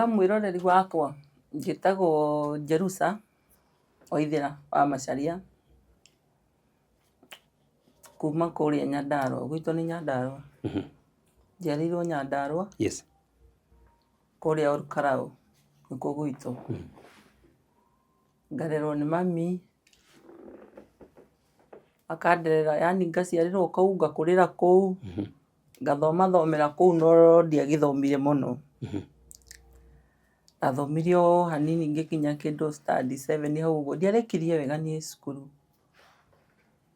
Mwĩroreri wakwa njĩtagwo Jerusa Waithĩra wa Macharia kuma kũrĩa Nyandarua, gwitũ nĩ Nyandarua. Njiarĩirwo Nyandarua. Yes. Kũrĩa Olkarau nĩkuo gwitũ. Ngarerwo nĩ mami akanderera, yani ngaciarĩrwo kũu ngakũrĩra kũu, ngathomera kũu no ndiagĩthomire mũno. Ndathomire o hanini ngĩkinya kĩndũ standard 7 hau ũguo. Ndiarĩkirie wega niĩ cukuru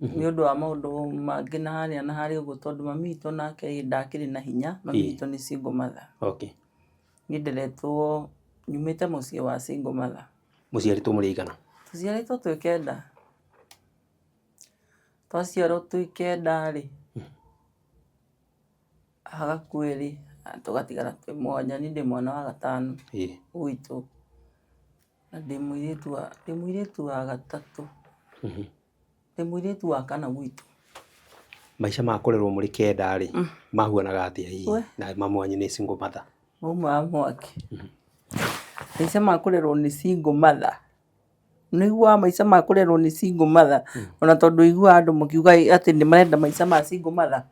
nĩ ũndũ wa maũndũ mangĩ na harĩa ũguo, tondũ mami witũ nake ndakĩrĩ na hinya. Mami witũ nĩ single mother. Okay. Niĩ nderetwo nyumĩte mũciĩ wa single mother. Mũciarĩtwo mũrĩ aigana? Tũciarĩtwo twĩ 9. Twaciarwo twĩ 9 rĩ, hagakuo ĩrĩ tũgatigara twĩ 7. Niĩ ndĩ mwana wa 5 gwitũ na ndĩ mũirĩtu wa 3. Ndĩ mũirĩtu wa 4 gwitũ. Maica ma kũrerwo mũrĩ 9 rĩ mahuanaga atĩa hihi na mami wanyu nĩ single mother? Mauma mwaki. Maica ma kũrerwo nĩ single mother. Nĩiguaga maica ma kũrerwo nĩ single mother, ona tondũ iguaga andũ makiuga atĩ nĩ marenda maica ma single mother.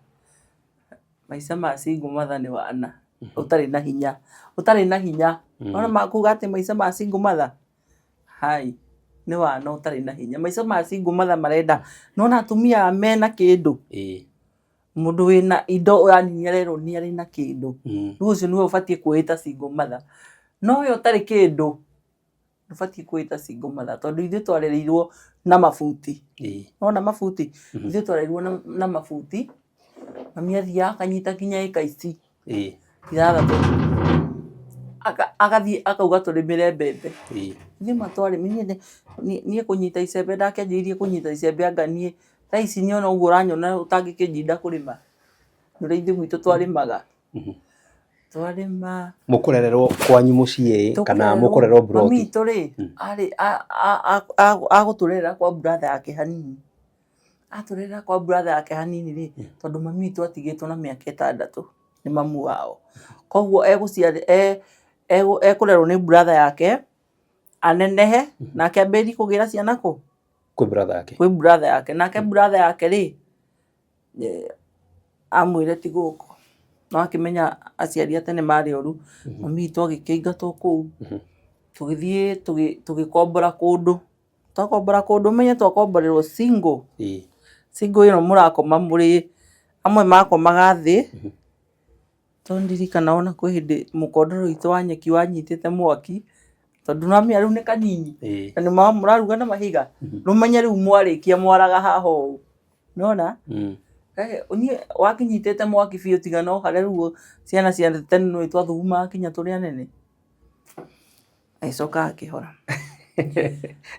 Maica ma single mother nĩ wana ũtarĩ na hinya, ũtarĩ na hinya. Ona makuga atĩ maica ma single mother, hai nĩ wana ũtarĩ na hinya. Maica ma single mother marenda, nona atumia mena kĩndũ, mũndũ wĩna indo yani nĩarerwo nĩ arĩ na kĩndũ, rĩu ũcio nĩwe ũbatiĩ kwĩĩta single mother. No we ũtarĩ kĩndũ ndũbatiĩ kwĩĩta single mother, tondũ ithuĩ twarereirwo na mabuti. Nona mabuti, ithuĩ twarereirwo na mabuti. Mami athiaga akanyita kinya ĩka ici 6, agathiĩ akauga tũrĩmĩre mbembe. Ithuĩ matwarĩmire, niĩ kũnyita icembe ndakĩanjĩrĩirie kũnyita icembe anga niĩ thaa ici niona ũguo ũranyona ũtangĩkĩnjinda kũrĩma. Nĩ ũrĩa ithuĩ gwitũ twarĩmaga. Twarĩma. Mũkũrererwo kwanyu mũciĩ kana mũkũrererwo buroti? Mami witũ rĩ agũtũrerera kwa brother yake hanini. Atũrerera kwa brother yake hanini rĩ, tondũ mami witũ atigĩtwo na mĩaka 6 nĩ mamu wao. Koguo ekũrerwo nĩ brother yake anenehe nake ambĩrĩrie kũgĩra ciana kũ? Kwĩ brother yake. Kwĩ brother yake. Nake brother yake rĩ amwĩre ti gũkũ. No akĩmenya aciari a tene marĩ oru. Mami witũ agĩkĩingatwo kũu, tũgĩthiĩ tũgĩkombora kũndũ. Twakombora kũndũ ũmenye twakomborerwo single. Single ĩno mũrakoma mũrĩ amwe makomaga thĩ. To ndirikana ona kwĩ hĩndĩ mũkondoro witũ wa nyeki wanyitĩte mwaki, tondũ nĩwamenya rĩu nĩ kanini na nĩ mũraruga na mahiga. Rũmenye rĩu mwarĩkia mwaraga haha ũũ. Nĩwona? Niĩ wakĩnyitĩte mwaki biũ tiga no harĩa rĩu ciana cia tene nĩũĩ twathugumaga kinya tũrĩ anene. Agĩcoka akĩhora.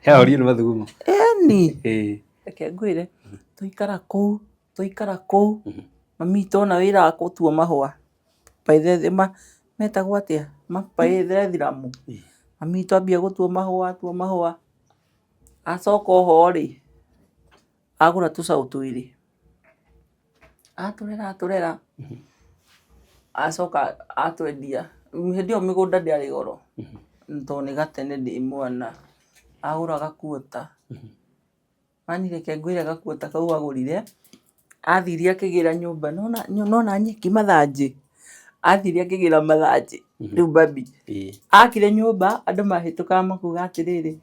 Yahorire nĩ mathugumo? Ĩni. Reke ngwĩre twaikara kũu. Mami witũ ona wĩra wa gũtua mahũa. Metagwo atĩa? Mapaethethiramu. Mami witũ ambia gũtua mahũa. Acoka oho rĩ, agũra tũcaũ 2. Atũrera. Acoka atwendia. Hĩndĩ ĩyo mĩgũnda ndĩarĩ goro. Tondũ nĩ gatene ndĩ mwana. Agũra gakuota. Mani reke ngwĩre gakuota kau agũrire. Athire akĩgĩra nyũmba. Nona nyeki mathanjĩ. Athire akĩgĩra mathanjĩ. Rĩu mami akire nyũmba andũ mahĩtũkaga makuga atĩrĩrĩ,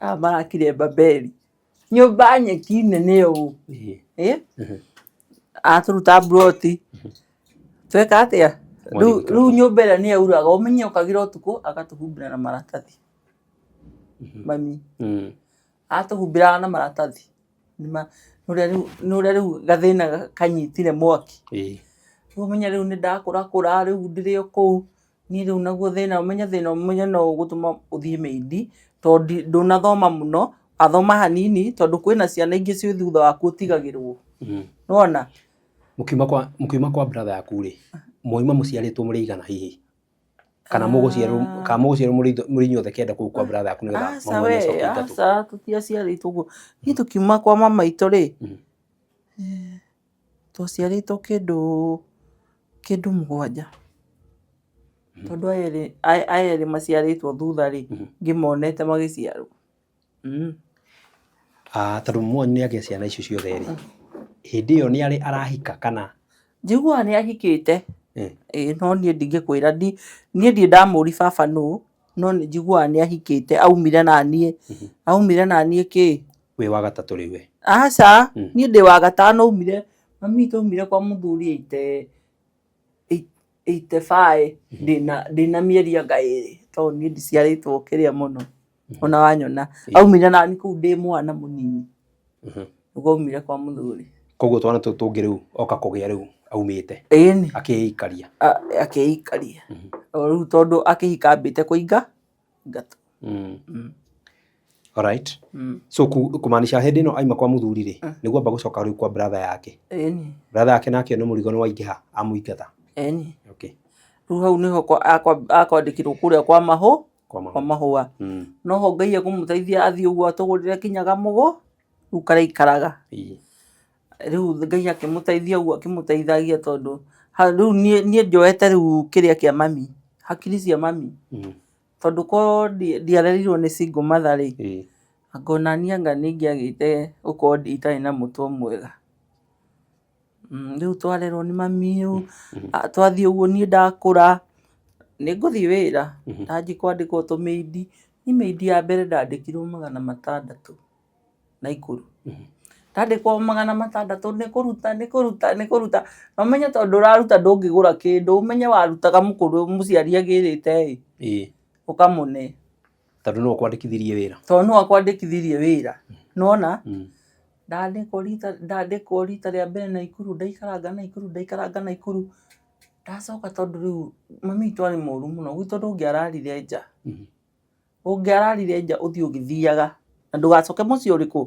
aya marakire Babeli. Nyũmba nyeki nene ũũ. Atũruta buroti. Tweka atĩa? Rĩu nyũmba ĩrĩa nĩyauraga. Ũmenye okagĩra ũtukũ agatũhumbĩra na maratathi. Mami. Atũhumbĩraga na maratathi. Nĩ ũrĩa rĩu gathĩna kanyitire mwaki. Rĩu ũmenye rĩu nĩ ndakũrakũra rĩu ndĩrĩ o kũu. Niĩ rĩu naguo thĩna ũmenye no ũgũtũma ũthiĩ mĩindi. Tondũ ndũnathoma mũno, athoma hanini tondũ kwĩna ciana ingĩ ciĩ thutha waku ũtigagĩrwo. Nĩwona? Mũkiuma kwa brother yaku rĩ, mwauma mũciarĩtwo mũrĩ aigana hihi? Kana mũgũciarwo mũrĩ inyuothe 9 kũu kwa brother yaku nĩgetha mami wanyu acoke aingatwo? Aca tũtiaciarĩtwo ũguo. Niĩ tũkiuma kwa mama witũ rĩ, twaciarĩtwo kĩndũ 7. tondu aya erĩ maciarĩtwo thutha rĩ ngĩmonete magĩciarwo. Tondũ mwanyu nĩ agĩa ciana icio ciothe rĩ, hĩndĩ ĩyo nĩ arĩ arahika kana? Njiguaga nĩ ahikĩte, no niĩ ndingĩkwĩra, niĩ ndirĩ ndamũria baba nũ, no nĩ njiguaga nĩ ahikĩte, aumire na niĩ. Aumire na niĩ kĩ? Wĩ wa gatatũ rĩu we? Aca, niĩ ndĩ wa gatano. Aumire, mami witũ aumire kwa mũthuri 85 ndĩna mĩeri anga 2, tondũ niĩ ndiciarĩtwo kĩrĩa mũno ona wanyona. Aumire na niĩ kũu ndĩ mwana mũnini, nĩguo aumire kwa mũthuri. Koguo twana tũtũ tũngĩ rĩu oka kũgĩa rĩu aumĩte akĩikaria? Akĩikaria o rĩu tondũ akĩhika ambĩte kũinga ngatũ. Alright. So kumaanisha hĩndĩ ĩno aima kwa mũthuri rĩ, nĩguo amba gũcoka rĩu kwa brother yake? Brother yake nake nĩ mũrigo nĩ waingĩha amũingata? Okay. Rĩu hau nĩho akwandĩkirwo kũrĩa kwa mahũa. Noho Ngai ekũmũteithia athiĩ ũguo atũgũrĩre kinya kamũgũ, rĩu karaikaraga. Rĩu Ngai akĩmũteithia ũguo akĩmũteithagia, tondũ rĩu niĩ njoete rĩu kĩrĩa kĩa mami, hakiri cia mami, tondũ ko ndiarerirwo nĩ single mother rĩ, ngona niĩ anga nĩngĩagĩte gũkorwo itarĩ na mũtwe mwega. Rĩu twarerwo nĩ mami, rĩu twathiĩ ũguo niĩ ndakũra, nĩ ngũthiĩ wĩra, ndanjia kwandĩkwo tũmĩindi. Niĩ mĩindi ya mbere ndandĩkirwo 600 Naikuru. Ndandĩkwo 600 nĩ kũruta. Na ũmenye tondũ ũraruta ndũngĩgũra kĩndũ, ũmenye warutaga mũkũrũ mũciari agĩrĩte ũkamũne. Tondũ nĩwe ũkwandĩkithirie wĩra? Tondũ nĩwe akwandĩkithirie wĩra. Nĩwona? Ndandĩkwo rita rĩa mbere Naikuru, ndaikaranga Naikuru. Ndacoka tondũ rĩu mami witũ arĩ mũru mũno, gwitũ ndũngĩararire nja. Ũngĩararire nja ũthiĩ ũgĩthiaga na ndũgacoke mũciĩ ũrĩkũ.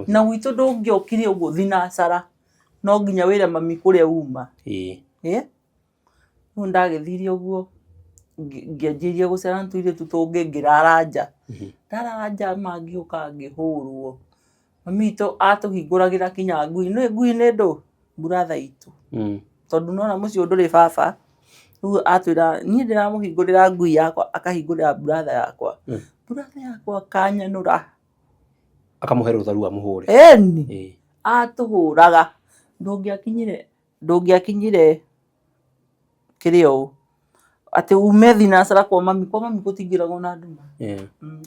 Na gwitũ ndũngĩokire ũguo thinacara, no nginya wĩre mami kũrĩa uma. Rĩu ndagĩthire ũguo ngĩanjirie gũcera tũirĩtu tũngĩ ngĩrara nja. Ndarara nja mangĩũka ngĩhũrwo. Mami witũ atũhingũragĩra kinya ngui. Ngui nĩ ndũ? Brother itũ. Tondũ nona mũciĩ ndũrĩ baba, rĩu atwĩra niĩ ndĩramũhingũrĩra ngui yakwa, akahingũrĩra brother yakwa. Brother yakwa akanyanũra, akamũhe rũtha rũu amũhũre. Atũhũraga. Ndũngĩakinyire kĩrĩa ũũ atĩ ume thinacara kwa mami gũtingĩragwo na nduma.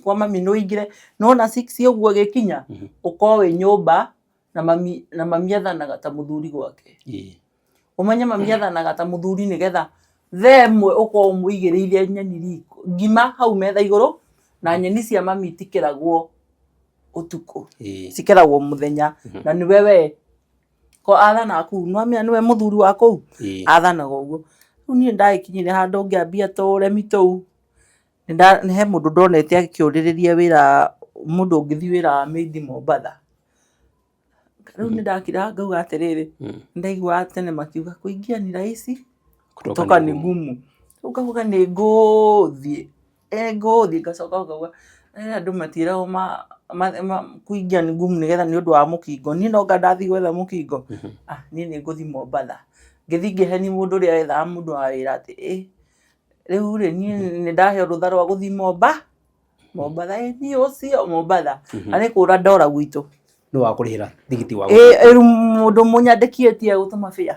Kwa mami no ingĩre, nona 6 ũguo gĩkinya ũkorwo wĩ nyũmba na mami athanaga ta mũthuri gwake. Ũmenye mami athanaga ta mũthuri nĩgetha thaa ĩmwe ũkorwo mũigĩrĩire nyeni riko, ngima hau metha igũrũ, na nyeni cia mami itikĩragwo ũtukũ, cikeragwo mũthenya. Na nĩwe we ko athanaga kũu, nĩwe mũthuri wa kũu athanaga ũguo. Rĩu niĩ ndagĩkinyire handũ ngĩambia tũremi tũu, he mũndũ ndonete agĩkĩũrĩrĩria wĩra, mũndũ ũngĩthiĩ wĩra wa maid Mombatha. Rĩu nĩndakira ngauga atĩrĩrĩ, ndaiguaga tene makiuga kũingĩra ni rahisi, kutoka ni ngumu. Rĩu ngauga nĩ ngũthiĩ, ngacoka ngauga andũ matĩragwo kũingĩra ni ngumu nĩgetha nĩ ũndũ wa mũkingo. Niĩ no ndathiĩ gwetha mũkingo, niĩ nĩ ngũthiĩ Mombatha. Ngĩthiĩ ngĩheni mũndũ ũrĩa wethaga mũndũ wa wĩra atĩ rĩu rĩ niĩ nĩndaheo rũtha rwa gũthiĩ Mombatha. Niĩ ũcio Mombatha arĩ kũra ndora gwitũ. Nĩ wa kũrĩhĩra tigiti wa mũndũ mũnyandĩkĩtie gũtũma bĩa.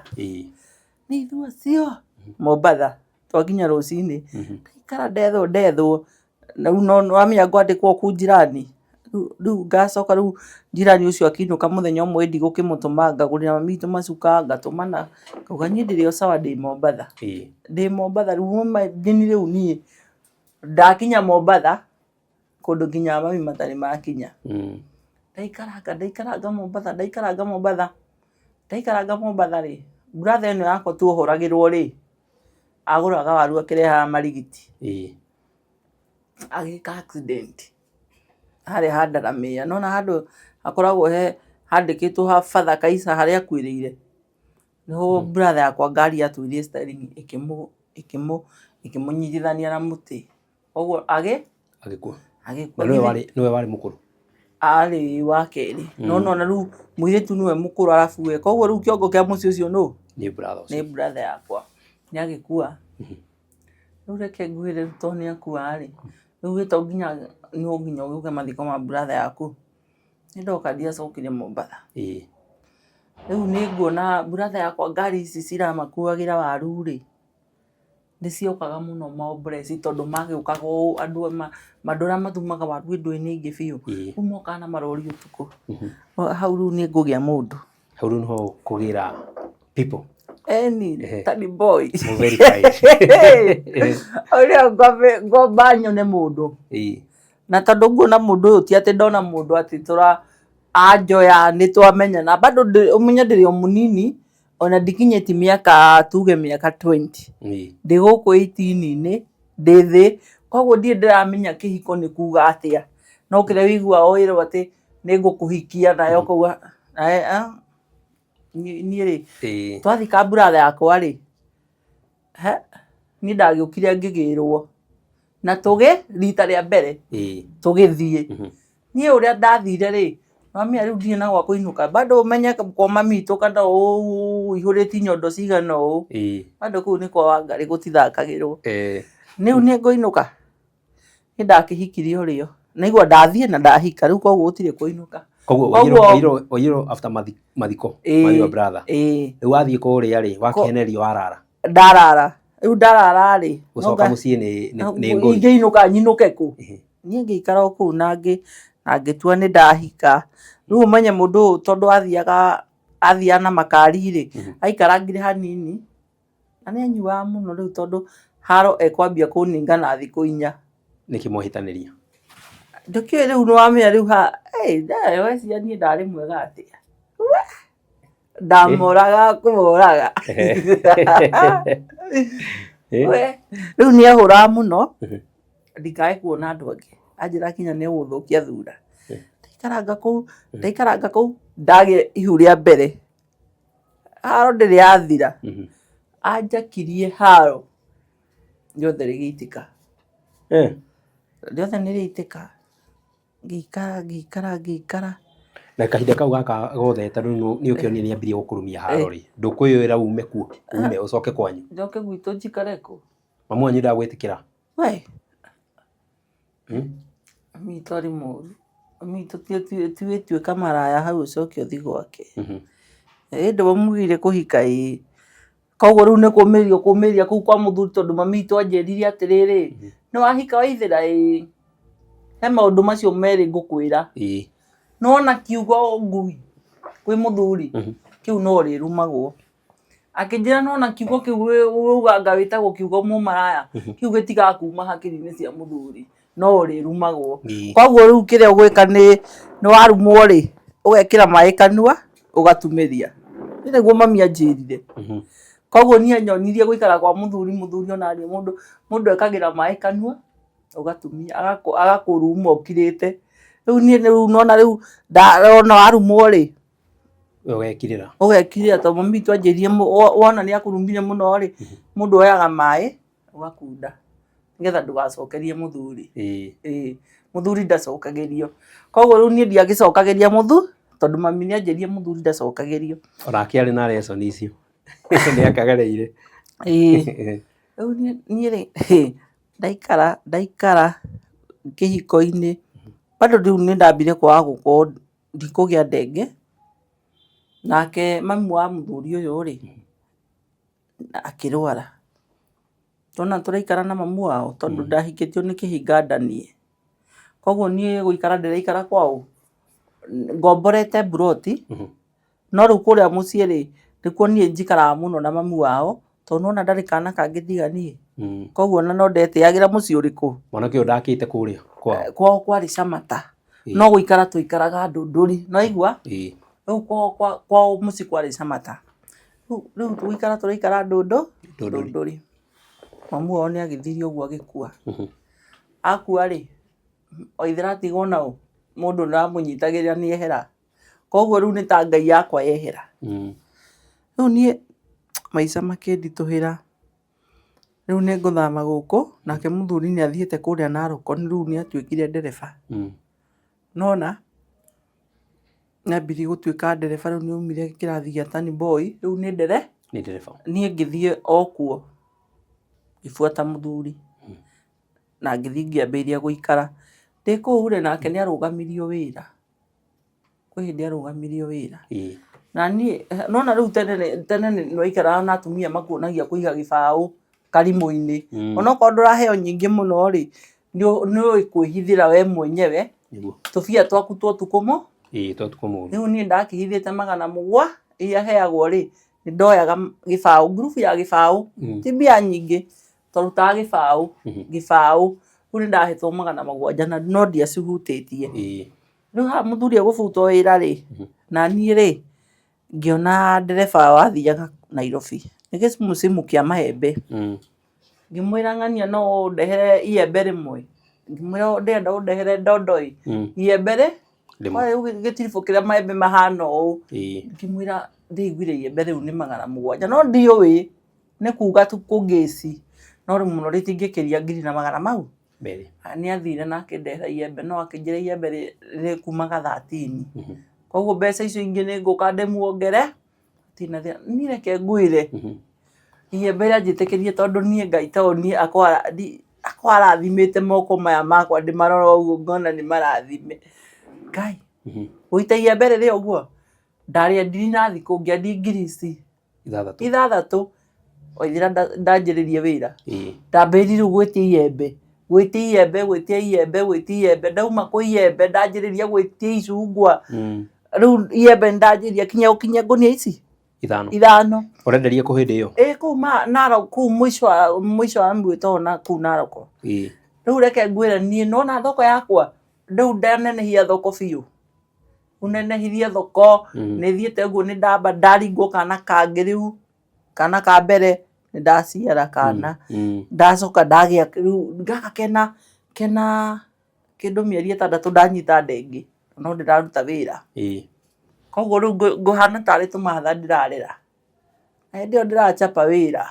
Nĩ ithuĩ acio Mombatha. Twakinya rũcinĩ, ndaikara ndethwo. Rĩu no wamenya ngwandĩkwo kũu njirani. Rĩu ngacoka rĩu njirani ũcio akĩinũka mũthenya ũmwe ndigũkĩmũtũma, ngagũrĩra mami witũ macuka, ngatũmana, ngauga niĩ ndĩrĩ o sawa ndĩ Mombatha. Ndĩ Mombatha rĩu ngeni rĩu niĩ ndakinya Mombatha kũndũ nginya mami matarĩ makinya. Ndaikaranga Mombatha rĩ, brother ĩno yakwa tuohoragĩrwo rĩ, agũraga waru akĩrehaga marigiti. Agĩka accident harĩa ha Ndaramĩya, nona handũ hakoragwo handĩkĩtwo ha Father Kaisa harĩa akuĩrĩire, nĩho brother yakwa ngari yatuire steering ĩkĩmũnyitithania na mũtĩ, koguo agĩkua. Nĩwe warĩ mũkũrũ? Arĩ wa kerĩ, nona rĩu mũirĩtu nĩwe mũkũrũ arabu we, koguo rĩu kĩongo kĩa mũciĩ ũcio nĩ brother yakwa. Nĩagĩkua. Rĩu reke ngwĩre to nĩ akua rĩ, rĩu to nginya ũgĩũke mathiko ma brother yaku. Nĩ ndoka ndiacokire Mombatha. Rĩu nĩ nguona brother yakwa ngari ici ciramakuagĩra waru rĩ, nĩ ciokaga mũno Mombres tondũ magĩũkaga ũũ andũ andũ mathumaga waru indo-inĩ ingĩ biũ. Rĩu mokaga na marori ũtukũ. Hau rĩu nĩ ngũgĩa mũndũ. Hau rĩu no kũgĩra people. Tani boy. Ũrĩa ngomba nyone mũndũ. Na tondũ nguona mũndũ ũyũ ti atĩ ndona mũndũ atĩ anjoya nĩ twamenyana. Bado ũmenye ndĩrĩ o mũnini, ona ndikinyĩtie mĩaka tuge mĩaka 20. Ndĩ gũkũ 18-inĩ, ndĩ thĩ. Koguo ndirĩ ndĩramenya kĩhiko nĩ kuuga atĩa. No kĩrĩa wĩiguaga wĩrwo atĩ nĩ ngũkũhikia nayo ũkauga niĩ rĩ, twathika brother yakwa rĩ, niĩ ndagĩũkire ngĩgĩrwo na rita rĩa mbere tũgĩthiĩ. Niĩ ũrĩa ndathire rĩ, mami rĩu ndirĩ na gwa kũinũka. Bado ũmenye kwa mami witũ kana ihũrĩtie nyondo cigana ũũ. Bado kũu nĩ kwa Wangari gũtithakagĩrwo. Rĩu nĩ ngũinũka. Niĩ ndakĩhikirie ũrĩo. Naigua ndathiĩ na ndahika. Rĩu koguo gũtirĩ kũinũka. Koguo waiyũrwo after mathiko ma your brother. Rĩu wathiĩ kũrĩa rĩ, wakĩhenerio warara. Ndarara. Rĩu ndarara rĩ. Gũcoka mũciĩ nĩ ngũi. Ingĩinũka nyinũke kũ? Niĩ ngĩikara o kũu na ngĩtua nĩ ndahika. Rĩu ũmenye mũndũ ũyũ tondũ athiaga na makari rĩ, aikarangire hanini na nĩ anyuaga mũno rĩu tondũ haro ekwambia kũninga na thikũ 4. Nĩkĩ mwahitanĩria? Ndũkĩũĩ rĩu nĩwamenya rĩu weciria niĩ ndarĩ mwega atĩa. Ndamoraga kũmoraga. Rĩu nĩ ahũraga mũno ndikae kuona andũ angĩ. Anjĩra kinya nĩ gũthũkia thura. Ndaikaranga kũu ndagĩa ihu rĩa mbere. Haro ndĩrĩ yathira. Anjakirie haro rĩothe rĩgĩitĩka. Rĩothe nĩ rĩaitĩka. Ngĩikara. Na kahinda kau gaka gothe tondũ nĩ ũkĩonire nĩ ambirie gũkũrumia haro rĩ, ndũkwĩyoera ume kuo, ũcoke kwanyu. Njoke gwitũ njikare kũ? Mamu wanyu ndagwĩtĩkĩra? Mami witũ arĩ mũũru. Mami witũ tuĩtuĩka maraya hau ũcoke ũthiĩ gwake. Ĩndĩ wamugire kũhika ĩ. Koguo rĩu nĩ kũmĩria kũu kwa mũthuri tondũ mami witũ anjĩrire atĩrĩrĩ, nĩwahika waithĩra ĩ. He maũndũ macio merĩ ngũkwĩra. Nona kiugo ngui kwĩ mũthuri kĩu no rĩrumagwo. Akĩnjĩra nona kiugo kĩu ũganga wĩtagwo kiugo mũmaraya, kĩu gĩtigakuma hakiri-inĩ cia mũthuri, no rĩrumagwo. Koguo rĩu kĩrĩa ũgwĩka nĩ warumwo rĩ, ũgekĩra maĩ kanua ũgatumĩria. Nĩguo mami anjĩrire. Koguo niĩ anyonirie gũikara kwa mũthuri onaniĩ mũndũ ekagĩra maĩ kanua ũgatumia agakũruma ũkirĩte. Rĩu niĩ nona rĩu ndarona warumwo rĩ, ũgekirĩra tondũ mami witũ anjĩrire wona nĩ akũrumire mũno rĩ, mũndũ oyaga maĩ ũgakunda nĩgetha ndũgacokerie mũthuri. Mũthuri ndacokagĩrio. Koguo rĩu niĩ ndiagĩcokagĩria tondũ mami nĩ anjĩrire mũthuri ndacokagĩrio. Onake arĩ na lesson icio. Nĩ akagereire. Rĩu niĩ rĩ, ndaikara kĩhiko-inĩ. Bado rĩu nĩ ndambire kwaga gũkorwo ndikũgĩa ndenge. Nake mami wa mũthuri ũyũ rĩ, akĩrwara. Tona tũraikara na mamu wao tondũ ndahikĩtio nĩ kĩhinga ndanie. Koguo niĩ gũikara ndĩraikara kwao ngomborete buroti. No rĩu kũrĩa mũciĩ rĩ, nĩkuo niĩ njikaraga mũno na mamu wao tondũ nona ndarĩ kana kangĩ tiga niĩ. Koguo ona no ndetĩagĩra mũciĩ ũrĩkũ. Mwanake ũyũ ndakĩte kũrĩa kwao? Kwao kwarĩ Camata. No gũikara tũikaraga Ndũndũri. No igua? Rĩu kwao mũciĩ kwarĩ Camata. Rĩu tũraikara Ndũndũri. Mamu wao nĩ agĩthiire ũguo agĩkua. Akua rĩ, waithĩra atigwo naũ, mũndũ nĩaramũnyitagĩrĩra nĩ ehera. Koguo rĩu nĩ ta Ngai yakwa yehera. Rĩu niĩ maica makĩnditũhĩra. Rĩu nĩ ngũthama gũkũ, nake mũthuri nĩ athiĩte kũrĩa Naroko, rĩu nĩ atuĩkire ndereba. Nona nĩ ambirie gũtuĩka ndereba, rĩu nĩ aumire kĩrathi gĩa Tani Boy, rĩu nĩ ndereba. Niĩ ngĩthiĩ o kuo Ibuata muthuri na ngithi ngiambĩrĩria gũikara ndĩ kũu rĩ nake nĩ arũgamirio wĩra kwĩ hĩndĩ arũgamirio wĩra na niĩ nona rĩu tene nĩ waikaraga na atumia makuonagia kũiga gĩbaũ karimũ-inĩ onokorwo ndũraheo nyingĩ mũno rĩ nĩ ũĩ kwĩhithĩra we mwenyewe tũbia twaku twa ũtukũ rĩu niĩ ndakĩhithĩte 700 iria heagwo rĩ nĩ ndoyaga gĩbaũ ngurubu ya gĩbaũ ti mbia nyingĩ twarutaga gĩbaũ rĩu nĩ ndahetwo 700 na no ndiacihutĩtie rĩu haha mũthuri egũbutwo wĩra rĩ na niĩ rĩ ngĩona ndereba wathiaga Nairobi nĩ gĩcimu kĩa maembe ngĩmwĩra ng'ania no ũndehere iembe rĩmwe ngĩmwĩra ndĩrenda ũndehere ndondoi iembe rĩ rĩu gĩtiribũ kĩrĩa maembe mahana ũũ ngĩmwĩra ndĩiguire iembe rĩu nĩ 700 no ndiũĩ nĩ kuga tu kũngĩci no rĩu mũno rĩtingĩkĩria ngiri na 100 mau nĩ athire na akĩndehera iembe no akĩnjĩra iembe rĩkumaga 13 koguo mbeca icio ingĩ nĩ ngũka ndĩmuongere niĩ reke ngwĩre iembe rĩanjĩtĩkĩrie tondũ niĩ Ngai to niĩ akwa arathimĩte moko maya makwa ndĩmarora ũguo ngona nĩ marathime Ngai gũita iembe rĩrĩa ũguo ndarĩendirie na thikũ ngĩendia ngiri ici 6 oithira ndanjĩrĩrie wĩra ndambĩrĩrie rĩu gwĩtia iembe ndauma kwĩ iembe ndanjĩrĩria gwĩtia icungwa rĩu iembe ndanjĩrĩria kinya ngũnia ici 5 ũrenderia kũ hĩndĩ ĩyo kũu Narok kũu mũico wa mwĩtoo na kũu Narok rĩu reke ngwĩre niĩ nona thoko yakwa rĩu ndanenehia thoko biũ unenehithie thoko nĩ thiĩte ũguo nĩ ndamba ndaringwo kana kangĩ rĩu kana ka mbere nĩ ndaciara kana ndacoka ndagĩa rĩu gaka kena kĩndũ mĩeri 6 ndanyita ndengĩ no ndĩraruta wĩra koguo rĩu ngũhana tarĩ tũmatha ndĩrarera na hĩndĩ ĩyo ndĩrachapa wĩra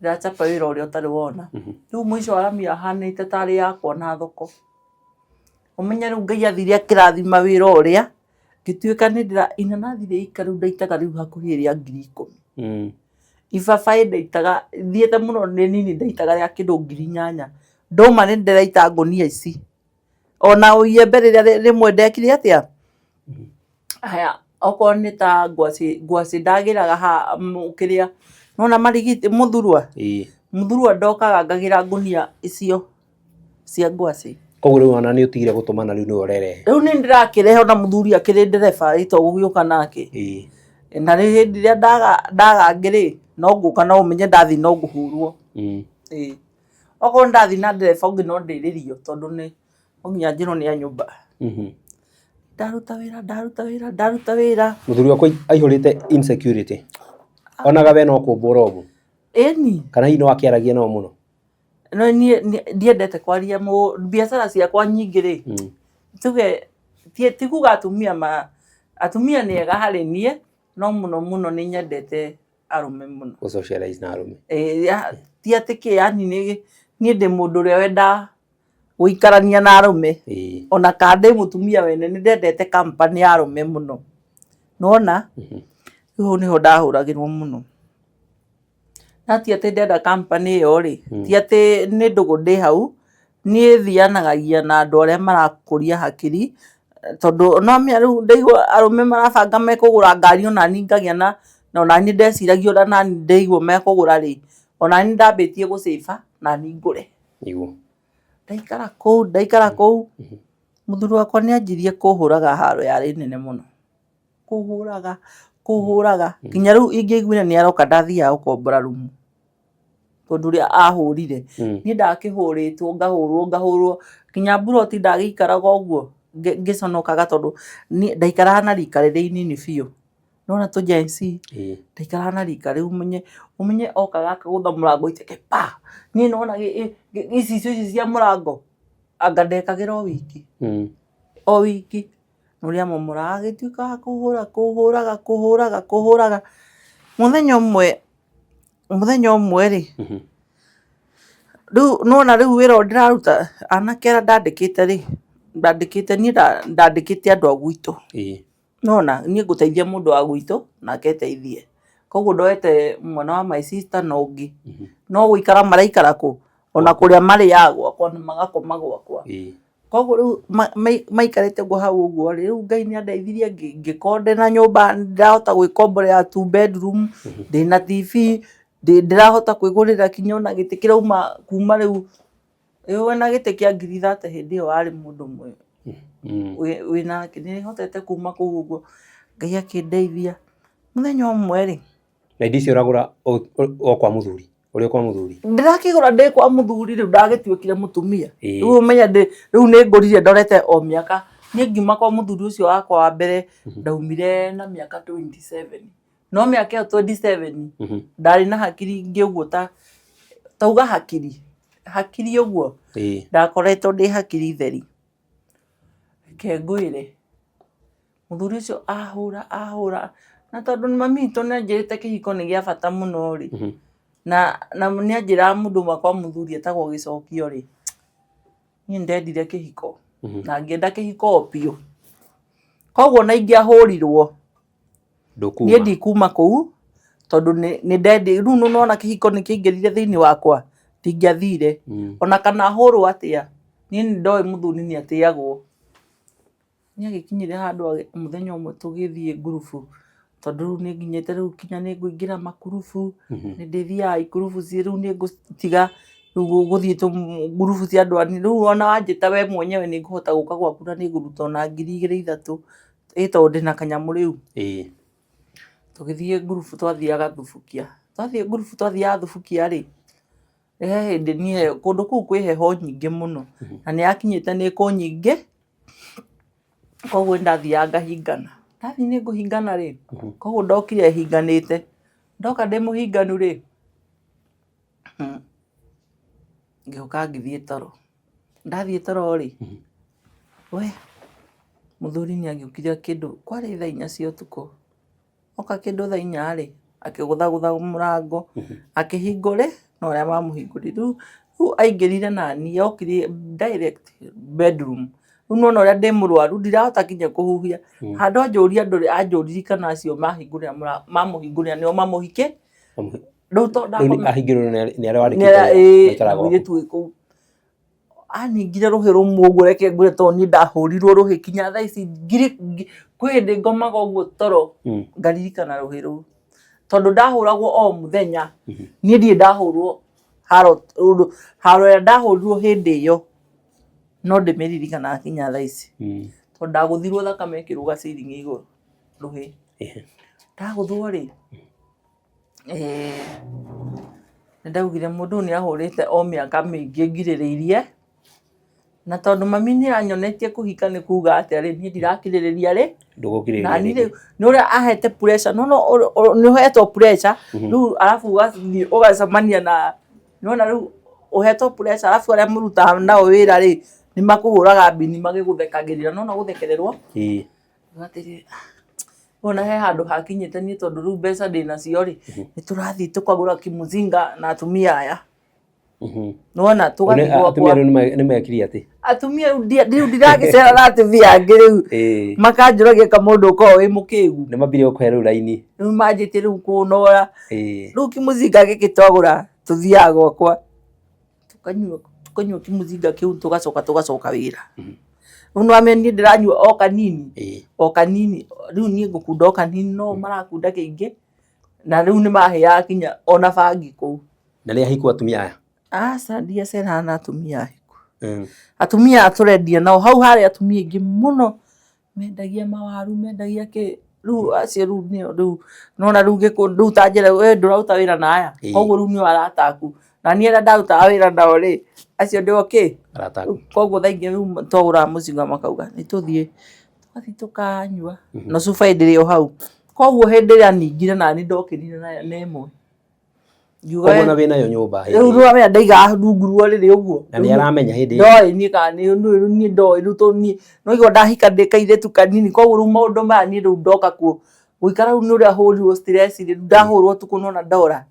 ndĩrachapa wĩra ũrĩa ũtarĩ wona rĩu mũico wa rami ahanĩte tarĩ yakwa na thoko ũmenye rĩu Ngai athire akĩrathima wĩra ũrĩa ngĩtuĩka inanathi rĩika rĩu ndaitaga rĩu hakuhĩ rĩa 10,000 ibabaĩ ndaitaga thiĩte mũno nĩ nini ndaitaga rĩa kĩndũ 8,000 ndũma nĩ ndĩraita ngũnia ici ona iembe rĩrĩa rĩmwe ndekire atĩa haya okorwo nĩ ta ngwacĩ ndagĩraga ha kĩrĩa nona marigiti mũthurwa ndokaga ngagĩra ngũnia icio cia ngwacĩ koguo rĩu ona nĩ ũtigire gũtũmana rĩu nĩwe ũrerehe rĩu nĩ ndĩrakĩrehe ona mũthuri akĩrĩ ndereba gũgĩũka nake na hĩndĩ ĩrĩa ndagangĩ no ngũka no ũmenye ndathi no ngũhũrwo okorwo ndathi na ndereba ũngĩ no ndĩrĩrio tondũ nĩ nginya njĩrwo nĩ a nyũmba ndaruta wĩra mũthuri wakwa aihũrĩte insecurity onaga we no kũmbũra ũguo ĩni kana hihi no akĩaragia nao mũno no niĩ ndiendete kwaria biacara ciakwa nyingĩ rĩ tuge ti kuga atumia nĩ ega harĩ niĩ no mũno nĩ nyendete arũme mũno gũsocialize na arũme ti atĩ kĩ yani niĩ ndĩ mũndũ ũrĩa wenda gũikarania na arũme ona kana ndĩ mũtumia wene nĩ ndendete company ya arũme mũno nona rĩu nĩho ndahũragĩrwo mũno na ti atĩ ndenda company ĩyo rĩ ti atĩ nĩ ndũgũ ndĩ hau niĩ thianagia na andũ arĩa marakũria hakiri tondũ no mĩa rĩu ndaigua arũme marabanga mekũgũra ngari onani ngagĩa na onani ndeciragia ũrĩa nani ndaigua mekũgũra rĩ onani ndambĩtie gũcĩba nani ngũre ndaikara kũu mũthuri wakwa nĩ anjirie kũhũraga haro yarĩ nene mũno kũhũraga nginya rĩu ingĩaiguire nĩ aroka ndathiaga gũkombora rumu tondũ ũrĩa ahũrire niĩ ndakĩhũrĩtwo ngahũrwo nginya mburoti ndagĩikaraga ũguo ngĩconokaga tondũ ndaikaraga na rika rĩrĩa inini biũ nona tũjenci ndaikaraga na rika rĩu ũmenye okaga akagũtha mũrango iteke niĩ nona icicio ici cia mũrango anga ndekagĩra o wiki ũrĩa momoraga agĩtuĩka wa kũhũraga mũthenya ũmwe rĩ rĩu nona rĩu wĩra ũrĩa ndĩraruta anake arĩa ndandĩkĩte niĩ ndandĩkĩte andũ a gwitũ nona niĩ ngũteithia mũndũ wa gwitũ nake eteithie koguo ndoete mwana wa my sister na ũngĩ no gũikara maraikara kũ ona kũrĩa marĩaga gwakwa na magakoma gwakwa koguo rĩu maikarĩte guo hau ũguo rĩu Ngai nĩandeithirie ngĩkorwo ndĩna nyũmba ndĩrahota gwĩkomborera 2 bedroom ndĩna TV ndĩrahota kwĩgũrĩra kinya ona gĩtĩ kĩrauma kuma rĩu na gĩtĩ kĩa ngiri 30 hĩndĩ ĩyo warĩ mũndũ ũmwe wĩna nĩhotete kuma kũu ũguo Ngai akĩndeithia mũthenya ũmwe rĩ na indo icio ũragũra o kwa mũthuri ũrĩ kwa mũthuri ndĩrakĩgũra ndĩ kwa mũthuri rĩu ndagĩtuĩkire mũtumia rĩu ũmenya rĩu nĩngũrire ndorete o mĩaka niĩ ngiuma kwa mũthuri ũcio wakwa wa mbere ndaumire na mĩaka 27 no mĩaka ĩyo 27 ndarĩ na hakiri ingĩ ũguo tauga hakiri ũguo ndakoretwo ndĩ hakiri theri kengwĩre mũthuri ũcio ahũra na tondũ mami witũ nĩanjĩrĩte kĩhiko nĩ gĩa bata mũno rĩ na nĩanjĩraga mũndũ ũmwe kwa mũthuri etagwo Gĩcokio rĩ niĩ ndendire kĩhiko na ngĩenda kĩhiko o biũ koguo na ingĩahũrirwo niĩ ndikuma kũu tondũ nĩndendi rĩu nĩwona kĩhiko nĩkĩaingĩrire thĩinĩ wakwa ndingĩathire ona kana hũrwo atĩa niĩ nĩndoĩ mũthuri nĩatĩagwo nĩagĩkinyire handũ mũthenya ũmwe tũgĩthiĩ ngurubu tondũ rĩu nĩnginyĩte rĩu kinya nĩngũingĩra makurubu nĩndĩthiaga ikurubu rĩu nĩngũtiga rĩu gũthiĩ ngurubu cia andũ anini rĩu ona wanjĩta we mwenyewe nĩngũhota gũka gwaku na nĩngũruta ona 2,000 3 tondũ ndĩna kanyamũ rĩu tũgĩthiĩ ngurubu twathiaga Thubukia twathiaga Thubukia rĩ he hĩndĩ niĩ kũndũ kũu kwĩ heho nyingĩ mũno na nĩyakinyĩte nĩ kũnyingĩ koguo ndathiaga ngahingana ndathi nĩngũhingana rĩ koguo ndokire hinganĩte ndoka ndĩ mũhinganu rĩ ngĩũka ngĩthiĩ toro ndathiĩ toro rĩ we mũthuri nĩagĩũkire kĩndũ kwarĩ thaa 4 cia ũtukũ oka kĩndũ thaa 4 rĩ akĩgũthagũtha mũrango akĩhingũre na ũrĩa mamũhingũrire rĩu aingĩrire naniĩ okire direct bedroom rĩu nona ũrĩa ndĩ mũrwaru ndirahota kinya kũhuhia handũ anjũririe kana acio mamũhingũrĩra nĩo mamũhike rĩu to ahingĩrĩrwo nĩ arĩa warĩ mũirĩtu wĩ kũu aningire rũhĩ rũmwe ũguo reke ngwĩre tondũ niĩ ndahũrirwo rũhĩ kinya thaa ici kwĩ hĩndĩ ngomaga ũguo toro ngaririkana rũhĩ rũu tondũ ndahũragwo o mũthenya niĩ ndirĩ ndahũrwo haro ĩrĩa ndahũrirwo hĩndĩ ĩyo no ndĩmĩririkanaga kinya thaa ici tondũ ndagũthirwo thakame ĩkĩrũga ciringi igũrũ rũhĩ ndagũthwo rĩ nĩndaugire mũndũ nĩahũrĩte o mĩaka mĩingĩ ngirĩrĩirie na tondũ mami nĩanyonetie kũhika nĩ kuga atĩa rĩ niĩ ndirakirĩrĩria rĩ na niĩ rĩu nĩ ũrĩa ahete pressure no nĩũhetwo pressure rĩu arabu ũgacemania na nĩwona rĩu ũhetwo pressure arabu arĩa mũrutaga nao wĩra rĩ nĩmakũhũraga mbini magĩgũthekagĩrĩra nona gũthekererwo atĩrĩ ona he handũ hakinyĩte niĩ tondũ rĩu mbeca ndĩnacio rĩ nĩtũrathiĩ tũkagũra kimũzinga na atumia aya nĩwona tũgathiĩ atumia rĩu nĩmekire atĩ atumia rĩu ndiragĩcera na atumia angĩ rĩu makanjũragia kamũndũ ũkoragwo wĩ mũkĩgu nĩmambire gũkũhe rĩu raini rĩu manjĩtie rĩu kũnora rĩu kimũzinga gĩkĩ twagũra tũthiaga gwakwa tukanyua kimũzinga kĩu tũgacoka wĩra rĩu nĩwamenya niĩ ndĩranyua o kanini rĩu niĩ ngũkunda o kanini no marakunda kĩingĩ na rĩu nĩmahĩaga kinya ona bangi kũu na nĩahikwo atumia aya aca ndiaceraga na atumia ahiku atumia aya tũrendia nao hau harĩ atumia aingĩ mũno mendagia mawaru mendagia rĩu acio rĩu nona rĩu tanjĩra we ndũraruta wĩra na aya koguo rĩu nĩo arata aku na niĩ arĩa ndarutaga wĩra nao rĩ acio ndio koguo thaa ingĩ rĩu twagũraga mũcinga makauga nĩtũthiĩ tũkanyua na cuba ndĩrĩ o hau koguo hĩndĩ ĩrĩa ningire nani ndokĩrire na ĩmwe koguo na wĩnayo nyũmba rĩu nĩwamenya ndaigaga rungu rwa rĩrĩ ũguo na nĩaramenya hĩndĩ ndoĩ niĩ kana niĩ ndoĩ rĩu tondũ niĩ noigua ndahika ndĩ kairĩtu kanini koguo rĩu maũndũ maya niĩ rĩu ndoka gũikara rĩu nĩ ũrĩa hũrirwo stress rĩ ndahũrwo tukũ nona ndora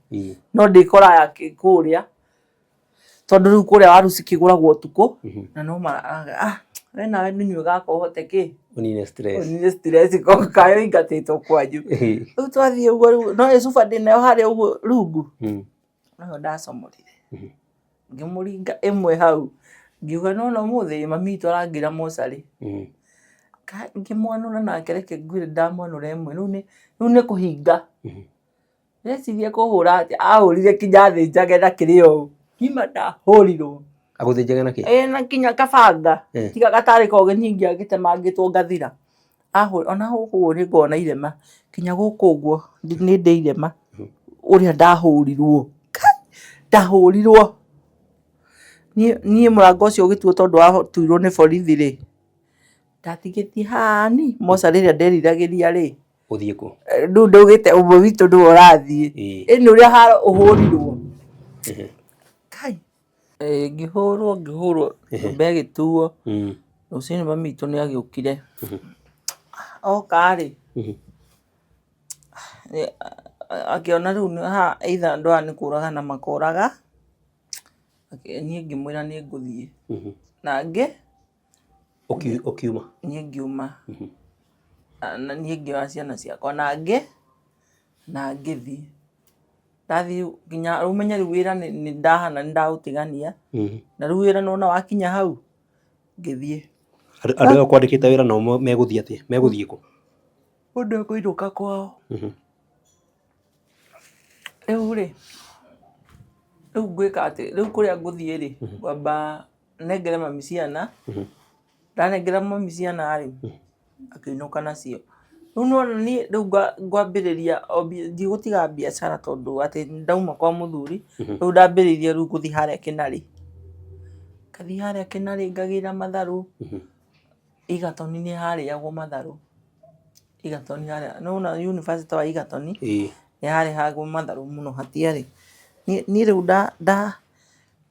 no ndĩkoraga kũrĩa tondũ rĩu kũrĩa waru cikĩgũragwo tukũ na no we nawe nĩnyuĩ gaka ũhote kĩ Unine stress. ũnine stress kayo ingatĩtwo kwanyu rĩu twathiĩ ũguo rĩu no cuba ndĩnayo harĩa ũguo rungu nayo ndacomorire ngĩmũringa ĩmwe hau ngiuga no ũmũthĩ mami witũ arangĩra mocarĩ ngĩmwanũra nake reke ngwĩre ndamwanũra ĩmwe rĩu nĩ kũhinga ndĩreciria kũhũra atĩa ahũrire kinya thĩnjage na kĩrĩa ũũ ngima ndahũrirwo agũthĩnjaga na kĩ na kinya kabanga tiga gatarĩ ko gĩnyingi agĩtemangĩtwo ngathira ona gũkũ nĩ ngona irema kinya gũkũ ũguo nĩ ndĩ irema ũrĩa ndahũrirwo niĩ mũrango ũcio ũgĩtuo tondũ watuirwo nĩ borithi rĩ ndatigĩtie hani moca rĩrĩa nderiragĩria rĩ ũthiĩ kũ rĩu ndaugĩte ũmwe witũ nĩwe ũrathiĩ ĩnĩ ũrĩa haro ũhũrirwo ngĩhũrwo mbĩa ĩgĩtuo rũciinĩ mami witũ nĩ agĩũkire oka rĩ akĩona rĩu haha either andũ aya nĩ kũragana makoraga niĩ ngĩmwĩra nĩ ngũthiĩ nangĩ ũkiuma niĩ ngiuma na niĩ ngĩoya ciana ciakwa nangĩ na ngĩthiĩ ndathiĩ nginya rĩu menye rĩu wĩra nĩ ndahana nĩ ndaũtigania na rĩu wĩra nona wakinya hau ngĩthiĩ andũ aya ũkwandĩkĩte wĩra nao megũthiĩ atĩa megũthiĩ kũ mũndũ ekũinũka kwao rĩu rĩ rĩu ngwĩka atĩ rĩu kũrĩa ngũthiĩ rĩ ngwamba nengere mami ciana ndanengera mami ciana rĩ akĩinũka nacio rĩu nona niĩ rĩu ngwambĩrĩria ndigũtiga biacara tondũ atĩ ndauma kwa mũthuri rĩu ndambĩrĩirie rĩu gũthiĩ harĩa Kĩnarĩ ngathiĩ harĩa Kĩnarĩ ngagĩra matharũ Egerton nĩ harĩagwo matharũ Egerton harĩa nona university wa Egerton nĩ harĩagwo matharũ mũno hatiarĩ niĩ rĩu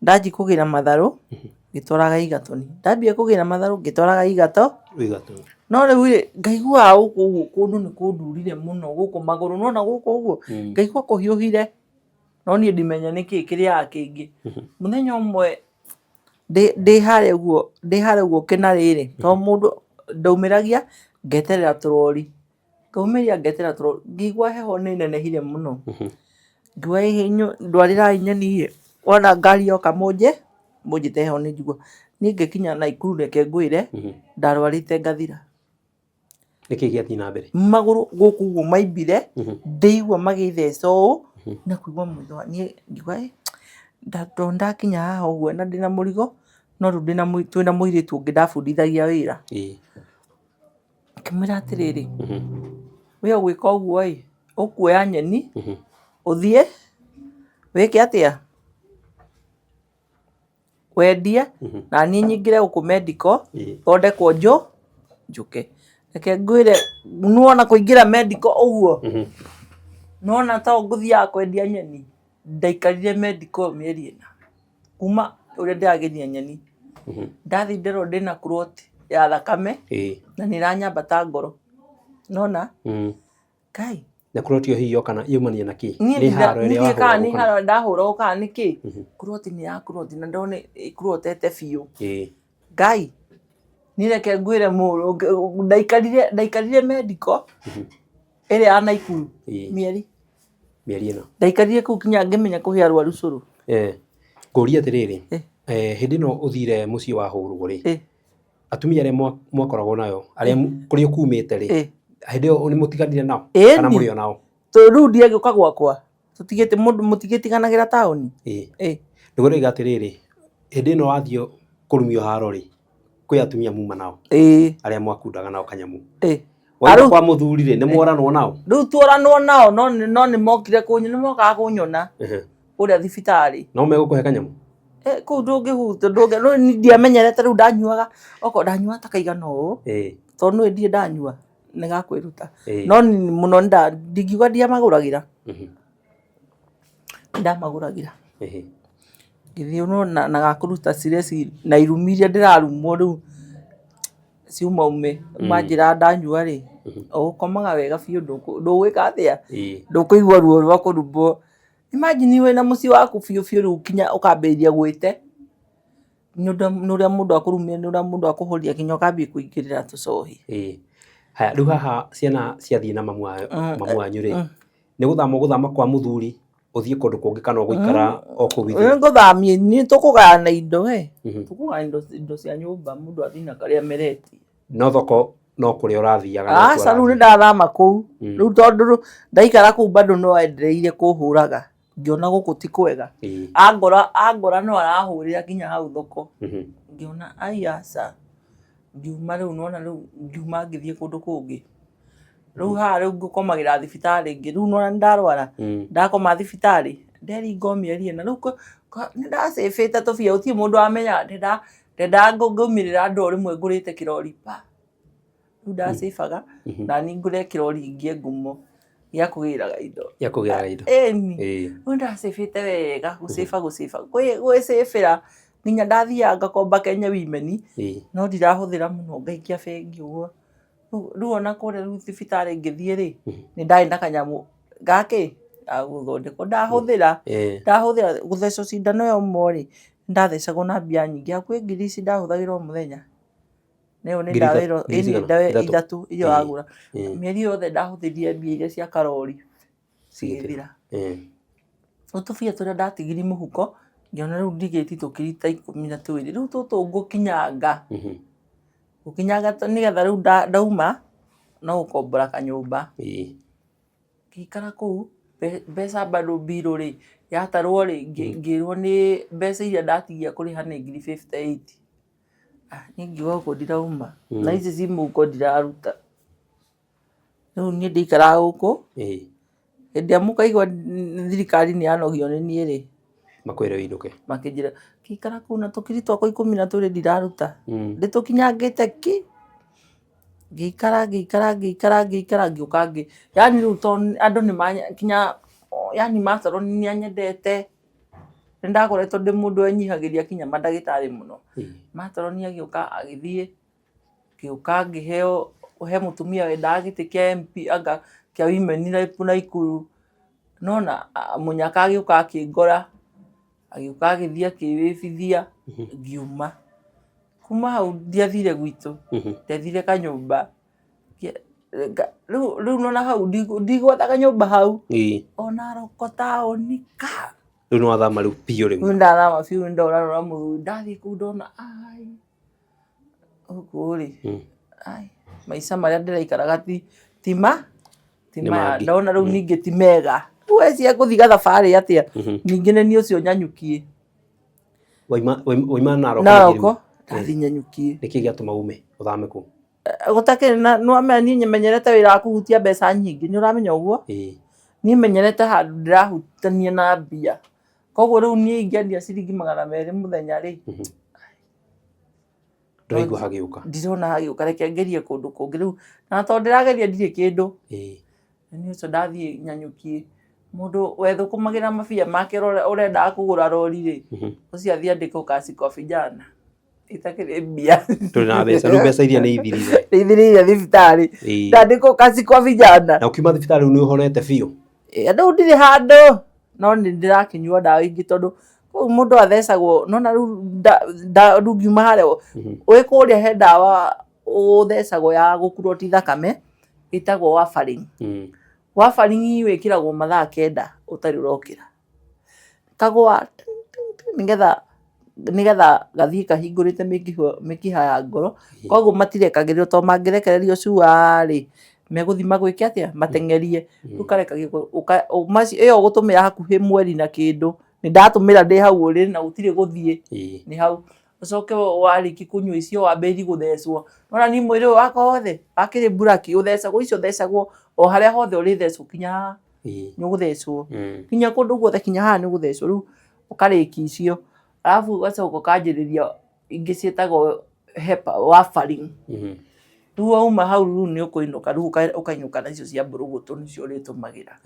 ndanji kũgĩra matharũ ngĩtwaraga Egerton ndambia kũgĩra matharũ ngĩtwaraga Egerton no rĩu rĩ ngaigua gũkũ kũndũ nĩ kũndurire mũno gũkũ magũrũ nona gũkũ ũguo ngaigua kũhiũhire no niĩ ndimenya nĩkĩ kĩrĩaga kĩngĩ mũthenya ũmwe ndĩ harĩa ũguo Kĩnarĩ rĩ to mũndũ ndaumĩragia ngeterera tũrori ngaumĩria ngeterera tũrori ngĩigua heho nĩ nenehire mũno ngĩuga ndwarĩrai nyeni wona ngari yoka mũnjĩte heho nĩ njigua niĩ ngĩkinya Naikuru reke ngwĩre ndarwarĩte ngathira nĩkĩ gĩathiĩ na mbere magũrũ gũkũ ũguo maimbire ndĩigua magĩtheca ũũ na kũigua mwĩthũa niĩ ngiuga ndakinya haha ũguo na ndĩna mũrigo no rĩu twĩna mũirĩtu ũngĩ ndabundithagia wĩra ngĩmwĩra atĩrĩrĩ we ũgwĩka ũguo ũkuoya nyeni ũthiĩ wĩke atĩa wendie na niĩ nyingĩre gũkũ medical thondekwo njũke reke ngwĩre nuona kũingĩra medical ũguo nona ta ngũthiaga kwendia nyeni ndaikarire medical mĩeri 4 kuma ũrĩa ndĩragethia nyeni ndathiĩ nderwo ndĩna clot ya thakame na nĩ iranyambata ngoro nona Kai na clot ĩyo hihi yokana yumania na kĩ nĩ haro ĩrĩa ndahũragwo kana nĩkĩ clot nĩ ya clot na ndona ĩclotete biũ Ngai niĩ reke ngwĩre mũrũ ndaikarire medical ĩrĩa ya Naikuru mĩeri 4 ndaikarire kũu kinya ngĩmenya kũhe arwaru cũrũ ngũria atĩrĩrĩ hĩndĩ ĩno ũthire mũciĩ wa hũrũgũ rĩ atumia arĩa mwakoragwo nayo arĩa kũrĩa ũkumĩte rĩ hĩndĩ ĩyo nĩ mũtiganire nao kana mũrĩ o nao rĩu ndiagĩũka gwakwa tũtigĩte mũndũ mũtigĩtiganagĩra taũni ndũgũrĩga atĩrĩrĩ hĩndĩ ĩno wathiĩ kũrumio haro rĩ kwĩ atumia muma nao arĩa mwakundaga nao kanyamu waitha kwa mũthuri rĩ nĩ mworanwo nao rĩu tworanwo nao no nĩ mokire nĩ mokaga kũnyona ũrĩa thibitarĩ no megũkũhe kanyamu kũu ndũngĩhuta no ndiamenyerete rĩu ndanyuaga okorwo ndanyua ta kaigana ũũ tondũ nĩ ndie ndanyua nĩ gakwĩruta no mũno ndingiuga ndiamagũragĩra ndamagũragĩra ngĩthiĩ na gakũruta cireci na irumi iria ndĩrarumwo rĩu ciuma manjĩra ndanyua rĩ ũkomaga wega biũ ndũgwĩka atĩa ndũkũigua ruo rwa kũrumbwo imagine wĩna mũciĩ waku biũ rĩu kinya ũkambĩrĩria gwĩte nuria mundu akurumia nuria mundu akuhoria kinya ukambia kuingirira tucohi. Haya riu haha ciana ciathie na mamu wanyu ri ni guthama kwa muthuri uthie kundu kungi kana uguikara o kuu ithu? Nguthamia ni tukugayana indo tukugayana indo cia nyumba mundu athie na karia mereti. No thoko no kuria urathiaga? Aca riu ni ndathama kuu riu tondu ndaikara kuu bado no endereire kuhuraga ngiona guku ti kwega. Angora no arahurira kinya hau thoko ngiona ai aca ngiuma riu nona riu ngiuma ngithie kundu kungi riu haha riu ngukomagira thibitari ingi riu nona ndarwara ndakoma thibitari nderinga mieri ina riu ni ndacivite tubia utie mundu amenya ndenda ngaumirira andu rimwe ngurite kirori riu ndacibaga na ni ngure kirori ingi ngumo ya kugiraga indo riu ndacivite wega guciba gwicibira nginya ndathia ngakomba Kenya Women no ndirahuthira muno ngaikia bengi uguo riu ona kuria riu thibitari ngithie ri ni ndari na kanyamu gaki guthondeko ndahuthira guthecwo cindano ya umwe ri ndathecagwo na mbia nyingi hakuhi 1000 ndahuthagira o muthenya niyo ni ndawa ithatu iyo agura mieri yothe ndahuthirie mbia iria cia karori cigithira. Riu tubia turia ndatigiri muhuko ngiona riu ndigiti tukirita 12 riu tutu ngukinyanga nigetha riu ndauma no gukombora kanyumba ngikara kuu mbeca bado biru ri yatarwo ri ngirwo ni mbeca iria ndatigia kuriha ni 58. Ni ngiuga guku ndirauma na ici ci muhuko ndiraruta riu ni ndikara guku ndia mukaigwa thirikari ni yanogio ni nie ri makwire wiruke makinjira ngikara kuu na tukiri twakwa 12 ndiraruta nditukinyangite ki ngikara ngiuka yani riu andu ni kinya yani matorwo ni anyendete ndakoretwo ndi mundu enyihagiria kinya madagitari muno matorwo ni agiuka agithie ngiuka ngiheo he mutumia wendaga giti kia MP anga kia Women na Ikuru nona munyaka agiuka akingora agiuka agithia kiwibithia ngiuma kuma hau ndiathire gwitu ndathire kanyumba riu nona hau ndigwetha kanyumba hau ona roko taonika riu no athama riu piu riu ndathama piu ndorarora muthuri ndathie kuu ndona ai uguo ri ai maica maria ndiraikaraga tima ndona riu ningi ti mega cia kuthiga thabari atia ningi ni ni ucio nyanyukie waima naroko ndathi nyanyukie niki giatuma ume uthame ku gutakire no ameni nyemenyerete wira wa kuhutia mbeca nyingi ni uramenya uguo ni menyerete handu ndirahutania na mbia koguo riu ni ingiendia ciringi 200 muthenya ri ndiraigua hagiuka ndirona hagiuka reke ngerie kundu kungi riu na to ndirageria ndire kindu ni ucio ndathie nyanyukie mundu wethukumagira mabia make urenda kugura rori ri ucio athie andika kasi kwa vijana itakire mbia tuna mbeca iria ni ithirire thibitari ndandiko kasi kwa vijana na ukiuma thibitari ni uhorete biu andu ndiri handu no ni ndirakinyua ndawa ingi tondu mundu athecagwo nona riu ngiuma haria wi kuria he ndawa uthecagwo ya gukurwo ti thakame itagwo warfarin wikiragwo mathaa 9 utari urokira kagwa nigetha gathie kahingurite mikiha ya ngoro koguo matirekagirwo to mangirekererio cua ri meguthima gwike atia matengerie ukarekagio iyo gutumira hakuhi mweri na kindu ni ndatumira ndi hau uri na utire guthie ni hau ucoke wariki kunywa icio wambiri guthecwo nona ni mwiri wako wothe akiri buraki uthecagwo icio thecagwo o haria hothe uri thecwo kinya ni guthecwo kinya kundu guothe kinya haha ni guthecwo riu ukariki icio alafu gacoka kanjiriria ingi cietagwo warfarin riu wauma hau riu ni ukuinuka riu ukainuka na icio cia mburugutu nicio uritumagira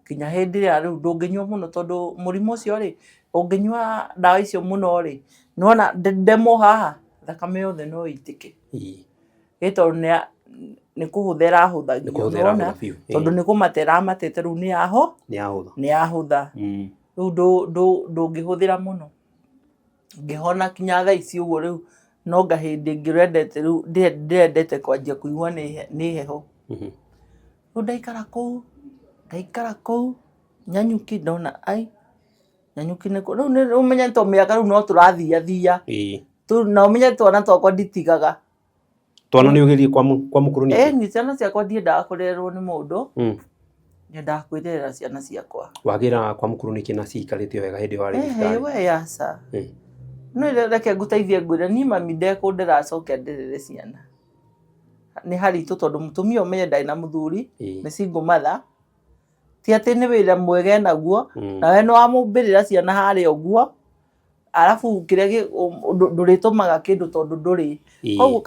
kinya hindi ria riu ndunginywa muno tondu murimo ucio ri unginywa ndawa icio muno ri nona ndemo haha thakame yothe no itike ito ni kuhuthira huthagia nona tondu ni kumatera matete riu ni yahutha riu ndungihuthira muno ngĩhona kinya thaa ici ũguo rĩu no ngahĩndĩ ngĩrendete rĩu ndĩrendete kwanjia kũigua nĩ heho. Rĩu ndaikara kũu Nyanyuki ndona Nyanyuki nĩkũ rĩu ũmenye to mĩaka rĩu no tũrathiathia na ũmenye twana twakwa nditigaga. Twana nĩ ũgerie kwa mũkũrũ ningĩ? Ni ciana ciakwa ndiendaga kũrererwo nĩ mũndũ, nyendaga kwĩrerera ciana ciakwa. Wagĩra kwa mũkũrũ nĩkĩ na ciikarĩte wega hĩndĩ ĩyo warĩ thibitarĩ? We aca no reke ngũteithie ngwĩre niĩ mami ndekũndĩracokia ndĩrere ciana. Nĩ haritũ tondũ mũtumia ũmenye ndarĩ na mũthuri, nĩ single mother, ti atĩ nĩ wĩra mwega enaguo, nawe nĩ wamũmbĩrĩra ciana harĩa ũguo, arabu kĩrĩa ndũrĩtũmaga kĩndũ tondũ ndũrĩ. Koguo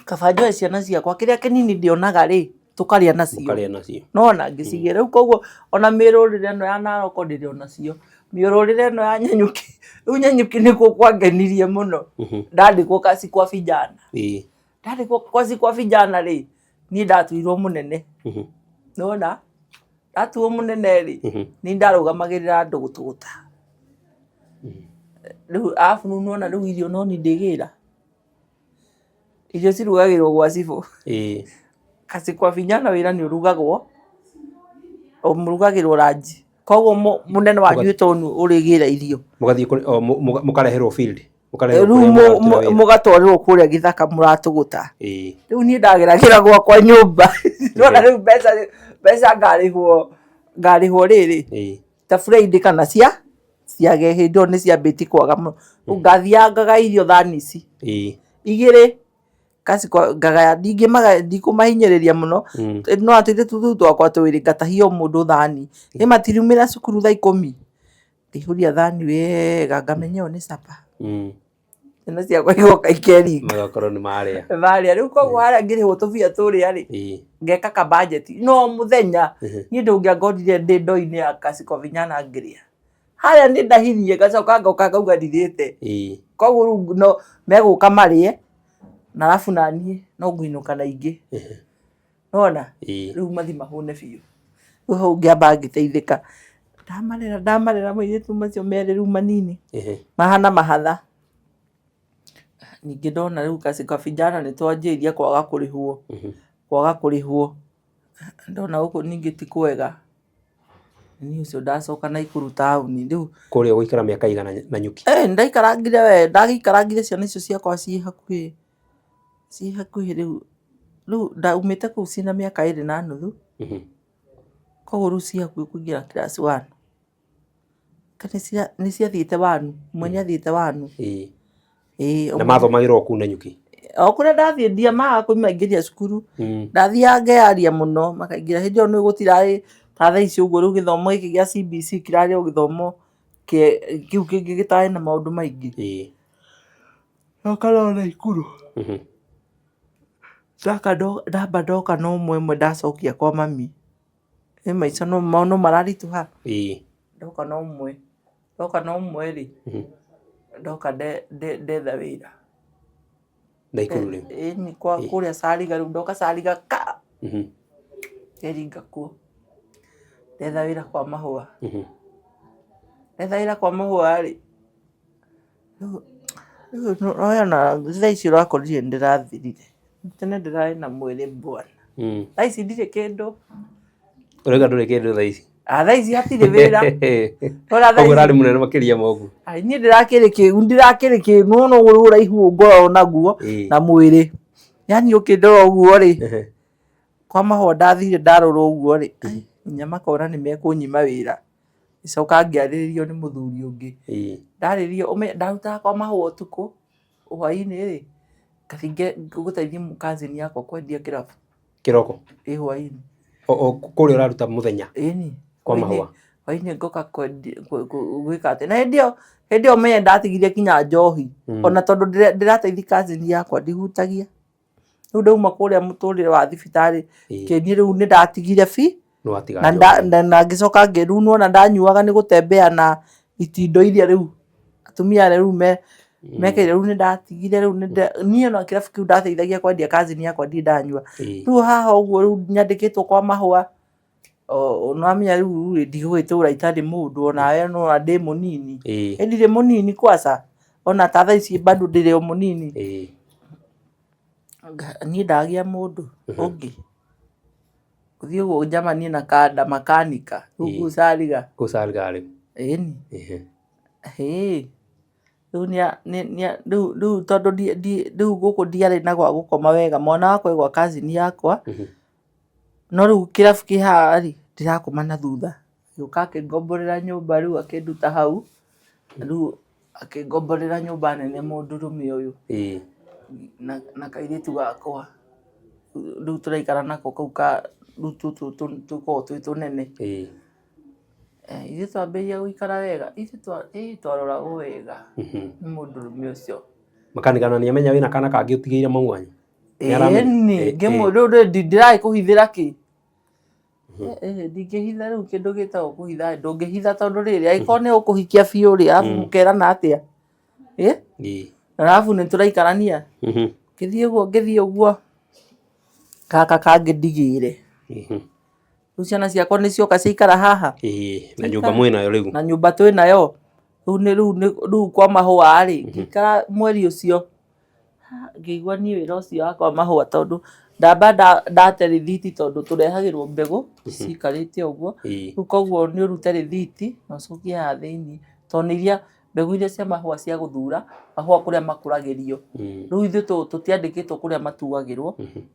kaba njoe ciana ciakwa kĩrĩa kĩnini ndĩonaga rĩ tũkarĩa nacio. Nona ngĩcigia rĩu koguo ona mĩrũrĩre ĩno ya Narok ndĩrĩ onacio. Mĩrũrĩre ĩno ya Nyanyuki, rĩu Nyanyuki nĩkuo kwangenirie mũno. Ndandĩkwo kazi kwa vijana. Ndandĩkwo kazi kwa vijana rĩ niĩ ndatuirwo mũnene. Nona ndatuirwo mũnene rĩ niĩ ndarũgamagĩrĩra andũ gũtũgũta. Rĩu arabu nona rĩu irio no niĩ ndĩgĩra. Irio cirugagĩrwo gwa cibũ. Kazi kwa vijana wĩra nĩ ũrugagwo, mũrugagĩrwo ranji. Koguo mũnene wanyu wĩtwo ũrĩgĩra irio. Mũgathiĩ mũkareherwo field. Rĩu mũgatwarĩrwo kũrĩa gĩthaka mũratũgũta. Rĩu niĩ ndageragĩra gwakwa nyũmba. Nona rĩu mbeca ngarĩhwo rĩrĩ ta Friday kana ciage hĩndĩ ĩyo nĩ ciambĩtie kwaga mũno. Rĩu ngathiangaga irio thani ici 2 kazi ngagaya ndikũmahinyĩrĩria mũno no atĩte tũthu twakwa 2 ngatahia mũndũ thani. Nĩ matiriumĩra cukuru thaa 10 ndĩihũria thani wega ngamenya ĩyo nĩ capa. Ciana ciakwa igoka ikeringa. Magakorwo nĩ marĩa. Rĩu koguo harĩa ngĩrĩhwo tũbia tũrĩa rĩ ngeka ka budget no mũthenya niĩ ndũngĩangorire ndĩ ndo-inĩ ya kazi kwa vijana ngĩrĩa. Harĩa nĩ ndahirie gacoka ngoka ngauga ndirĩte. Koguo rĩu no megũka marĩe na arabu naniĩ no ngũinũka na ingĩ. Nona rĩu mathi mahũne biũ. Rĩu hau ngĩamba ngĩteithĩka. Ndamarera mairĩtu macio merĩ rĩu manini mahana mahatha. Ningĩ ndona rĩu kazi kwa vijana nĩ twanjĩrĩirie kwaga kũrĩhwo. Ndona gũkũ ningĩ ti kwega. Niĩ ũcio ndacoka Naikuru taũni rĩu. Kũrĩa gũikara mĩaka igana Nanyuki? Ndagĩikarangire ciana icio ciakwa ciĩ hakuhĩ rĩu ndaumĩte kũu ciĩna mĩaka 2.5. Koguo rĩu ciĩ hakuhĩ kũingĩra class 1. Nĩ ciathiĩte 1, ũmwe nĩ athiĩte 1. Na mathomagĩrwo kũu Nanyuki? O kũrĩa ndathiĩ ndiamaga kũmaingĩria cukuru. Ndathiaga ngearia mũno makaingĩra. Hĩndĩ ĩyo nĩ gũtirarĩ ta thaa ici ũguo rĩu gĩthomo gĩkĩ gĩa CBC kĩrarĩ o gĩthomo kĩu kĩngĩ gĩtarĩ na maũndũ maingĩ. Ndoka no Naikuru. Ndamba ndoka no ũmwe ndacokia kwa mami. Maica no mararitũha. Ndoka no ũmwe rĩ ndoka ndetha wĩra. Naikuru rĩu? Ni kũrĩa Cariga rĩu ndoka Cariga ka. Ngeringa kuo. Ndetha wĩra kwa mahũa. Ndetha wĩra kwa mahũa rĩ. Noyona thaa ici ũrakorire ndĩrathirire. Tene ndĩrarĩ na mwĩrĩ bwana. Thaa ici ndirĩ kĩndũ. Ũrauga ndũrĩ kĩndũ thaa ici? Thaa ici hatirĩ wĩra. Koguo ũrarĩ mũnene makĩria ma ũguo? Niĩ ndirakĩrĩ kĩĩgu no ũraihu ngoragwo naguo na mwĩrĩ. Yani ũkĩndora ũguo rĩ kwa mahũa ndathire ndarora ũguo rĩ nginya makona nĩ mekũnyima wĩra. Icoka ngĩarĩrĩrio nĩ mũthuri ũngĩ. Ndarĩrio ndarutaga kwa mahũa ũtukũ hwaĩ-inĩ rĩ ngathiĩ gũteithia cousin yakwa kwendia kĩrabu. Kĩroko? Hwaĩ-inĩ. Kũrĩa ũraruta mũthenya? Kwa mahũa? Hwaĩ-inĩ ngoka gwĩka atĩ. Na hĩndĩ ĩyo menye ndatigire kinya njohi. Ona tondũ ndĩrateithia cousin yakwa ndihutagia. Rĩu ndauma kũrĩa mũtũrĩre wa thibitarĩ kĩni rĩu nĩ ndatigire bi. Na ngĩcoka ngĩrunwo na ndanyuaga nĩ gũtembea na itindo iria rĩu atumia rĩu mekĩire rĩu nĩ ndatigire rĩu niĩ ona kĩrabu kĩu ndateithagia kwendia cousin yakwa ndirĩ ndanyua. Rĩu haha ũguo rĩu nyandĩkĩtwo kwa mahũa Nĩwamenya rĩu ndigũgĩtũra itarĩ mũndũ onawe no ndĩ mũnini ndirĩ mũnini kwanza ona ta thaa ici bado ndĩrĩ o mũnini niĩ ndagĩa mũndũ ũngĩ gũthiĩ ũguo njamanie na kanda makanika rĩu gũcariga rĩu ĩni rĩu tondũ rĩu gũkũ ndiarĩ na gwa gũkoma wega mwana wakwa e gwa cousin yakwa no rĩu kĩrabu kĩ haha rĩ ndirakoma na thutha gĩũka akĩngomborera nyũmba rĩu akĩnduta hau rĩu akĩngomborera nyũmba nene mũndũrũme ũyũ na kairĩtu gakwa rĩu tũraikara nako kau rĩu tũkoragwo twĩ tũnene ithuĩ twambĩrĩria gũikara wega ithuĩ twaroragwo wega nĩ mũndũrũme ũcio makanika na nĩamenya wĩna kana kangĩ ũtigĩire mũgwanja ĩni rĩu ndirarĩ kũhithĩra kĩ ndingĩhitha rĩu kĩndũ gĩtagwo kũhitha ndũngĩhitha tondũ rĩrĩ angĩkorwo nĩ ũkũhikia biũ rĩ arabu mũkerana atĩa arabu nĩtũraikarania ngĩthiĩ ũguo gaka kangĩ ndigĩire rĩu ciana ciakwa nĩcioka ciaikara haha na nyũmba mwĩnayo rĩu na nyũmba twĩnayo rĩu kwa mahũa rĩ ngĩikara mweri ũcio ngĩigua niĩ wĩra ũcio wakwa mahũa tondũ ndamba ndate rĩthiti tondũ tũrehagĩrwo mbegũ cikarĩte ũguo rĩu koguo nĩ ũrute rĩthiti na ũcokie haha thĩinĩ tondũ nĩ iria mbegũ iria cia mahũa cia gũthura mahũa kũrĩa makũragĩrio rĩu ithuĩ tũtiandĩkĩtwo kũrĩa matuagĩrwo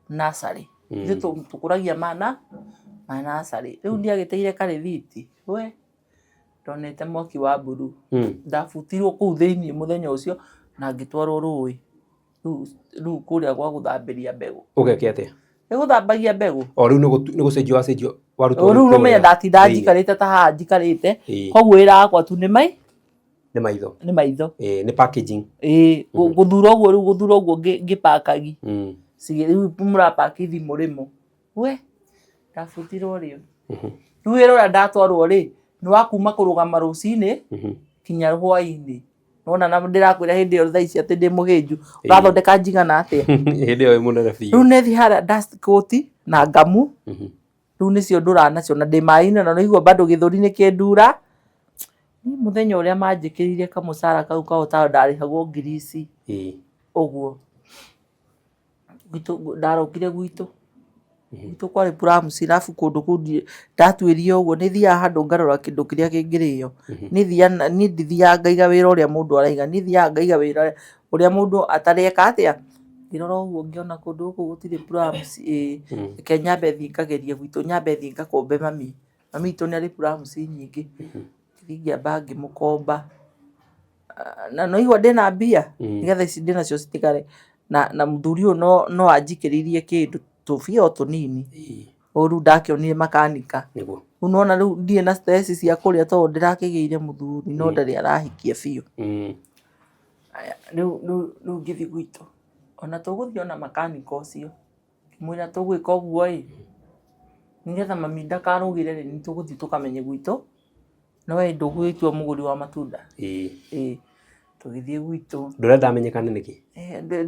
nursery ithuĩ tũkũragia mana nursery rĩu ndiagĩteire karĩthiti we ndonete mwaki wa mburu ndabutirwo kũu thĩinĩ mũthenya ũcio na ngĩtwarwo rũĩ rĩu kũrĩa gwa gũthambĩria mbegũ ũgeka atĩa gũthambagia mbegũ rĩu nĩ gũcenjio wacenjio warutwo rĩu nĩmenya ndatinda njikarĩte ta haha njikarĩte koguo wĩra wakwa tu nĩ maitho nĩ packaging gũthura ũguo rĩu gũthura ũguo ngĩpakagi rĩu mũrapaki thimũ rĩmũ we ndabutirwo rĩo rĩu wĩra ũrĩa ndatwarwo rĩ nĩ wa kuma kũrũgama rũcinĩ kinya hwainĩ nona na ndĩrakwĩra hĩndĩ ĩyo thaa ici atĩ ndĩ mũhĩnju ũrathondeka njigana atĩa hĩndĩ ĩyo mũnene biũ rĩu nĩthi harĩa dust coat na ngamu rĩu nĩcio ndũra nacio na ndĩ maĩ-inĩ na naigua bado gĩthũri nĩ kĩndura niĩ mũthenya ũrĩa manjĩkĩrire kamũcara kau kao ta ndarĩhagwo ngiri ici ũguo ndarokire gwitũ kwarĩ Plums arabu kũndũ kũu ndatuĩria ũguo nĩthiaga handũ ngarora kĩndũ kĩrĩa kĩngĩrĩo niĩ ndithiaga ngaiga wĩra ũrĩa mũndũ araiga niĩ thiaga ngaiga wĩra ũrĩa mũndũ atareka atĩa ngĩrora ũguo ngĩona kũndũ gũkũ gũtirĩ Plums reke nyambe thiĩ ngageria gwitũ nyambe thiĩ ngakombe mami witũ nĩ arĩ Plums nyingĩ thiĩ ngĩamba ngĩmũkomba na noigua ndĩna mbia nĩgetha ici ndĩnacio citigare na mũthuri ũyũ no anjikĩrĩirie kĩndũ tũbia o tũnini rĩu ndakĩonire makanika rĩu nona rĩu ndirĩ na stress cia kũrĩa tondũ ndĩrakĩgĩire mũthuri no ndarĩ arahikia biũ rĩu ngĩthiĩ gwitũ ona tũgũthiĩ ona makanika ũcio ngĩmwĩra tũgwĩka ũguo nĩgetha mami ndakarũgĩre rĩ nĩtũgũthiĩ tũkamenye gwitũ no we ndũgwĩtua mũgũri wa matunda tũgĩthiĩ gwitũ ndũrenda amenyekane nĩkĩ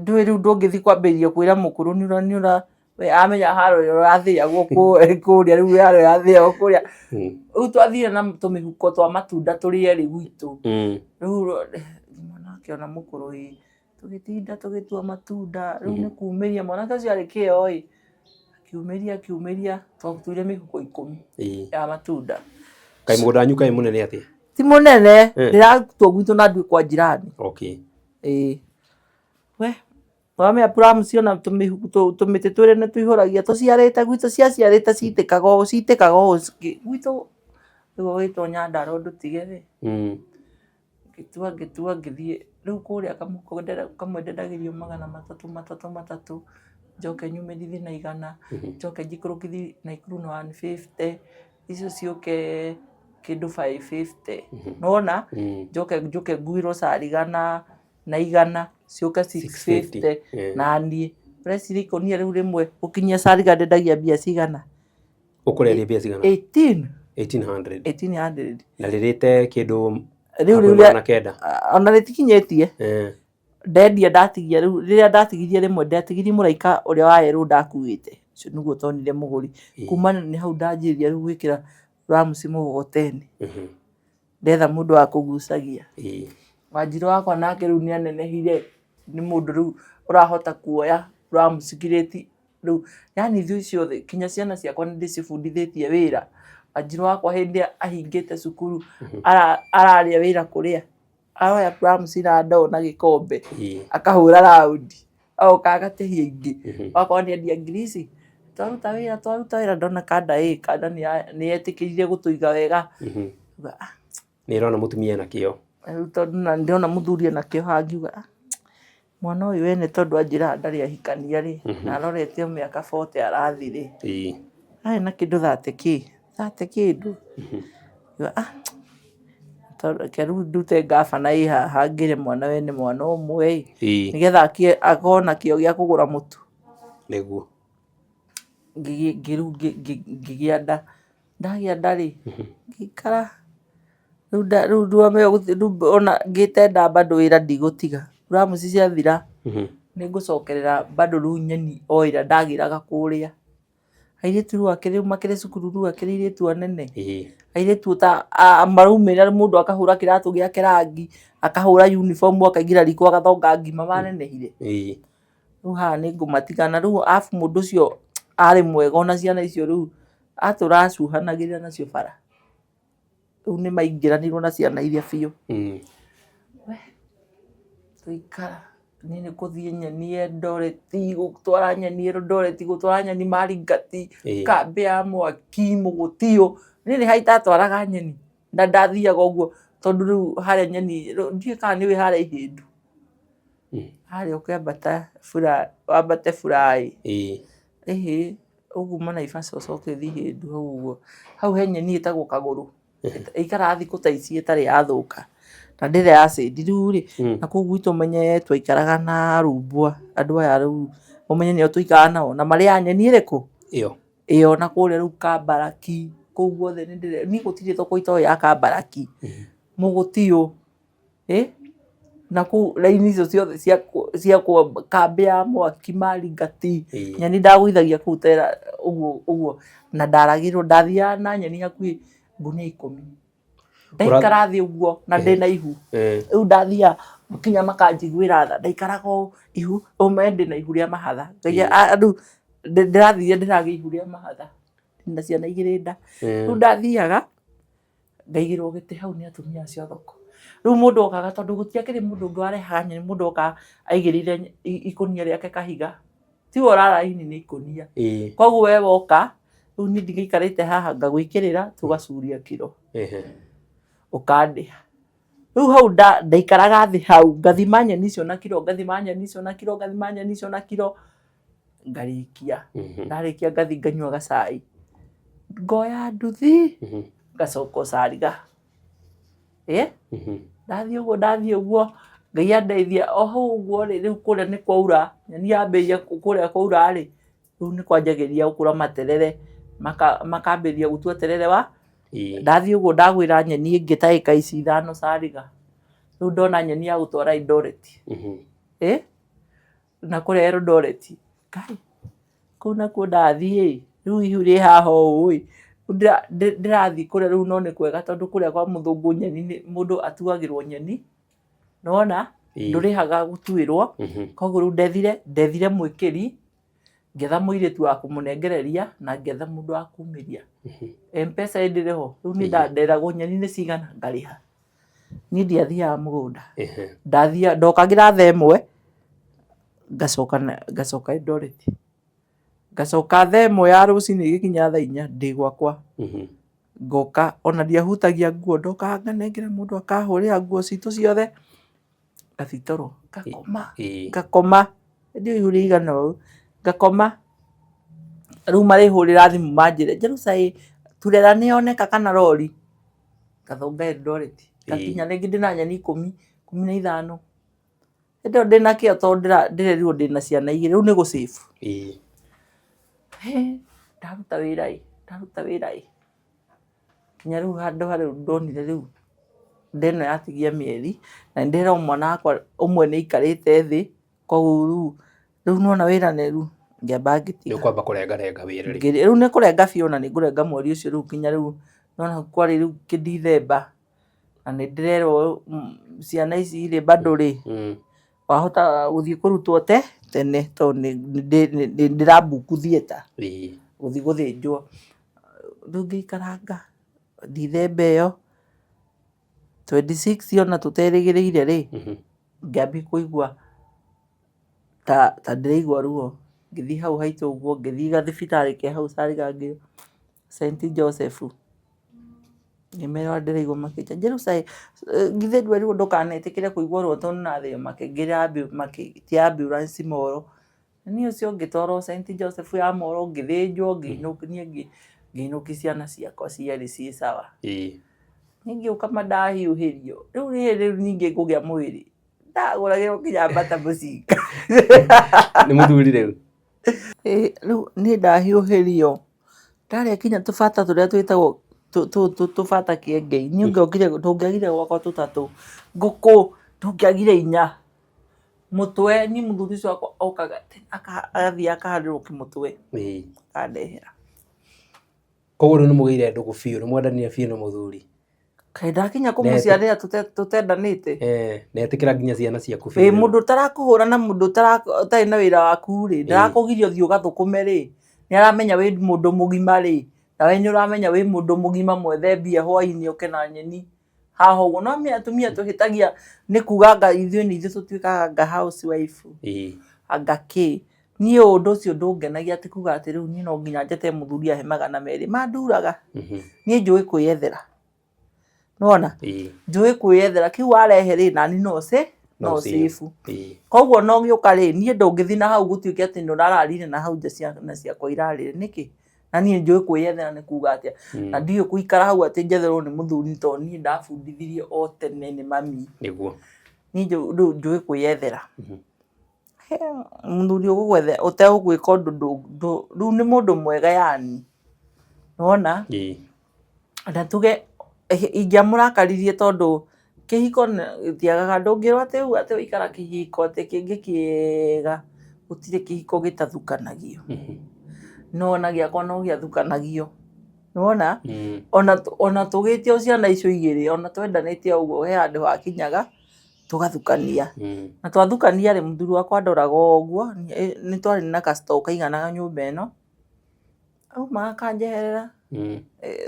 ndũĩ rĩu ndũngĩthiĩ kwambĩrĩria kwĩra mũkũrũ nĩũra we amenya haro ũrathĩagwo kũrĩa rĩu haro yathĩagwo kũrĩa rĩu twathire na tũmĩhuko twa matunda tũrĩ erĩ gwitũ rĩu mwanake ona mũkũrũ tũgĩtinda tũgĩtua matunda rĩu nĩ kumĩria mwanake ũcio arĩ kĩo akiumĩria twatuire mĩhuko 10 ya matunda kaĩ mũgũnda wanyu kaĩ mũnene atĩa ti mũnene ndĩratuo gwitũ na ndui kwa jirani we wamenya Plums ona tũmĩtĩ twĩrĩ nĩ tũihũragia tũciarĩte gwitũ ciaciarĩte citĩkaga gwitũ nĩguo gwĩtwo Nyandarua ndũtige ngĩtua ngĩthiĩ rĩu kũrĩa kamũhuko kamwe ndendagĩrio 300 njoke nyumĩrithi na 100 njoke njikũrũkithi Naikuru na 150 icio ciũke kĩndũ 550 nona njoke nguirwo carigana na 100 ciũke 650 na niĩ ũreciria ikũnia rĩu rĩmwe gũkinyia cariga ndendagia mbia cigana ũkũrĩaria mbia cigana 1800 na rĩrĩte kĩndũ rĩu ona rĩtikinyĩtie ndendia ndatigia rĩu rĩrĩa ndatigirie rĩmwe ndatigirie mũraika ũrĩa wa yerũ ndakuĩte ũcio nĩguo tonire mũgũri. Kuma nĩ hau ndanjĩrĩria rĩu gwĩkĩra Rams mũgogoteni, ndetha mũndũ wa kũgucagia. Wanjirũ wakwa nake rĩu nĩ anenehire, nĩ mũndũ rĩu ũrahota kuoya Rams crate rĩu, yani ithuĩ ciothe kinya ciana ciakwa nĩ ndĩcibundithĩtie wĩra. Wanjirũ wakwa hĩndĩ ahingĩte cukuru ararĩa wĩra kũrĩa, aroya Rams na ndoo na gĩkombe akahũra raundi, agoka agatahia ingĩ. Wakwa nĩendia ngirici, twaruta wĩra ndona kanda nĩ etĩkĩrire gũtũiga wega. Nĩ ĩrona mũtumia ena kĩo. Rĩu tondũ na ndĩrona mũthuri ena kĩo haha ngiuga mwana ũyũ wene tondũ anjĩraga ndarĩ ahikania rĩ, na arorete o mĩaka 40 arathi rĩ, arĩ na kĩndũ 30 kĩndũ. Reke rĩu ndute ngabana ĩ haha ngĩre mwana wene mwana ũmwe nĩgetha akona kĩo gĩa kũgũra mũtu. Nĩguo ngĩgĩa nda, ndagĩa nda rĩ, ngĩikara rĩu ona ngĩte nda bado wĩra ndigũtiga. Rams ciathira nĩngũcokerera bado rĩu nyeni o ĩrĩa ndagĩraga kũrĩa. Airĩtu rĩu akĩrĩ makĩrĩ cukuru rĩu akĩrĩ airĩtu anene, airĩtu ta maraumĩra mũndũ akahũra kĩratũ gĩake rangi, akahũra uniform akaingĩra riko agathonga ngima manenehire. Rĩu haha nĩngũmatigana rĩu, arabu mũndũ ũcio arĩ mwega ona ciana icio rĩu tũracuhanagĩrĩra nacio bara. Rĩu nĩmaingĩranĩirwo na ciana iria biũ. Tũikara niĩ nĩ gũthiĩ nyeni Eldoreti, gũtwara nyeni Eldoreti, gũtwara nyeni Malingati, kambĩ ya mwaki, Mũgũtiũ. Niĩ nĩ ha itatwaraga nyeni na ndathiaga ũguo tondũ rĩu harĩa nyeni, ndiũĩ kana nĩũĩ harĩa Ihĩndũ, harĩa ũkĩambata wambate Fly ũguo Naivasha ũcoke ũthiĩ Ihĩndũ hau ũguo, hau he nyeni ĩtagwo Kagũrũ ĩikaraga thikũ ta ici ĩtarĩ yathũka na ndĩrĩ ya acid rĩu rĩ, na kũu gwitũ ũmenye twaikaraga na rumbwa, andũ aya rĩu ũmenye nĩo tũikaraga nao na marĩaga nyeni ĩrĩkũ ĩyo, na kũrĩa rĩu Kambaraki kũu guothe niĩ gũtirĩ thoko itoĩ ya Kambaraki, Mũgũtiũ na kũu raini icio ciothe cia kambĩ ya mwaki, Malingati, nyeni ndagũithagia kũu tera ũguo, na ndaragĩrwo ndathiaga na nyeni hakuhĩ ngunia 10 ndaikara thĩ ũguo na ndĩna ihu. Rĩu ndathiaga kinya makanjiguĩra tha, ndaikaraga o ihu ũmenye ndĩna ihu rĩa mahatha, rĩu ndĩrathire ndĩragĩa ihu rĩa mahatha, ndĩna ciana 2 nda. Rĩu ndathiaga ngaigĩrwo gĩtĩ hau nĩ atumia acio a thoko. Rĩu mũndũ okaga tondũ gũtiakĩrĩ mũndũ ũngĩ warehaga nyeni, mũndũ okaga aigĩrĩire ikũnia rĩake kahiga, tiwe ũraraini nĩ ikũnia. Koguo we woka rĩu niĩ ndigĩikarĩte haha ngagwĩkĩrĩra tũgacuria kiro ũkandĩha. Rĩu hau ndaikaraga thĩ hau ngathima nyeni icio na kiro, ngathima nyeni icio na kiro, ngathima nyeni icio na kiro, ngarĩkia. Ndarĩkia ngathi nganyua gacai, ngoya nduthi ngacoka ũcariga. Ndathiĩ ũguo Ngai andeithia o hau ũguo rĩ, rĩu kũrĩa nĩ kwaura, nyeni yambĩrĩria kũrĩa kwaura rĩ, rĩu nĩ kwanjagĩrĩria gũkũra materere, makambĩrĩria gũtua terere wa. Ndathiĩ ũguo ndagwĩra nyeni ĩngĩ ta ĩka ici 5 cariga, rĩu ndona nyeni ya gũtwara Eldoreti na kũrĩa Eldoreti, Ngai kũu nakuo ndathiĩ rĩu ihu rĩ haha ũũ ndĩrathiĩ kũrĩa rĩu no nĩ kwega tondũ kũrĩa kwa mũthũngũ nyeni mũndũ atuagĩrwo nyeni, nĩwona ndũrĩhaga gũtuĩrwo. Koguo rĩu ndethire mwĩkĩri, ngetha mũirĩtu wa kũmũnengereria na ngetha mũndũ wa kumĩria, M-Pesa ĩndĩrĩ ho. Rĩu niĩ nderagwo nyeni nĩ cigana ngarĩha. Niĩ ndiathiaga mũgũnda, ndokagĩra thaa 1 ngacoka Eldoreti, ngacoka thaa 1 ya rũcinĩ ĩgĩkinya thaa 4 ndĩ gwakwa, ngoka ona ndiahutagia nguo, ndokaga nganengera mũndũ akahũrĩra nguo citũ ciothe, ngathiĩ toro ngakoma, ndiũĩ ihu rĩigana ũũ, ngakoma. Rĩu marĩhũrĩra thimũ manjĩre Jerusa turera nĩyoneka kana rori, ngathonga Eldoreti ngakinya rĩngĩ ndĩna nyeni 15. Hĩndĩ ĩyo ndĩna kĩo tondũ ndĩrerirwo ndĩna ciana 2, rĩu nĩ gũ-save. Ndaruta wĩra kinya rĩu handũ harĩa ndonire rĩu ndeno yatigia mĩeri, na ndĩrera mwana wakwa ũmwe nĩ aikarĩte thĩ, koguo rĩu nĩwona wĩra nĩ rĩu ngĩamba ngĩtiga. Nĩ ũkwamba kũrengarenga wĩra rĩ? Rĩu nĩ kũrenga biũ na nĩ ngũrenga mweri ũcio rĩu nginya rĩu nona kwarĩ rĩu kĩ-December na nĩ ndĩrerwo ciana ici irĩ bado rĩ wahota gũthiĩ kũrutwo tene tondũ nĩ ndĩrambuku theatre gũthiĩ gũthĩnjwo. Rĩu ngĩikaranga December ĩyo 26 ona tũterĩgĩrĩire rĩ ngĩambia kũigua ta ndĩraigua ruo. Ngĩthiĩ hau haitũ ũguo ngĩthiĩ gathibitarĩ ke hau Sarigangĩ St Joseph ngĩmera ũrĩa ndĩraigua makĩnjĩra githĩ ndwerirwo ndũkanetĩkĩre kũigua ruo tondũ nĩũrathĩnjwo. Makĩtia ambulance Moro. Niĩ ũcio ngĩtwarwo St Joseph ya Moro ngĩthĩnjwo ngĩinũkia ciana ciakwa cierĩ ciĩ sawa. Niĩ ngĩũka mandahiũhĩrio. Rĩu ningĩ ngũgĩa mwĩrĩ ndagũragĩrwo nginya mbata mũcinga. Nĩ mũthuri rĩu? Rĩu niĩ ndahiũhĩrio ndarĩa kinya tũbata tũrĩa twĩtagwo tũbata kĩengei. Niĩ ndũngĩagire gwakwa tũtatũ. Ngũkũ ndũngĩagire inya. Mũtwe niĩ mũthuri ũcio wakwa okaga agathiĩ akahandĩrwo kĩmũtwe akandehera. Koguo rĩu nĩmũgĩire ndũgũ biũ, nĩmwendanire biũ na mũthuri? Kaĩ ndakinya kũmũciarĩra tũtendanĩte? Na etĩkĩra nginya ciana ciaku? Mũndũ ũtarakũhũra na mũndũ ũtarĩ na wĩra waku rĩ ndarakũgiria ũthiĩ ũgathũkũme rĩ nĩaramenya wĩ mũndũ mũgima rĩ nawe nĩũramenya wĩ mũndũ mũgima mwethe mbia hwainĩ ũke na nyeni haha ũguo. No atumia tũhĩtagia nĩ kuga anga ithuĩ nĩ ithuĩ tũtuĩkaga anga housewife anga kĩ. Niĩ ũndũ ũcio ndũngenagia atĩ kuga atĩ rĩu niĩ no nginya njete mũthuri ahe 200 manduraga. Niĩ njũĩ kwĩyethera. Nĩwona? Njũĩ kwĩyethera. Kĩu warehe rĩ nani no save. Koguo no gĩũka rĩ niĩ ndũngĩthiĩ na hau gũtuĩke atĩ nĩũrararire na hau nja ciana ciakwa irarĩre nĩkĩ. Na niĩ njũĩ kwĩyethera nĩ kuga atĩa. Na ndiũĩ gũikara hau atĩ njetherwo nĩ mũthuri tondũ niĩ ndabundithirio o tene nĩ mami. Nĩguo. Niĩ njũĩ kwĩyethera. Mũthuri ũgũgwethe ũtegũgwĩka ũndũ rĩu nĩ mũndũ mwega yani. Nĩwona? Na tuge ingĩamũrakaririe tondũ kĩhiko gĩtiagaga. Ndũngĩrwo atĩ ũikara kĩhiko atĩ kĩngĩ kĩega gũtirĩ kĩhiko gĩtathukanagio. Nona gĩakwa no gĩathukanagio. Nĩwona? Ona tũgĩte o ciana icio igĩrĩ ona twendanĩte ũguo he handũ hakinyaga tũgathukania. Na twathukania rĩ mũthuri wakwa ndoraga ũguo nĩ twarĩ na ka store kaiganaga nyũmba ĩno. Auma akanjeherera.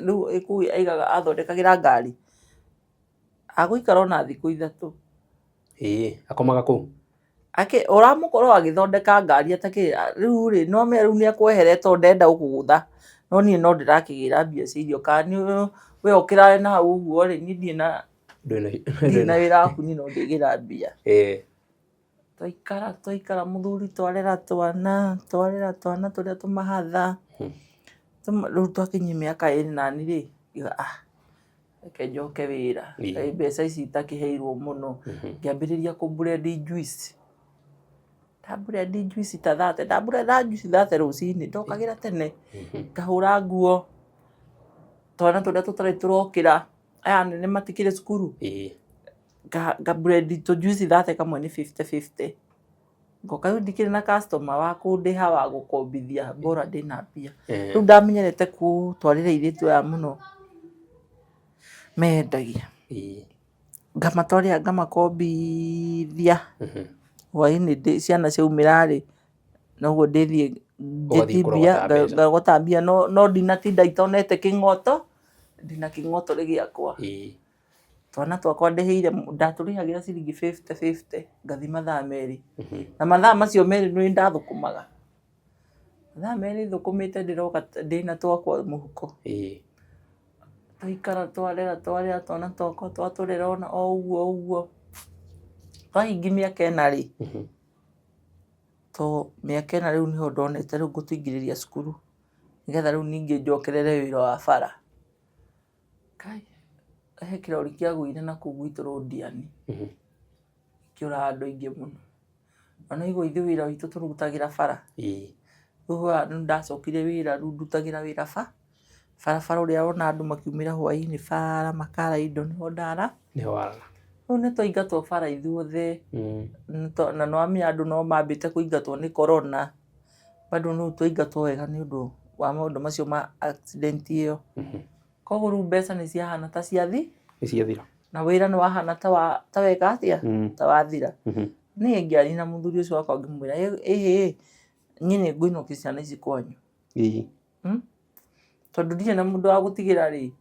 Rĩu aigaga athondekagĩra ngari. Agũikara ona thikũ 3. Akomaga kũu? Ũramũkorwo agĩthondeka ngari atakĩrĩ rĩu rĩ no mea rĩu nĩekweherera tondũ ndenda gũkũgũtha. No niĩ no ndĩrakĩgĩra mbia cia irio. Kana we ũkĩrare na hau ũguo rĩ niĩ ndirĩ na wĩra waku niĩ no ndĩgĩra mbia. Twaikara mũthuri twarera twana tũrĩa tũmahatha. Rĩu twakinyia mĩaka 2 nani rĩ reke njoke wĩra. Mbeca ici itakĩheirwo mũno. Ngĩambĩrĩria kũburendi juice. Ndaburendi juice ta 30. Ndaburenda juice 30 rũcinĩ ndokagĩra tene. Ngahũra nguo. Twana tũrĩa tũtarĩ tũrokĩra aya anene matikĩrĩ cukuru. Ngaburendi tũjuice 30 kamwe nĩ 50. Ngoka rĩu ndikĩrĩ na customer wa kũndĩha wa gũkombithia bora ndĩna mbia. Rĩu ndamenyerete gũtwarĩra airĩtu aya mũno mendagia. Ngamatwarĩra ngamakombithia. Hwainĩ ciana ciaumĩra rĩ noguo ndĩthiĩ ngĩtibia ngarogota mbia no ndinatinda itonete kĩng'oto. Ndina kĩng'oto gĩakwa. Twana twakwa ndĩhĩire ndatũrĩhagĩra ciringi 50 ngathi mathaa 2. Na mathaa macio 2 nĩ ndathũkũmaga. Mathaa 2 thũkũmĩte ndĩroka ndĩna twakwa mũhuko. Twaikara twarera twana twakwa twatũrera o ũguo. Twahingi mĩaka 4 rĩ. Mĩaka 4 rĩu nĩho ndonete rĩu ngũtũingĩrĩria cukuru. Nĩgetha rĩu ningĩ njokerere wĩra wa bara. He kĩrori kĩagũire na kũu gwitũ Londiani. Kĩũraga andũ aingĩ mũno. Ona igua ithuĩ wĩra witũ tũrutagĩra bara. Rĩu ndacokire wĩra rĩu ndutagĩra wĩra barabara ũrĩa wona andũ makiumĩra hwainĩ bara makara indo nĩho ndara. Rĩu nĩtwaingatwo bara ithuothe. Na nĩwamenya andũ no mambĩte kũingatwo nĩ corona. bado no twaingatwo wega nĩ ũndũ wa maũndũ macio ma accident ĩyo. Koguo rĩu mbeca nĩ ciahana ta ciathi nĩ ciathira na wĩra nĩ wahana ta weka atĩa ta wathira. Niĩ ngĩaria na mũthuri ũcio wakwa ngĩmwĩra niĩ nĩ ngũinũkia ciana ici kwanyu, tondũ ndirĩ na mũndũ wa gũtigĩra rĩ,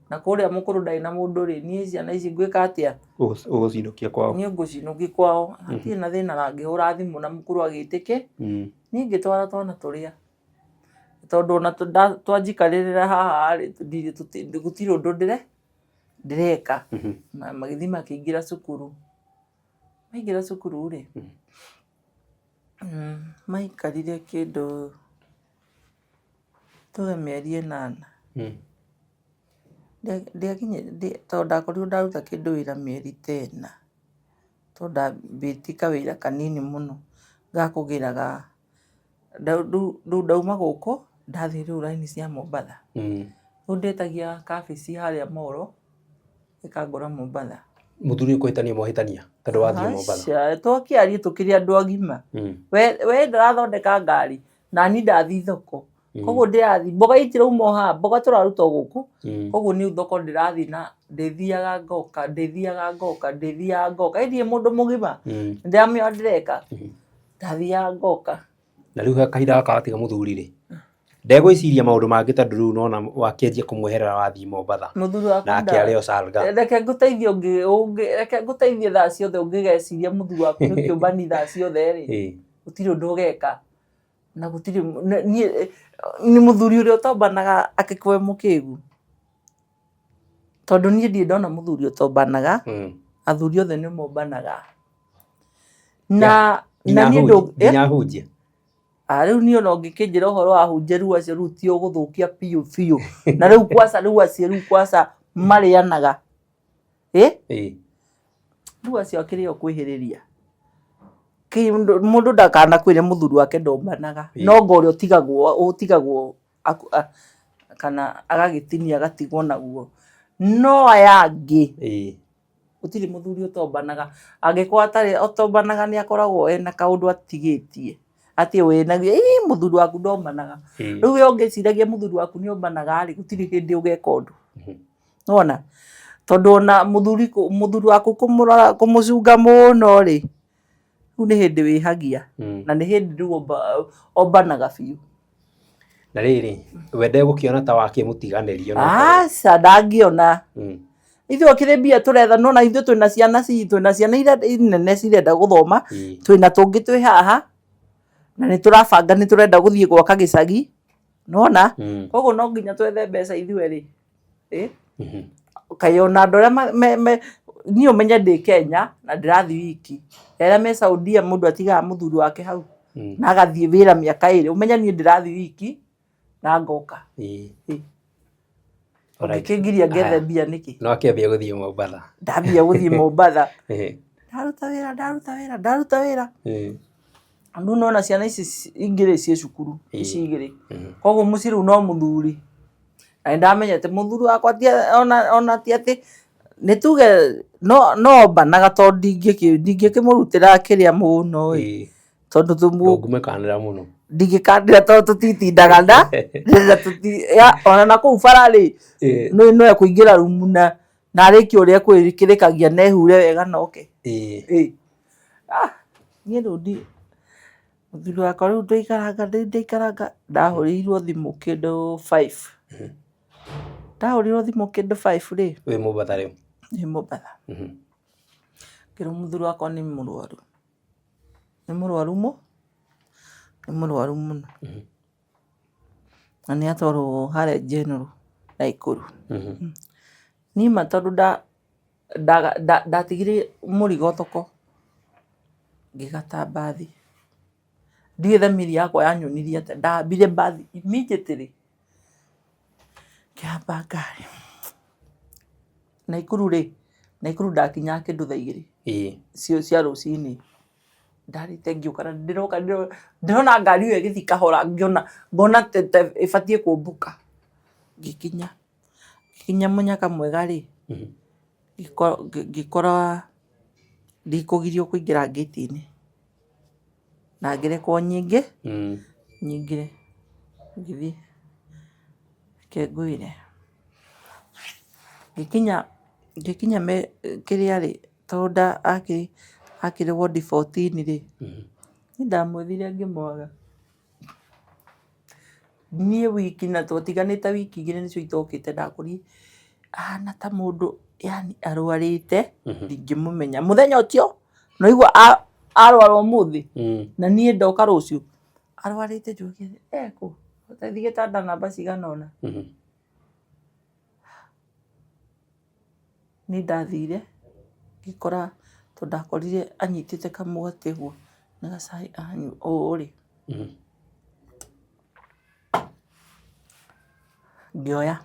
na kũrĩa mũkũrũ ndarĩ na mũndũ rĩ, niĩ ciana ici ngwĩka atĩa? Ũgũcinũkia kwao? Niĩ ngũcinũkia kwao, hatirĩ na thĩna. Na ngĩhũra thimũ na mũkũrũ agĩtĩke, niĩ ngĩtwara twana tũrĩa, tondũ ona twanjikarĩrĩra haha rĩ, gũtirĩ ũndũ ndĩreka. Magĩthiĩ makĩingĩra cukuru. Maingĩra cukuru rĩ, maikarire kĩndũ tuge mĩeri 8. Tondũ ndakorirwo ndaruta kĩndũ wĩra mĩeri 10, tondũ ndambĩtie kawĩra kanini mũno gakũgĩraga. Rĩu ndauma gũkũ ndathiĩ rĩu raini cia Mombatha. Rĩu ndetagia kabici harĩa Molo, ĩkangora Mombatha. Mũthuri kũhĩtania mũhĩtania tondũ wathiĩ Mombatha? Twakĩaria tũkĩrĩ andũ agima. We ndarathondeka ngari, nani ndathiĩ thoko. Koguo ndĩrathiĩ, mboga itirauma haha, mboga tũraruta gũkũ. Koguo niĩ thoko ndĩrathiĩ na ndĩthiaga ngoka, ndĩthiaga ngoka. Ĩndĩ mũndũ mũgima ndĩramĩoya ndĩreka, ndathiaga ngoka. Na rĩu kahinda gaka watiga mũthuri rĩ, ndegwĩciria maũndũ mangĩ tondũ rĩu nona wakĩanjia kũmweherera wathiĩ Mombatha nake arĩ o Salga. Reke ngũteithie thaa ciothe ũngĩgeciria mũthuri waku nĩ kĩũmbani thaa ciothe rĩ, gũtirĩ ũndũ ũgeka. Na gũtirĩ nĩ mũthuri ũrĩa ũtombanaga akĩkũhe mũkĩgu, tondũ niĩ ndirĩ ndona mũthuri ũtombanaga. Athuri othe nĩ mombanaga. Na nginya hunjia. Rĩu niĩ ona ũngĩkĩnjĩra ũhoro wa hunjia rĩu acio rĩu ti ũgũthũkia biũ. Na rĩu kwaca marĩanaga. Rĩu acio akĩrĩ o kwĩhĩrĩria. Mũndũ ndakanakwĩre mũthuri wake ndombanaga. No ngo ũrĩa ũtigagwo kana agagĩtinia agatigwo naguo. No aya angĩ gũtirĩ mũthuri ũtombanaga. Angĩkorwo atarĩ ũtombanaga nĩ akoragwo ena kaũndũ atigĩtie. Atĩ wĩnaguo mũthuri waku ndombanaga. Rĩu we ũngĩciragia mũthuri waku nĩ ombanaga rĩ, gũtirĩ hĩndĩ ũgeka ũndũ. Nĩwona? Tondũ ona mũthuri waku kũmũcunga mũno rĩ, rĩu nĩ hĩndĩ wĩhagia. Na nĩ hĩndĩ rĩu ombanaga biũ. Na rĩrĩ, we ndegũkĩona ta wakĩmũtiganĩrio? Aca ndangĩona. Ithuĩ kĩrĩ mbia tũretha, nona ithuĩ twĩna ciana iria nene cirenda gũthoma, twĩna tũngĩ twĩ haha, na nĩ tũrabanga nĩ tũrenda gũthiĩ gwaka gĩcagi. Nĩwona? Koguo no nginya twethe mbeca ithuĩ rĩ. Kaĩ ona andũ arĩa niĩ ũmenye ndĩ Kenya na ndĩrathiĩ wiki. Arĩa me Saudia mũndũ atigaga mũthuri wake hau na agathiĩ wĩra mĩaka 2. Ũmenye niĩ ndĩrathiĩ wiki na ngoka. Ũngĩkĩngiria ngethe mbia nĩkĩ? No akĩambia gũthiĩ Mombatha. Ndambia gũthiĩ Mombatha. Ndaruta wĩra. Rĩu nona ciana ici ingĩ ciĩ cukuru, ici igĩrĩ. Koguo mũciĩ rĩu no mũthuri. Na nĩndamenyete mũthuri wakwa ona ti atĩ nĩ tuge no ombanaga, tondũ ndingĩkĩmũrutĩra kĩrĩa mũno ĩ, tondũ ndũngĩmũkanĩra mũno. Ndingĩkanĩra tondũ tũtitindaga ona na kũu bara rĩ, no ekũingĩra rumu na arĩkie ũrĩa kwĩrĩkĩrĩkagia na ehure wega na oke. Niĩ rĩu mũthuri wakwa rĩu ndaikaranga, ndahũrĩirwo thimũ kĩndũ 5. Ndahũrĩirwo thimũ kĩndũ 5 rĩ. Wĩ Mombatha rĩu? Wĩ Mombatha. Ngĩrwo mũthuri wakwa nĩ mũrwaru. Nĩ mũrwaru mũno. Na nĩ atwarwo harĩa General Naikuru. Niĩ ma tondũ ndatigire mũrigo thoko, ngĩgata mbathi. Ndiũĩ thamiri yakwa yanyonirie atĩa, ndahambire mbathi immediately. Ngĩhamba ngari. Naikuru ndakinya kĩndũ thaa 2 cia rũcinĩ. Ndarĩte ngĩũka na ndĩrona ngari ĩyo ĩgĩthiĩ kahora, ngona ĩbatiĩ kũmbũka. Ngĩkinya mũnyaka mwega rĩ, ngĩkora ndikũgirio kũingĩra ngĩti-inĩ na ngĩrekwo nyingĩ nyingire ngĩthiĩ ngĩngũire ngĩkinya kĩrĩa rĩ tondũ akĩrĩ ward 14 rĩ niĩ ndamwethire ngĩmwaga niĩ wiki na twatiganĩte wiki 2 nĩcio itokĩte ndakorire ahana ta mũndũ yani arwarĩte ndingĩmũmenya mũthenya ũcio naigua arwara ũmũthĩ na niĩ ndoka rũciũ arwarĩte njũkĩte ekũ ũtethi gĩtanda namba cigana ũna nĩ ndathire ngĩkora tondũ ndakorire anyitĩte kamũgate ũguo na gacai anyua ũũ rĩ ngĩoya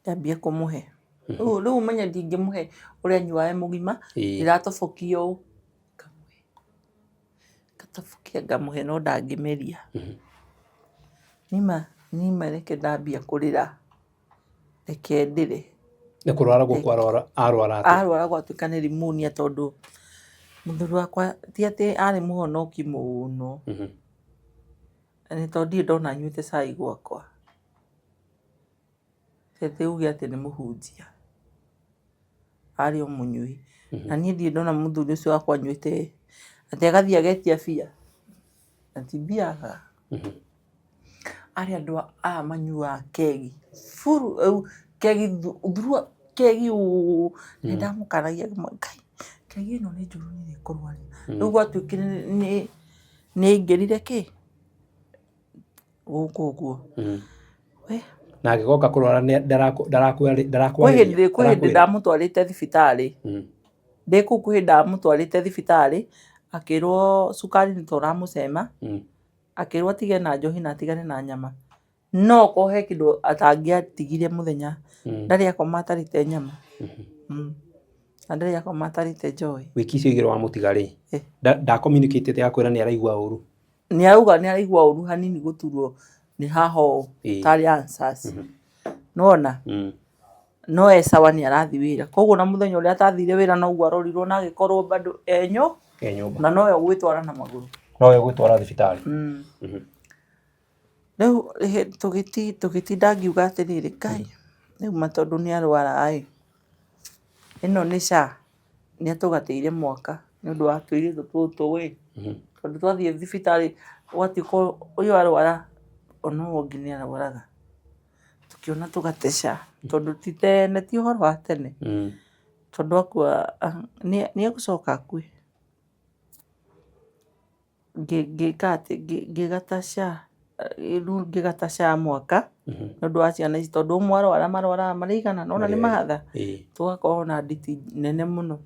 ngĩambia kũmũhe rĩu ũmenye ndingĩmũhe ũrĩa anyuaga mũgima ndĩratobokia ũũ ngatobokia ngamũhe no ndangĩmeria nima reke ndambia kũrĩra reke ndĩre nĩ kũrwara gũkũ arwara gwatuĩka nĩ pneumonia tondũ mũthuri wakwa ti atĩ arĩ mũhonoki mũno nĩ tondũ ndirĩ ndona anyuĩte cai gwakwa atĩ uge atĩ nĩ mũhunjia arĩ o mũnyui na niĩ ndirĩ ndona mũthuri ũcio wakwa anyuĩte atĩ agathiĩ agetia bia na ti mbiaga arĩ andũ aya manyuaga kegi kegi thurua kegi ũũ nĩ ndamũkanagia Ngai kegi ĩno nĩ njũru nĩ ĩkũrwarĩra rĩu gwatuĩkire nĩ aingĩrire kĩ gũkũ ũguo na angĩgoka kũrwara kwĩ hĩndĩ ndamũtwarĩte thibitarĩ ndĩ kũu kwĩ hĩndĩ ndamũtwarĩte thibitarĩ akĩrwo cukari nĩ ta ũramũcema akĩrwo atige na njohi na atigane na nyama no ko he kĩndũ atangĩatigire mũthenya ndarĩ akoma atarĩte nyama na ndarĩ akoma atarĩte njohi wiki icio 2 wamũtiga rĩ communicate akwĩra nĩ araigua ũru nĩ arauga nĩ araigua ũru hanini gũturwo nĩ haho tarĩ answers nona no sawa nĩ arathi wĩra koguo na mũthenya ũrĩa atathire wĩra noguo arorirwo na agĩkorwo bado nyũmba na noyo gwĩtwara na magũrũ noyo gwĩtwara thibitarĩ rĩu tũgĩtinda ngiuga atĩrĩrĩ Ngai rĩu matondũ nĩ arwara ĩno nĩ SHA nĩ atũgatĩire mwaka nĩ ũndũ wa tũirĩtu tũtũ wĩ tondũ twathiĩ thibitarĩ ũgatuĩka ũyũ arwara ona ũngĩ nĩ arwaraga tũkĩona tũgate SHA tondũ ti tene ti ũhoro wa tene tondũ akua nĩ egũcoka akue ngĩgata SHA rĩu ngĩgata SHA mwaka nĩ ũndũ wa ciana ici tondũ ũmwe marwaraga marĩigana nona nĩ mahatha tũgakorwo na nditi nene mũno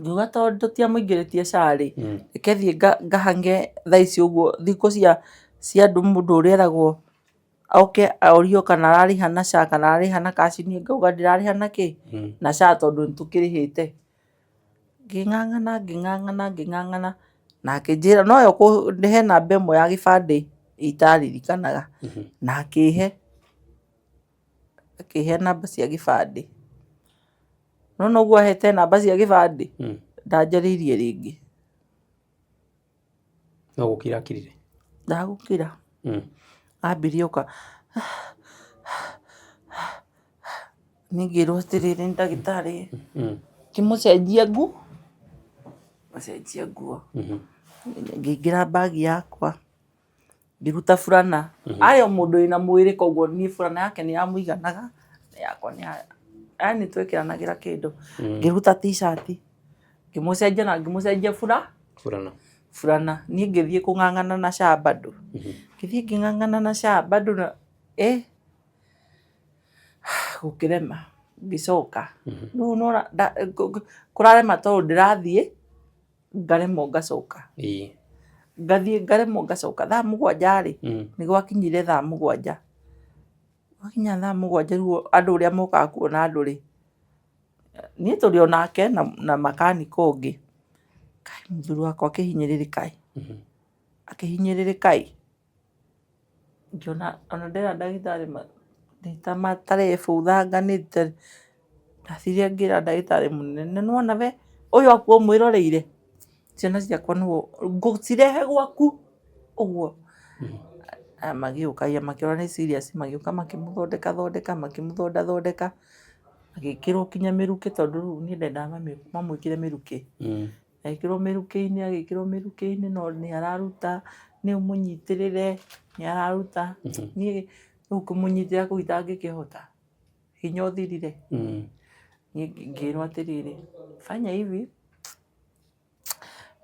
ngiuga tondũ tũtiamũingĩrĩtie SHA rĩ reke thiĩ ngahange thaa ici ũguo thikũ cia andũ mũndũ ũrĩa eragwo oke orio kana ararĩha na SHA kana ararĩha na cash niĩ ngauga ndĩrarĩha na kĩ na SHA tondũ nĩ tũkĩrĩhĩte ngĩng'ang'ana na akĩnjĩra noyo kũhe namba ĩmwe ya gĩbandĩ itaririkanaga na akĩhe namba cia gĩbandĩ no noguo ahete namba cia gĩbandĩ ndanjarĩirie rĩngĩ no gũkira akirire ndagũkira ambirie oka ningĩrwo atĩrĩrĩ nĩ ndagĩtarĩ kĩmũcenjia nguo ngĩingĩra bagi yakwa ngĩruta burana arĩ o mũndũ wĩna mwĩrĩ koguo niĩ burana yake nĩ yamũiganaga yakwa nĩ twĩkĩranagĩra kĩndũ ngĩruta t-shirt ngĩmũcenjia na ngĩmũcenjia burana niĩ ngĩthiĩ kũng'ang'ana na SHA bado ngĩthiĩ ngĩng'ang'ana na SHA bado na gũkĩrema ngĩcoka rĩu nora kũrarema tondũ ndĩrathiĩ ngaremwo ngacoka ngathiĩ ngaremwo ngacoka thaa 7 rĩ nĩ gwakinyire thaa 7 gwakinya thaa 7 rĩu andũ ũrĩa mokaga kuona andũ rĩ niĩ tũrĩ onake na makaniko ũngĩ Kai mũthuri wakwa akĩhinyĩrĩrĩka ngĩona ona ndera ndagĩtarĩ ndĩta matarĩ buthanganĩte ndathire ngĩra ndagĩtarĩ mũnene nĩwona we ũyũ akuo mwĩroreire ciana ciakwa nĩguo ngũcirehe gwaku ũguo. Magĩũkagia makĩona nĩ serious magĩũka makĩmũthondeka agĩkĩrwo kinya mĩrukĩ tondũ rĩu niĩ ndendaga mamwĩkĩre mĩrukĩ. Agĩkĩrwo mĩrukĩ-inĩ no nĩ araruta, nĩ ũmũnyitĩrĩre nĩ araruta. Niĩ rĩu kũmũnyitĩrĩra kũu itangĩkĩhota, hinya ũthirire. Niĩ ngĩĩrwo atĩrĩrĩ, fanya hivi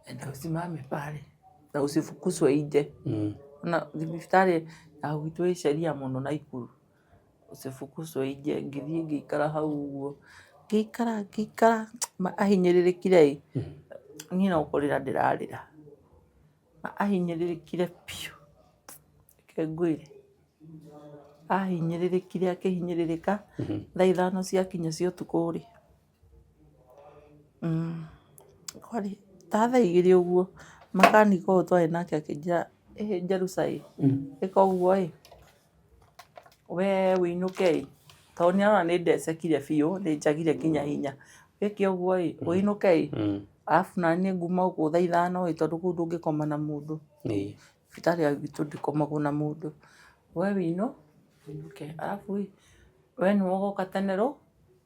enda usimame pale na usifukuzwe nje. Na thibitarĩ ya gwitũ ĩ sheria mũno Naikuru, usifukuzwe nje. Ngĩthiĩ ngĩikara hau ũguo, ngĩikara ahinyĩrĩrĩkire. Niĩ no kũrĩra ndĩrarĩra, ahinyĩrĩrĩkire biũ. Reke ngwĩre, ahinyĩrĩrĩkire akĩhinyĩrĩrĩka. Thaa 5 ciakinya cia ũtukũ rĩ, kwarĩ ta thaa 2 ũguo, makanika ũyũ twarĩ nake akĩnjĩra, Jerusalem ĩka ũguo we wĩinũke tondũ nĩ arona nĩ ndecekire biũ, nĩ njagire nginya hinya. Wĩke ũguo wĩinũke arabu naniĩ nguma gũkũ thaa 5 tondũ kũu ndũngĩkoma na mũndũ. Thibitarĩ ya gwitũ ndikomagwo na mũndũ. We wĩinũke arabu we nĩwe ũgoka tene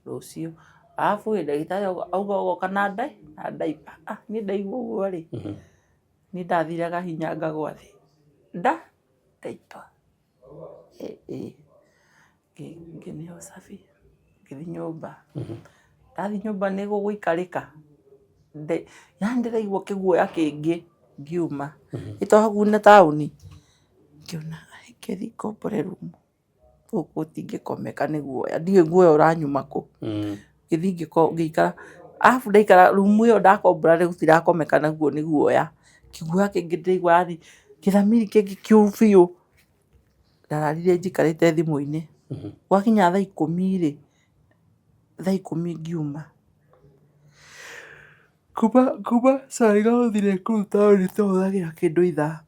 rũciũ. Arabu ndagĩtarĩ auga ũgoka na diaper. Niĩ ndaigua ũguo niĩ ndathiraga hinya ngagwa thĩ. Diaper. Ngĩneo cabi ngĩthiĩ nyũmba. Ndathiĩ nyũmba nĩ gũgũikarĩka. Yaani ndĩraigua kĩguoya kĩngĩ ngiuma. Ĩto hakuhĩ na taũni. Ngĩona ngĩthiĩ ngombore rumu. Gũkũ gũtingĩkomeka nĩ guoya. Ndiũĩ guoya ũranyuma kũ. Ngĩthiĩ ngĩikara. Arabu ndaikara rumu ĩyo ndakombora rĩu gũtirakomeka naguo nĩ guoya. Kĩguoya kĩngĩ ndĩraigua yani kĩthamiri kĩngĩ kĩũru biũ. Ndararire njikarĩte thimũ-inĩ. Gwakinya thaa 10 thaa 10 ngiuma. Kuma saa 4 gũthire kũu taũni tũhũthagĩra kĩndũ ithaa.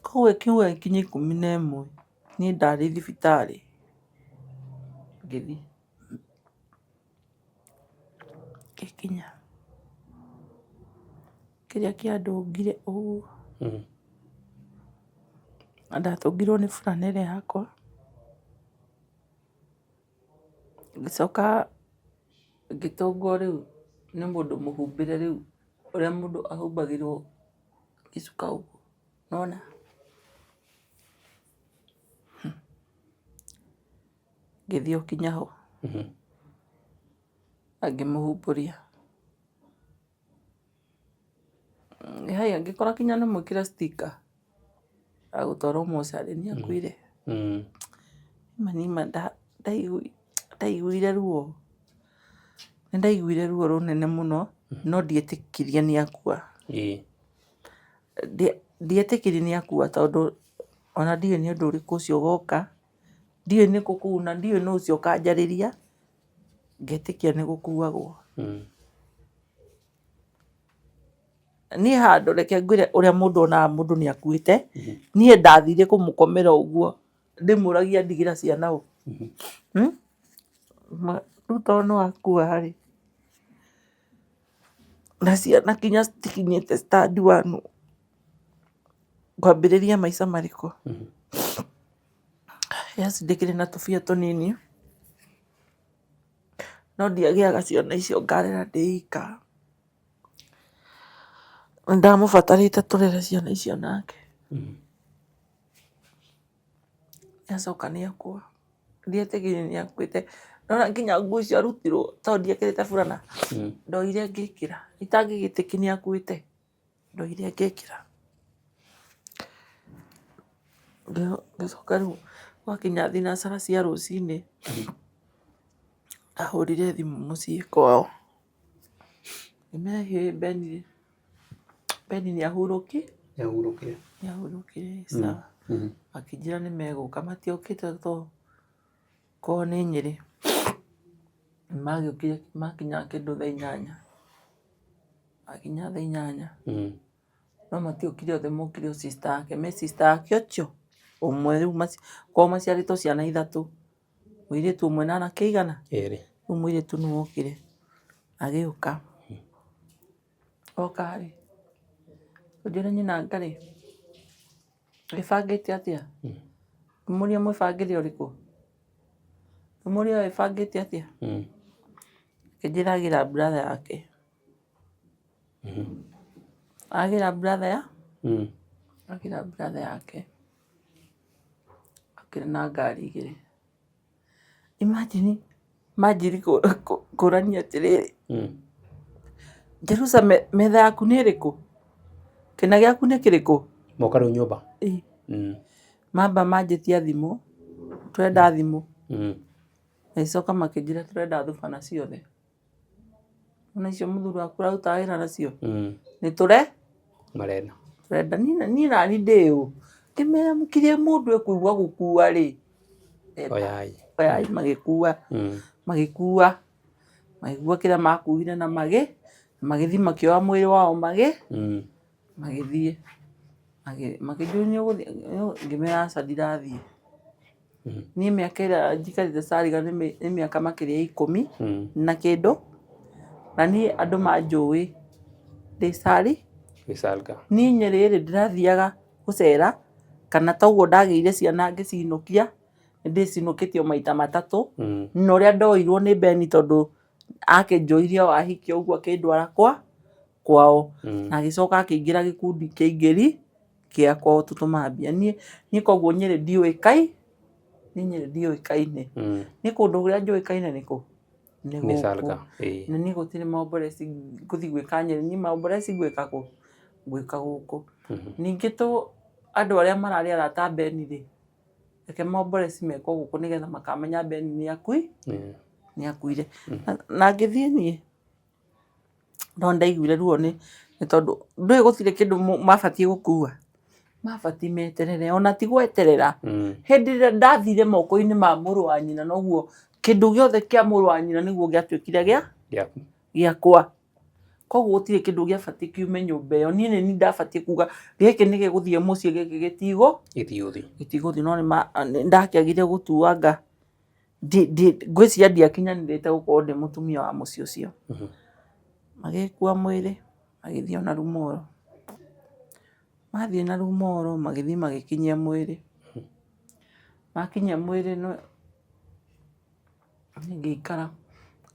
Koguo ĩkiuga gĩkinye 11 niĩ ndarĩ thibitarĩ. Ngĩthiĩ ngĩkinya kĩrĩa kĩandũngire ũguo. Ndatũngirwo nĩ burana ĩrĩa yakwa. Ngĩcoka ngĩtũngwo rĩu nĩ mũndũ mũhumbĩre rĩu ũrĩa mũndũ ahumbagĩrwo gĩcuka ũguo. Nĩwona? Ngĩthiĩ o kinya ho. Ngĩmũhumbũria. Haya ngĩkora kinya nĩ mwĩkĩre sticker ya gũtwarwo mocarĩ nĩ akuire. Nĩma ndaiguire ruo. Nĩ ndaiguire ruo rũnene mũno no ndietĩkirie nĩ akua. Ndietĩkirie nĩ akua tondũ ona ndiũĩ nĩ ũndũ ũrĩkũ ũcio ũgoka. Ndiũĩ nĩ gũkuna, ndiũĩ nũ ũcio ũkanjarĩria. Ngetĩkia nĩ gũkuagwo. Niĩ handũ reke ngwĩre ũrĩa mũndũ onaga mũndũ nĩ akuĩte. Niĩ ndathire kũmũkomera ũguo ndĩmũragia ndigĩra ciana ũ. Rĩu tondũ nĩ wakua rĩ, na ciana kinya citikinyĩte stand 1 ngwambĩrĩria maica marĩkũ. Yes ndĩkĩrĩ na tũbia tũnini no ndiagĩaga ciana icio ngarera ndĩ ika. Ndamũbatarĩte tũrere ciana icio nake. Nĩacoka nĩ akua. Ndietĩkirie nĩ akuĩte. Nona nginya nguo icio arutirwo tondũ ndiekĩrĩte burana. Ndoire ngĩkĩra. Itangĩgĩtĩkia nĩ akuĩte. Ndoire ngĩkĩra. Ngĩcoka rĩu gwakinya thinacara cia rũcinĩ ahũrire thimũ mũciĩ kwao. Ngĩmera Ben nĩ ahurũkire. Sawa. Makĩnjĩra nĩ megũka matiokĩte tondũ korwo nĩ Nyĩrĩ. Magĩũkire makinya kĩndũ thaa 8. Makinya thaa 8. No matiokire othe mokire o sister yake. Me sister yake ũcio ũmwe rĩu kwao maciarĩtwo ciana 3. Mũirĩtu ũmwe na anake aigana? 2. Rĩu mũirĩtu nĩ wokire agĩũka. Oka rĩ, ũnjĩra nyina Ngarĩ Wĩbangĩte atĩa? Ngĩmũria mwĩbangĩre ũrĩkũ? Ngĩmũria wĩbangĩte atĩa? Akĩnjĩra agĩra brother yake. Agĩra brother yake. Akĩrĩ na ngari igĩrĩ. Imagine kũrania atĩrĩrĩ. Jerusa metha yaku nĩ ĩrĩkũ? Kĩna gĩaku nĩ kĩrĩkũ? Moka rĩu nyũmba. Mamba manjĩtia thimũ. Tũrenda thimũ. Magĩcoka makĩnjĩra tũrenda thubana ciothe. Ona icio mũthuri waku ũrarutaga wĩra nacio. Nĩ marenda. Tũrenda niĩ nani ndĩũ. Ngĩmera mũkĩrĩa mũndũ ekũigua gũkua rĩ. Oyai magĩkua. Magĩkua kĩrĩa makuire na magĩthiĩ makĩoya mwĩrĩ wao magĩthiĩ. Makĩnjũria nĩ ũgũthiĩ? Ngĩmera aca ndirathiĩ. Niĩ mĩaka ĩrĩa njikarĩte Salga nĩ mĩaka makĩria 10 na kĩndũ. Na niĩ andũ manjũĩ ndĩ Salga. Niĩ Nyeri rĩ ndirathiaga gũcera kana toguo ndagĩire ciana ngĩcinũkia. Nĩndĩcinũkĩtie maita 3. Na ũrĩa ndoirwo nĩ Beni tondũ akĩnjoirie o ahikia ũguo akĩndwara kwao. Na agĩcoka akĩingĩra gĩkundi kĩa aingĩri gĩa kwao tũtũmambia. Niĩ koguo Nyeri ndiũĩkaine. Niĩ kũndũ kũrĩa njũĩkaine nĩkũ? Nĩ Salga. Na niĩ gũtirĩ maomboreci ngũthiĩ gwĩka Nyeri. Niĩ maomboreci gwĩka gũkũ. Ningĩ andũ arĩa mararĩ arata Beni rĩ. Reke maomboreci mekwo gũkũ nĩgetha makamenya Beni nĩakuire. Na ngĩthiĩ niĩ no ndaiguire ruo nĩ tondũ ndũĩ gũtirĩ kĩndũ mabatiĩ gũkua. Mabatiĩ meterere. Ona ti gweterera. Hĩndĩ ĩrĩa ndathire moko-inĩ ma mũrũ wa nyina noguo kĩndũ gĩothe kĩa mũrũ wa nyina nĩguo gĩatuĩkire gĩakwa. Koguo gũtirĩ kĩndũ gĩabatiĩ kiume nyũmba ĩyo. Niĩ nĩ ndabatiĩ kuga gĩkĩ nĩ gĩgũthiĩ mũciĩ gĩkĩ gĩtigũthiĩ. No ndakĩagire gũtuanga. Ngwĩciria ndiakinyanĩrĩte gũkorwo ndĩ mũtumia wa mũciĩ ũcio. Magĩkua mwĩrĩ magĩthiĩ na Rumoro. Mathiĩ na Rumoro magĩthiĩ magĩkinyia mwĩrĩ. Makinyia mwĩrĩ ngĩikara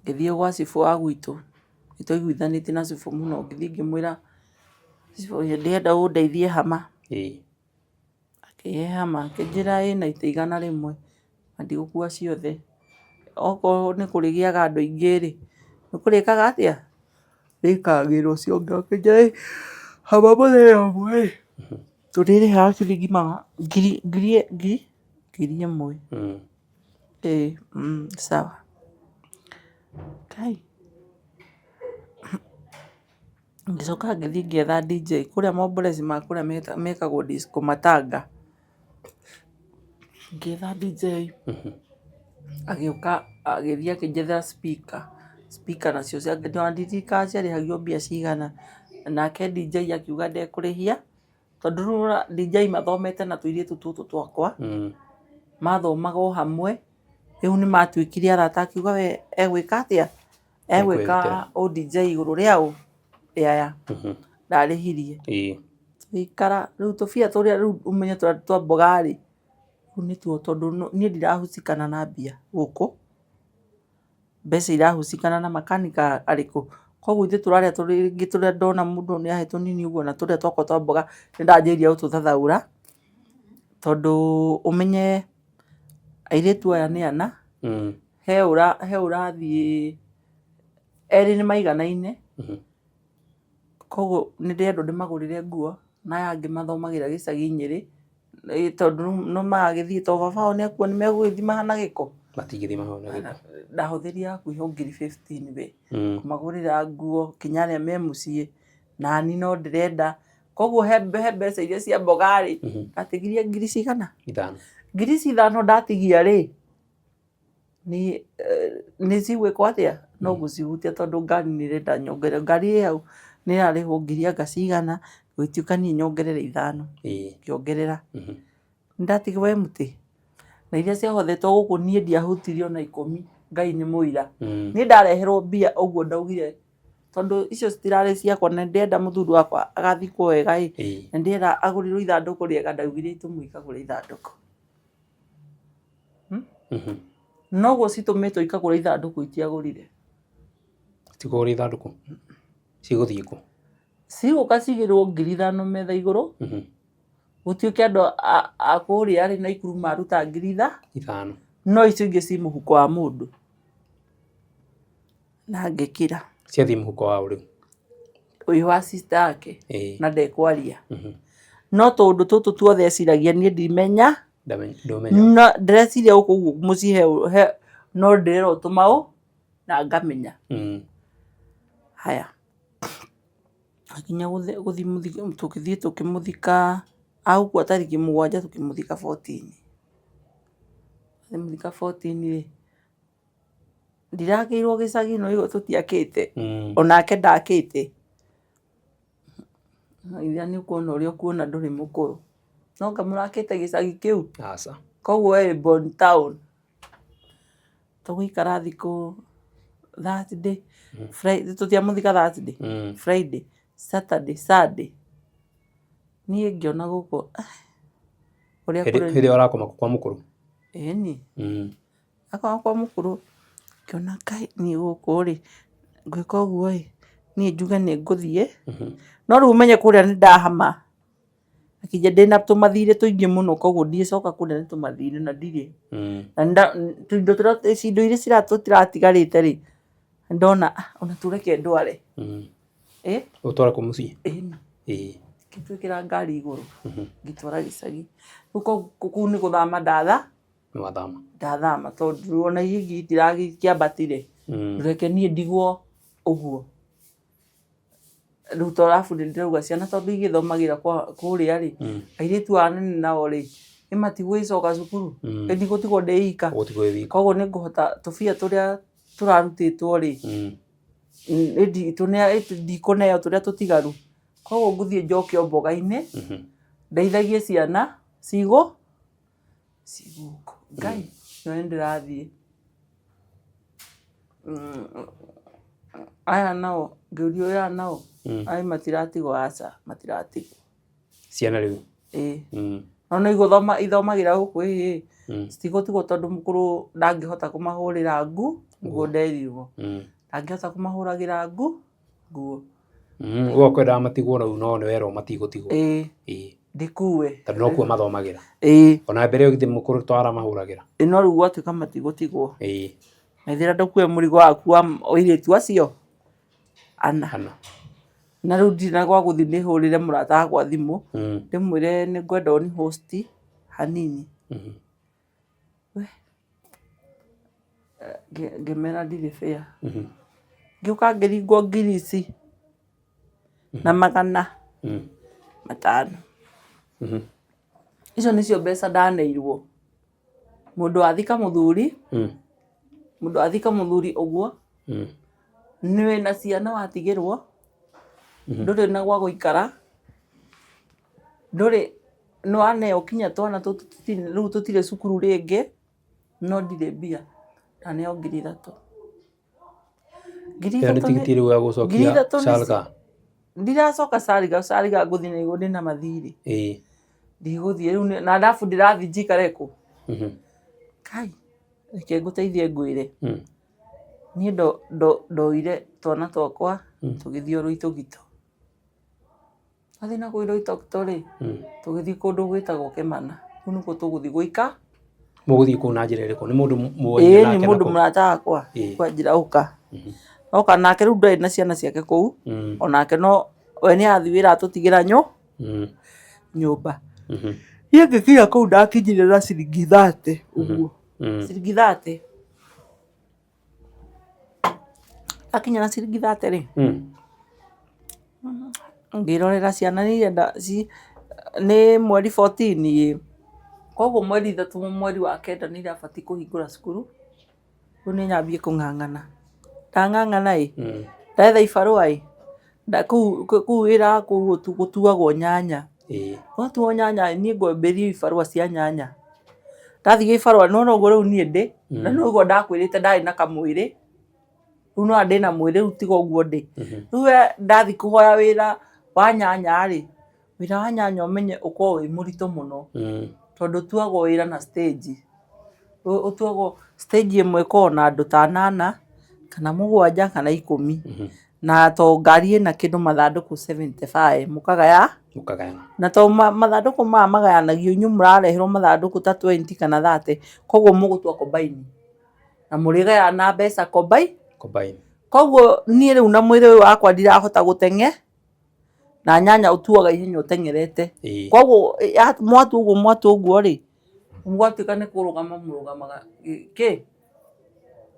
ngĩthiĩ gwa cibũ wa gwitũ. Nĩtwaiguithanĩtie na cibũ mũno. Ngĩthiĩ ngĩmwĩra cibũ ndĩrenda ũndeithie hama. Akĩhe hama akĩnjĩra na ita 100 na ndigũkua ciothe. Okorwo nĩ kũrĩgĩaga andũ aingĩ rĩ nĩkũrĩkaga atĩa? Rĩkagĩrwo ciongo. Akĩnjĩra hama mũthenya ũmwe tũrĩrĩhaga ciringi 1,000. Sawa. Ngĩcoka ngĩthiĩ ngĩetha DJ kũrĩa maomboreci ma kũrĩa mekagwo disco matanga. Ngĩetha DJ agĩũka agĩthiĩ akĩnjethera speaker nacio ndirikana ciarĩhagio mbia cigana. Nake DJ akiuga ndekũrĩhia tondũ rĩu DJ mathomete na tũirĩtu tũtũ twakwa. Mathomaga o hamwe. Rĩu nĩ matuĩkire arata. Akiuga we egwĩka atĩa? Egwĩka o DJ igũrũ rĩao rĩaya. Ndarĩhirie. Tũgĩikara rĩu tũbia tũrĩa rĩu ũmenye tũrĩa twa mboga rĩ. Rĩu nĩtuo tondũ niĩ ndirahusikana na mbia gũkũ. Mbeca irahusikana na makanika arĩkũ. Koguo ithuĩ tũrarĩa tũrĩa ndona mũndũ nĩahe tũnini ũguo na tũrĩa twakwa twa mboga nĩndanjĩrĩria gũtũthathaũra. Tondũ ũmenye airĩtu aya nĩ ana. He ũrathiĩ erĩ nĩ maiganaine. Koguo nĩndĩrenda ndĩmagũrĩre nguo na aya angĩ mathomagĩra gĩcagi Nyeri. Tondũ no magagĩthiĩ to baba wao nĩakua nĩmegũgĩthima na gĩko. Matingĩthima na gĩko. Ndahũthĩria hakuhĩ 15,000 we. Kũmagũrĩra nguo kinya arĩa me mũciĩ. Nani no ndĩrenda. Koguo he mbeca iria cia mboga rĩ. Ndatigirie 5,000. 5,000 ndatigia rĩ. Nĩ cigwĩkwo atĩa? No gũcihutia tondũ ngari nĩrenda nyongerere. Ngari hau nĩrarĩhwo 1,000 gũgĩtuĩka niĩ nyongerere 5. Ngĩongerera. Nĩndatiga we mũtĩ. Na iria ciahothetwo gũkũ niĩ ndiahutirio na 10. Ngai nĩ mũira. Niĩ ndareherwo mbia ũguo ndaugire tondu icio citirarĩ ciakwa na ndĩrenda mũthuri wakwa agathikwo wega na ndĩrenda agũrĩrwo ithandũkũ rĩega ndaugire tũmũika kũrĩa ithandũkũ noguo citũmĩtwo ikagũra ithandũkũ itiagũrire citigũra ithandũkũ cigũthiĩ kũ cigũka cigĩrwo 5,000 metha igũrũ gũtuĩke andũ a kũrĩa arĩ na ikuru maruta 5,000 no icio ingĩ ci mũhuko wa mũndũ na ngĩkira ciathiĩ mũhuko wa ũrĩu ũyũ wa sister yake na ndekwaria no tondũ tũtũ tuothe eciragia niĩ ndimenya no ndĩreciria gũkũ ũguo mũciĩ no ndĩrerwo tũmaũ na ngamenya haya akinya gũthiĩ tũkĩmũthika agũkua tarĩki 7 tũkĩmũthika 14 mũthika 14 ndirakĩirwo gĩcagi no igũ tũtiakĩte onake ndakĩte itha nĩ kuona ũrĩa kuona ndũrĩ mũkũrũ no ngamũrakĩte gĩcagi kĩu koguo Bon Town tũgĩikara thikũ Thursday Friday tũtiamũthika Thursday Friday Saturday Sunday niĩ ngĩona gũkũ ũrĩa kũrĩ hĩndĩ ũrakoma kwa mũkũrũ ĩni akoma kwa mũkũrũ ngĩona kai niĩ gũkũ rĩ ngwĩka ũguo niĩ njuge nĩ ngũthiĩ no rĩu ũmenye kũrĩa nĩ ndahama akĩnja ndĩna tũmathirĩ tũingĩ mũno koguo ndiĩcoka kũrĩa nĩ tũmathirĩ na ndirĩ indo iria tũtiratigarĩte rĩ ndona ona tũreke ndware ũtwara kũ mũciĩ ngĩtwĩkĩra ngari igũrũ ngĩtwara gĩcagi rĩu kũu nĩ gũthama ndathama tondũ ona iria ingĩ itiragĩkĩambatire reke niĩ ndigwo ũguo rĩu arabu ndĩrauga ciana tondũ igĩthomagĩra kũrĩa rĩ airĩtu anene nao rĩ matigũgĩcoka cukuru ndigũtigwo ndĩika koguo nĩ ngũhota tũbia tũrĩa tũrarutĩtwo rĩ ndikũneo tũrĩa tũtigaru koguo ngũthiĩ njoke mboga-inĩ ndeithagie ciana cigũkũ Ngai nĩwe ndĩrathiĩ aya nao ngĩũria aya nao ai matiratigwo aca matiratigwo ciana rĩu no ithomagĩra gũkũ citigũtigwo tondũ mũkũrũ ndangĩhota kũmahũrĩra nguo nderirwo ndangĩhota kũmahũragĩra nguo ũkwendaga matigwo rĩu no nĩ werwo matigũtigwo ndĩkue tondũ no kuo mathomagĩra ona mbere ũgĩthiĩ mũkũrũ twara mahũragĩra no rĩu gwatuĩka matigũtigwo methĩra ndakue mũrigo waku wa airĩtu acio ana na rĩu ndirĩ na gwa gũthiĩ ndĩhũrĩre mũrata wakwa thimũ ndĩmwĩre nĩ ngwenda ũni host hanini ngĩmera ndirĩ fare ngĩũka ngĩringwo 2,000 na 500 icio nĩcio mbeca ndaneirwo mũndũ athika mũthuri ũguo nĩ wĩna ciana watigĩrwo ndũrĩ na gwa gũikara ndũrĩ nĩ waneo kinya twana tũtũ rĩu tũtirĩ cukuru rĩngĩ no ndirĩ mbia ndaneo 3,000 nĩ tigiti rĩu ya gũcokia Salga ndiracoka Salga ngũthiĩ na igũrũ ndĩna mathirĩ ndigũthiĩ rĩu na ndabu ndĩrathiĩ njikare kũ kai reke ngũteithie ngwĩre niĩ ndoire twana twakwa tũgĩthiĩ Oloitoktok athiĩ na kũu Oloitoktok rĩ tũgĩthiĩ kũndũ gwĩtagwo Kĩmana kũu nĩkuo tũgũthiĩ gũika mũgũthiĩ kũu na njĩra ĩrĩkũ nĩ mũndũ nĩ mũndũ mũrata wakwa kwanjĩra oka nake rĩu ndarĩ na ciana ciake kũu onake no we nĩ athiĩ wĩra atũtigĩra nyũmba niĩ ngĩkinya kũu ndakinyire na ciringi 30 ũguo ciringi 30 akinya na ciringi 30 rĩ ngĩrorera ciana nĩ mweri 14 koguo mweri 3 mweri wa 9 nĩ irabatiĩ kũhingũra cukuru rĩu nĩ nyambie kũng'ang'ana ndang'ang'ana ndetha ibarũa kũu wĩra kũu gũtuagwo nyanya gwatuo nyanya niĩ ngwambĩrio ibarũa cia nyanya ndathiĩ ibarũa no ũguo rĩu niĩ ndĩ na no ũguo ndakwĩrĩte ndarĩ na kamwĩrĩ Rĩu no ndĩna mwĩrĩ rĩu tiga ũguo ndĩ. Rĩu ndathi kũhoya wĩra wa nyanya rĩ, wĩra wa nyanya ũmenye ũkoragwo wĩ mũritũ mũno. Tondũ ũtuagwo wĩra na stage. Ũtuagwo stage ĩmwe ĩkoragwo na andũ ta 8 kana 7 kana 10. Na to ngari ĩna kĩndũ mathandũkũ 75 mũkagaya. Na to mathandũkũ maya magayanagio inyuĩ mũrareherwo mathandũkũ ta 20 kana 30. Koguo mũgũtua combine. Na mũrĩgayana na mbeca combine. Koguo niĩ rĩu na mwĩrĩ ũyũ wakwa ndirahota gũteng'e. Na nyanya ũtuaga ihenya ũteng'erete. Koguo mwatu ũguo rĩ, mwatuĩka nĩ kũrũgama mũrũgamaga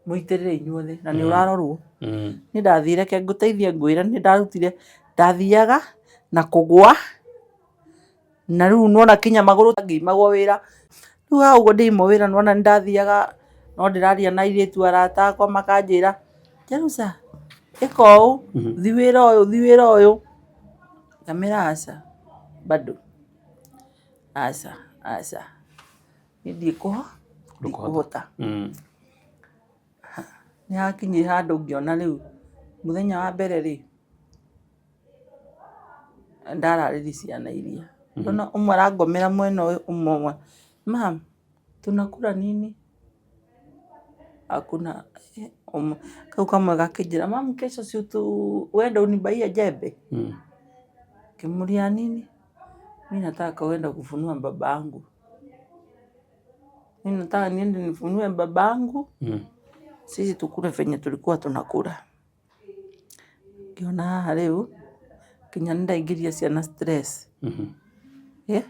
mũitĩrĩre inyuothe na nĩ ũrarorwo. Niĩ ndathire reke ngũteithie ngwĩre nĩ ndarutire, ndathiaga na kũgũa. Na rĩu nona kinya magũrũ ngĩimagwo wĩra. Rĩu haha ũguo ndĩimwo wĩra nona nĩ ndathiaga no ndĩraria na airĩtu arata akwa makanjĩra, Jerusa ĩka ũũ, thi wĩra ũyũ. Ngamĩra aca bado. Aca. Niĩ ndikũhota. Nĩ hakinyire handũ ngĩona rĩu mũthenya wa mbere rĩ, ndararĩria ciana iria. Ndona ũmwe arangomera mwena ũyũ ũmwe, Mama, tunakula nini? Hakuna. Kau kamwe gakĩnjĩra, Mama, kesho si uende unibaie jembe? Kimulia nini? Mimi nataka uenda kufunua babangu. Mimi nataka niende nifunue babangu. Sisi tukule venye tulikuwa tunakula. Ngiona haha rĩu kinya nĩndaingĩria ciana stress. Rĩu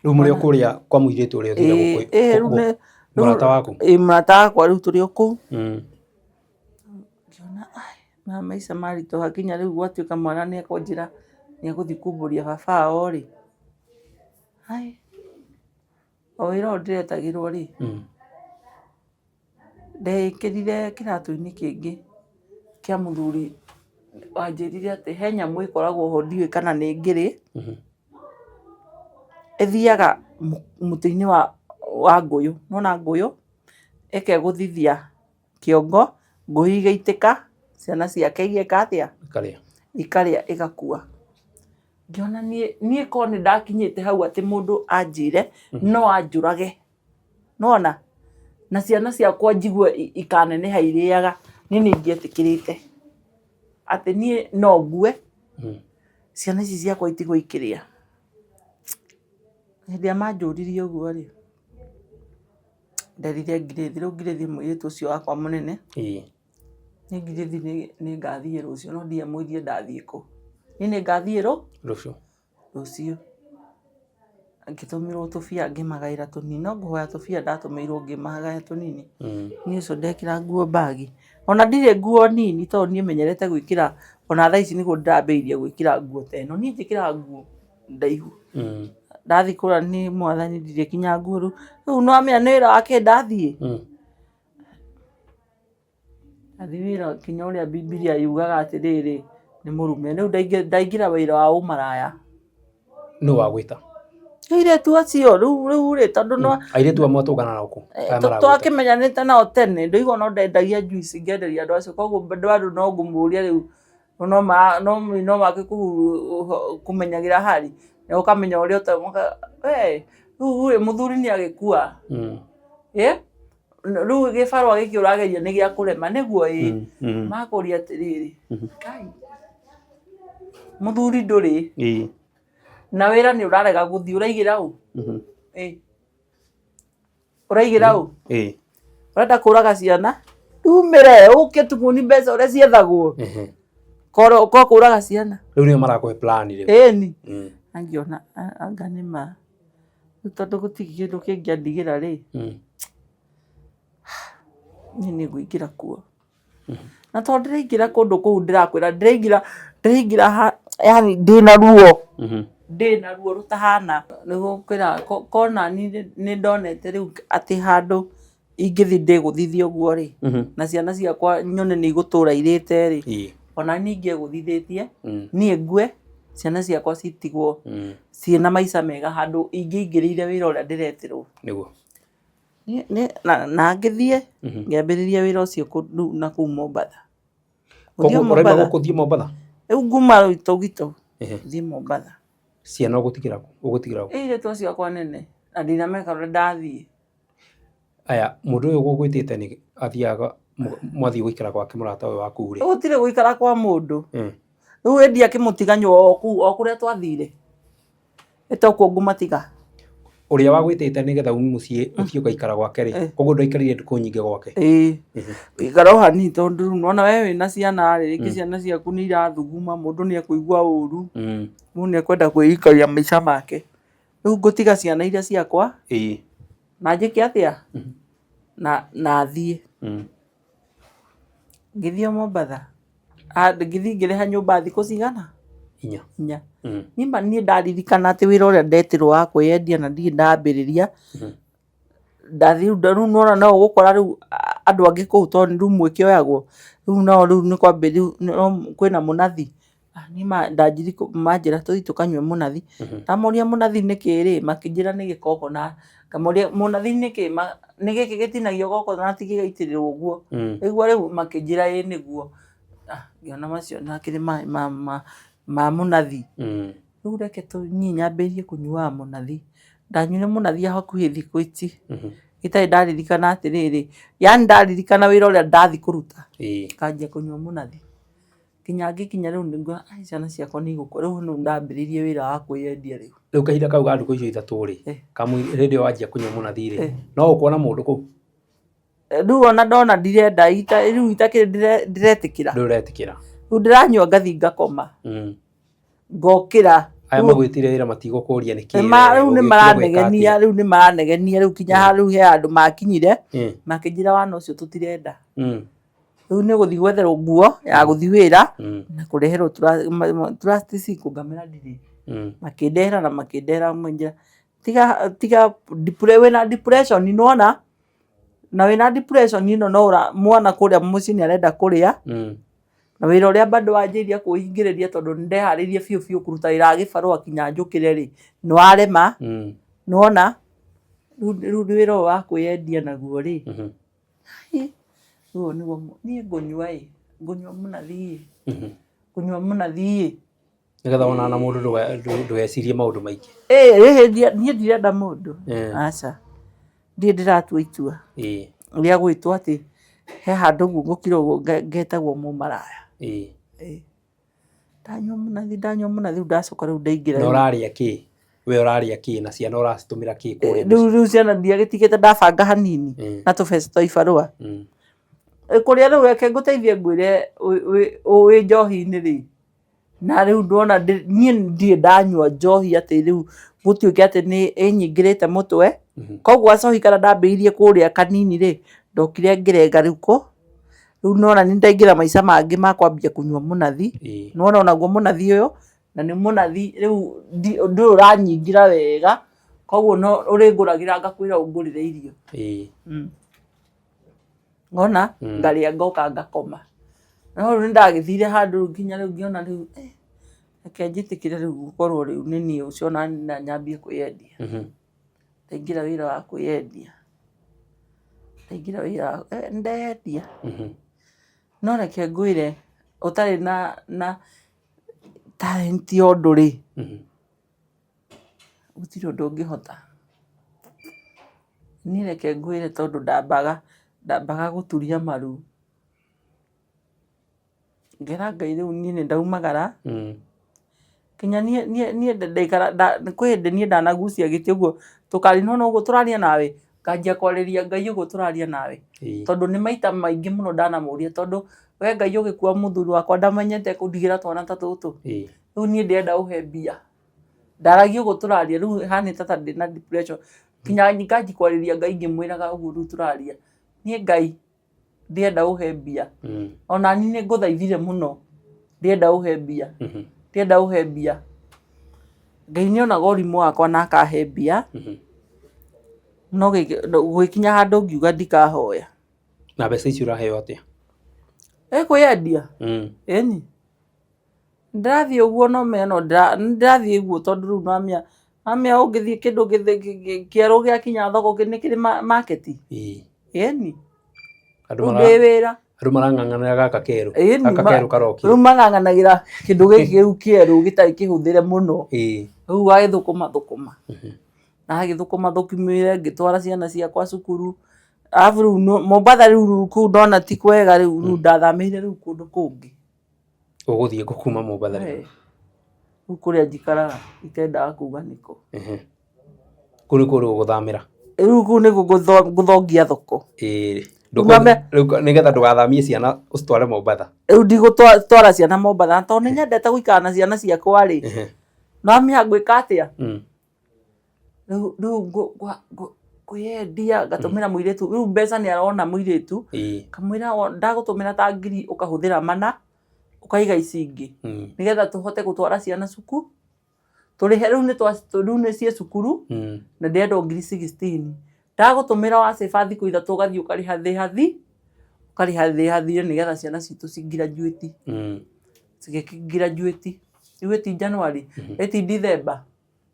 mũrĩ o kũrĩa kwa mũirĩtu ũrĩa ũthire mũrata waku? Mũrata wakwa rĩu tũrĩ o kũu. Ngiona na maica maritũha kinya rĩu gwatuĩka mwana nĩ ekũnjĩra nĩ egũthiĩ kumbũria baba wao rĩ. O wĩra ũyũ ndĩretagĩrwo rĩ, ndekĩrire kĩratũ-inĩ kĩngĩ kĩa mũthuri wanjĩrire atĩ he nyamũ ĩkoragwo ho ndiũĩ kana nĩ ngĩrĩ. Ĩthiaga mũtĩ-inĩ wa ngũyũ. Nona ngũyũ ĩkegũthithia kĩongo, ngũyũ igaitĩka, ciana ciake igeka atĩa? Ikarĩa igakua. Ngiona niĩ korwo nĩ ndakinyĩte hau atĩ mũndũ anjĩre no anjũrage. Nona na ciana ciakwa njigue ikaneneha irĩaga, niĩ nĩ ingĩetĩkĩrĩte atĩ niĩ no ngue ciana ici ciakwa itigwo ikĩrĩa. Hĩndĩ ĩrĩa manjũririe ũguo rĩ, nderire Ngirĩthi, rĩu Ngirĩthi mũirĩtu ũcio wakwa mũnene, niĩ Ngirĩthi nĩ ngathiĩ rũciũ no ndiamwĩrire ndathiĩ kũ. Niĩ nĩ ngathiĩ rũciũ. Ngĩtũmĩrwo tũbia ngĩmagaĩra tũnini. No ngũhoya tũbia ndatũmĩirwo ngĩmagaĩra tũnini. Niĩ ũcio ndekĩra nguo bagi. Ona ndirĩ nguo nini tondũ niĩ menyerete gwĩkĩra, ona thaa ici nĩguo ndĩrambĩrĩria gwĩkĩra nguo ta ĩno. Niĩ njĩkĩraga nguo ndaihu. Ndathi kũrĩa nĩ Mwathani ndirĩkinya nguo rĩu. Rĩu nĩwamenya nĩ wĩra wake ndathiĩ. Ndathi wĩra kinya ũrĩa Bibilia yugaga atĩrĩrĩ nĩ mũrume. Rĩu ndaingĩra wĩra wa ũmaraya. Nũ wagwĩta? Airĩtu acio rĩu rĩ tondũ no airĩtu amwe tũgana nao kũ? Twakĩmenyanĩte nao tene ndoigua no ndendagia juice ngenderia andũ acio. Koguo bado no ngũmũria rĩu no make kũmenyagĩra hari. Na ũkamenya ũrĩa ũtamoka. Rĩu mũthuri nĩ agĩkua. Rĩu gĩbarũa gĩkĩ ũrageria nĩ gĩa kũrema nĩguo makũria atĩrĩrĩ. Mũthuri ndũrĩ. Na wĩra nĩ ũrarega gũthiĩ ũraigĩra ũ? Ũraigĩra ũ? Ũrenda kũraga ciana? Umĩre ũke tũmuni mbeca ũrĩa ciethagwo. Ko kũraga ciana. Rĩu nĩo marakũhe plan rĩu. Ĩni. Angĩona anga nĩ ma. Tondũ gũtirĩ kĩndũ kĩngĩandigĩra rĩ. Niĩ nĩ ngũingĩra kuo. Na tondũ ndĩraingĩra kũndũ kũu ndĩrakwĩra ndĩraingĩra yani ndĩna ruo rũtahana. Nĩguo kwĩra kona nĩ ndonete rĩu atĩ handũ ingĩthi ndĩgũthithia ũguo rĩ. Na ciana ciakwa nyone nĩ igũtũra irĩte rĩ. Ona niĩ ingĩgũthithĩtie niĩ ngue ciana ciakwa citigwo ciĩna maica mega handũ ingĩingĩrĩire wĩra ũrĩa ndĩretirwo. Nĩguo. Na ngĩthiĩ ngĩambĩrĩria wĩra ũcio na kũu Mombatha. Ũraima gũkũthiĩ Mombatha? Rĩu nguma Gĩtũgitũ thiĩ Mombatha. Ciana ũgũtigĩra kũ? Airĩtu acio akwa nene na ndinameka ũrĩa ndathiĩ. Aya, mũndũ ũyũ ũgũgwĩtĩte nĩ athiaga mwathiĩ gũikara gwake mũrata ũyũ waku rĩ? Gũtirĩ gũikara kwa mũndũ. Rĩu ĩndĩ akĩmũtiga nyua o kũrĩa twathire. Ĩtokuo ngũmatiga. Ũrĩa wagwĩtĩte nĩgetha ume mũciĩ ũthiĩ ũgaikara gwake rĩ, koguo ndwaikarire ndukũ nyingĩ gwake? Ũikara o hanini tondũ rĩu nĩwona we wĩna ciana rĩ, rĩngĩ ciana ciaku nĩ irathuguma, mũndũ nĩ ekũigua ũru, mũndũ nĩ ekwenda kwĩikaria maica make. Rĩu ngũtiga ciana iria ciakwa na njĩke atĩa na thiĩ. Ngĩthiĩ Mombatha, ngĩthiĩ ngĩrĩha nyũmba thikũ cigana? 4. Niĩ ndaririkana atĩ wĩra ũrĩa ndetirwo wa kwĩyendia na ndirĩ ndambĩrĩria. Ndathiĩ rĩu nĩwona no ũgũkora rĩu andũ angĩ kũu tondũ nĩ room ĩkĩoyagwo. Rĩu no rĩu nĩ kwambĩrĩria kwĩna mũnathi. Niĩ manjĩra tũthiĩ tũkanyue mũnathi. Ndamoria mũnathi nĩkĩ rĩ, makĩnjĩra nĩ gĩkoko na ngamoria mũnathi nĩkĩ, nĩ gĩkĩ gĩtinagio goko na ti gĩgaitĩrĩrwo ũguo. Rĩu makĩnjĩra ĩ nĩguo. Ngĩona macio nakĩrĩ ma mũnathi. Rĩu reke niĩ nyambĩrĩrie kũnyuaga mũnathi. Ndanyuire mũnathi hakuhĩ thikũ ici. Itarĩ ndaririkana atĩrĩrĩ, yani ndaririkana wĩra ũrĩa ndathiĩ kũruta. Nganjia kũnyua mũnathi. Nginya ngĩkinya rĩu nguona ciana ciakwa nĩ igũkua. Rĩu nĩrĩo ndambĩrĩirie wĩra wa kwĩyendia rĩu. Rĩu kahinda kau ga ndukũ icio 3 rĩ, hĩndĩ ĩyo wanjia kũnyua mũnathi rĩ, no ũkuona mũndũ kũu? Rĩu ona ndona ndirenda, rĩu itakĩrĩ ndiretĩkĩra. Ndũretĩkĩra? Rĩu ndĩranyua ngathiĩ ngakoma. Ngokĩra. Aya magwĩtire wĩra matigũkũria nĩkĩ? Rĩu nĩ maranegenia rĩu kinya rĩu he handũ makinyire makĩnjĩra wana ũcio tũtirenda. Rĩu nĩ gũthiĩ gwetherwo nguo ya gũthiĩ wĩra na kũreherwo plastic ngamera ndirĩ. Makĩndehera na makĩndehera menjera tiga wĩna depression nĩwona, na wĩna depression ĩno no mwana kũrĩa mũciĩ nĩ arenda kũrĩa. Na wĩra ũrĩa bado wanjĩria kũhingĩrĩria tondũ nĩ ndeharĩirie biũ kũruta wĩra wa gĩbarũa kinya njũkĩre rĩ, nĩ warema. Nĩwona rĩu wĩra ũyũ wa kwĩyendia naguo rĩ, rĩu nĩguo niĩ ngũnyua mũnathi. Nĩgetha ona na mũndũ ndũgecirie maũndũ maingĩ. Niĩ ndirenda mũndũ, aca ndirĩ ndĩratua itua rĩa gwĩtwo atĩ he handũ ũguo ngũkira ũguo ngetagwo mũmaraya. Ndanyua mũnathi rĩu ndacoka rĩu ndaingĩra. Na ũrarĩa kĩ? We ũrarĩa kĩ na ciana ũracitũmĩra kĩ kũrĩa? Rĩu ciana ndiagĩtigĩte ndabanga hanini na tũbeca twa ibarũa. Kũrĩa rĩu reke ngũteithie ngwĩre wĩ njohi-inĩ rĩ, na rĩu ndona niĩ ndirĩ ndanyua njohi atĩ rĩu gũtuĩke atĩ nĩ ĩnyingĩrĩte mũtwe. Koguo acohi kana ndambĩrĩirie kũrĩa kanini rĩ, ndokire ngĩrenga rĩu nona nĩ ndaingĩra maica mangĩ ma kwambia kũnyua mũnathi. Nona onaguo mũnathi ũyũ na nĩ mũnathi rĩu ndũrĩ ũranyingira wega, koguo no ũrĩngũragĩra ngakwĩra ũngũrĩre irio. Ngona ngarĩa ngoka ngakoma. No rĩu nĩndagĩthire handũ nginya rĩu ngĩona rĩu reke njĩtĩkĩre rĩu gũkorwo rĩu nĩ niĩ ũcio na nyambie kwĩyendia. Ndaingĩra wĩra wa kwĩyendia. Ndeyendia. No reke ngwĩre ũtarĩ na talent ya ũndũ rĩ, gũtirĩ ũndũ ũngĩhota. Niĩ reke ngwĩre tondũ ndambaga gũturia maru. Ngera Ngai rĩu niĩ nĩ ndaumagara. Kinya niĩ ndaikara kwĩ hĩndĩ niĩ ndanagucia gĩtĩ ũguo tũkari nona ũguo tũraria nawe nganjia kwarĩria Ngai ũguo tũraria nawe. Tondũ nĩ maita maingĩ mũno ndanamũria tondũ we Ngai ũgĩkua mũthuri wakwa ndamenyete kũndigĩra twana ta tũtũ. Rĩu niĩ ndĩrenda ũhe mbia. Ndaragia ũguo tũraria rĩu hana ta ndĩna depression. Kinya nganjia kwarĩria Ngai ngĩmwĩraga ũguo rĩu tũraria. Niĩ Ngai ndĩrenda ũhe mbia. Ona niĩ nĩ ngũthaithire mũno. Ndĩrenda ũhe mbia. Ndĩrenda ũhe mbia. Ngai nĩ onaga ũrimũ wakwa na akahe mbia. No gwĩkinya handũ ngiuga ndikahoya. Na mbeca icio ũraheo atĩa? Kwĩyendia? Ĩni. Ndĩrathiĩ ũguo no meno ndĩrathiĩ ũguo tondũ rĩu namĩa ũngĩthiĩ kĩndũ kĩerũ gĩakinya thoko nĩ kĩrĩ market. Ĩni. Ndĩ wĩra. Andũ marang'ang'ana gaka keru. Gaka keru karoki. Rĩu mang'ang'anagĩra kĩndũ gĩkĩ kĩu kĩerũ gĩtarĩ kĩhũthĩre mũno. Rĩu wagĩthũkũma. Na gĩthũkũma thũkũmĩre ngĩtwara ciana ciakwa cukuru. Arabu rĩu Mombatha rĩu kũu ndona ti kwega rĩu ndathamĩire rĩu kũndũ kũngĩ. Ũgũthiĩ kuma Mombatha rĩu? Rĩu kũrĩa njikaraga itendaga kuga nĩkũ. Kũu nĩkuo rĩu ũgũthamĩra? Rĩu kũu nĩkuo ngũthongia thoko. Nĩgetha ndũgathamie ciana ũcitware Mombatha? Rĩu ndigũtwara ciana Mombatha tondũ nĩnyendete gũikara na ciana ciakwa rĩ. Nĩwamenya ngwĩka atĩa? Rĩu kwĩyendia ngatũmĩra mũirĩtu. Rĩu mbeca nĩarona mũirĩtu. Kamwĩra ndagũtũmĩra ta 1000 ũkahũthĩra 400 ũkaiga ici ingĩ. Nĩgetha tũhote gũtwara ciana cukuru. Tũrĩhe rĩu nĩciĩ cukuru na ndĩrenda 16,000. Ndagũtũmĩra wa save thikũ 3 ũgathiĩ ũkarĩha thĩhathi. Ũkarĩha thĩhathi nĩgetha ciana citũ ci-graduate. Cigĩ-graduate. Rĩu ĩti January, ĩti December.